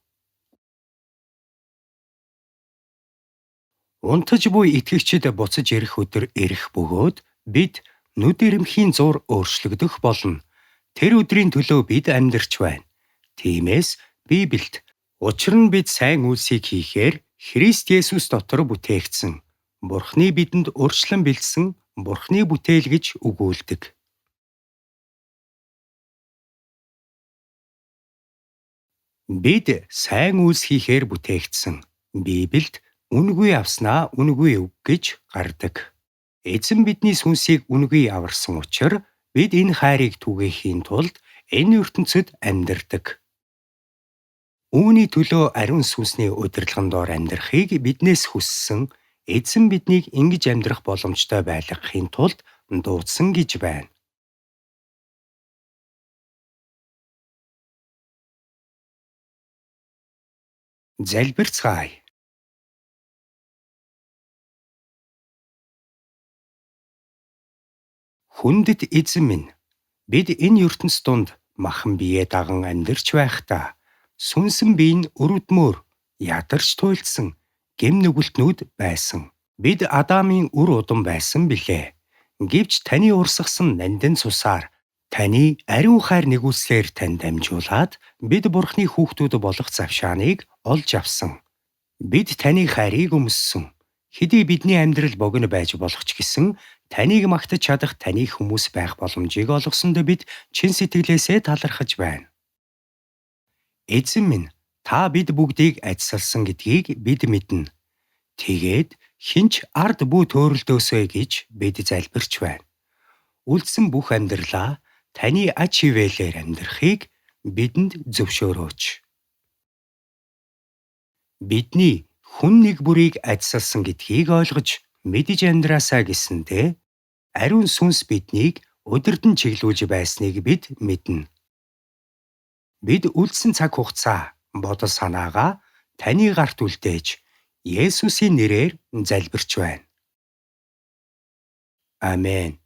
Унтаж буй итгэгчид буцаж ирэх өдөр ирэх бөгөөд бид нүд ирэмхийн зур өөрчлөгдөх болно. Тэр өдрийн төлөө бид амьдарч байна. Тиймээс Библиэд учир нь бид сайн үйлсийг хийхээр Христ Есүс дотор бүтээгдсэн, Бурхны бидэнд урьдчилан бэлдсэн Бурхны бүтээл гэж өгүүлдэг. Бид сайн үйлс хийхээр бүтээгдсэн. Библиэд үнгүй авснаа үнгүй өг гэж гардаг. Эзэн бидний сүнсийг үнгүй аварсан учраас бид энэ хайрыг түгээхийн тулд энэ ертөнцид амьдардаг. Үүний төлөө ариун сүнсний удирдлагын доор амьдрахыг биднээс хүссэн эзэн биднийг ингэж амьдрах боломжтой байлгахын тулд дуудсан гэж байна. Залбирцгаая. Хүндэт эзэн минь, бид энэ ертөнц донд махан бие даган амьдарч байхдаа сүнсэн бие нь өрөвдмөр ядарч туйлдсан гэм нүгэлтнүүд байсан. Бид Адамын үр удам байсан билээ. Гэвч таны урсгасан нандин цусаар таны ариун хайр нэгүслэр тань дамжуулаад бид Бурхны хүүхдүүд болох завшааныг олж авсан. Бид таны хайрыг өмссөн. Хэдий бидний амьдрал богино байж болох ч гэсэн таныг магтаж чадах таны хүмүүс байх боломжийг олгосонд бид чин сэтгэлээсээ талархаж байна. Эзэн минь, та бид бүгдийг ажсалсан гэдгийг бид мэднэ. Тэгээд хинч ард бүү төөрөлдөөсэй гэж бид залбирч байна. Үлдсэн бүх амьдралаа таны ач хивээлээр амьдрахыг бидэнд зөвшөөрөөч. Бидний хүн нэг бүрийг ажсалсан гэдгийг ойлгож мэдэж амьдраасаа гэсэндээ ариун сүнс биднийг удирдан чиглүүлж байсныг бид мэднэ. Бид үлдсэн цаг хугацаа бодол санаагаа таны гарт үлдээж Есүсийн нэрээр залбирч байна. Амен.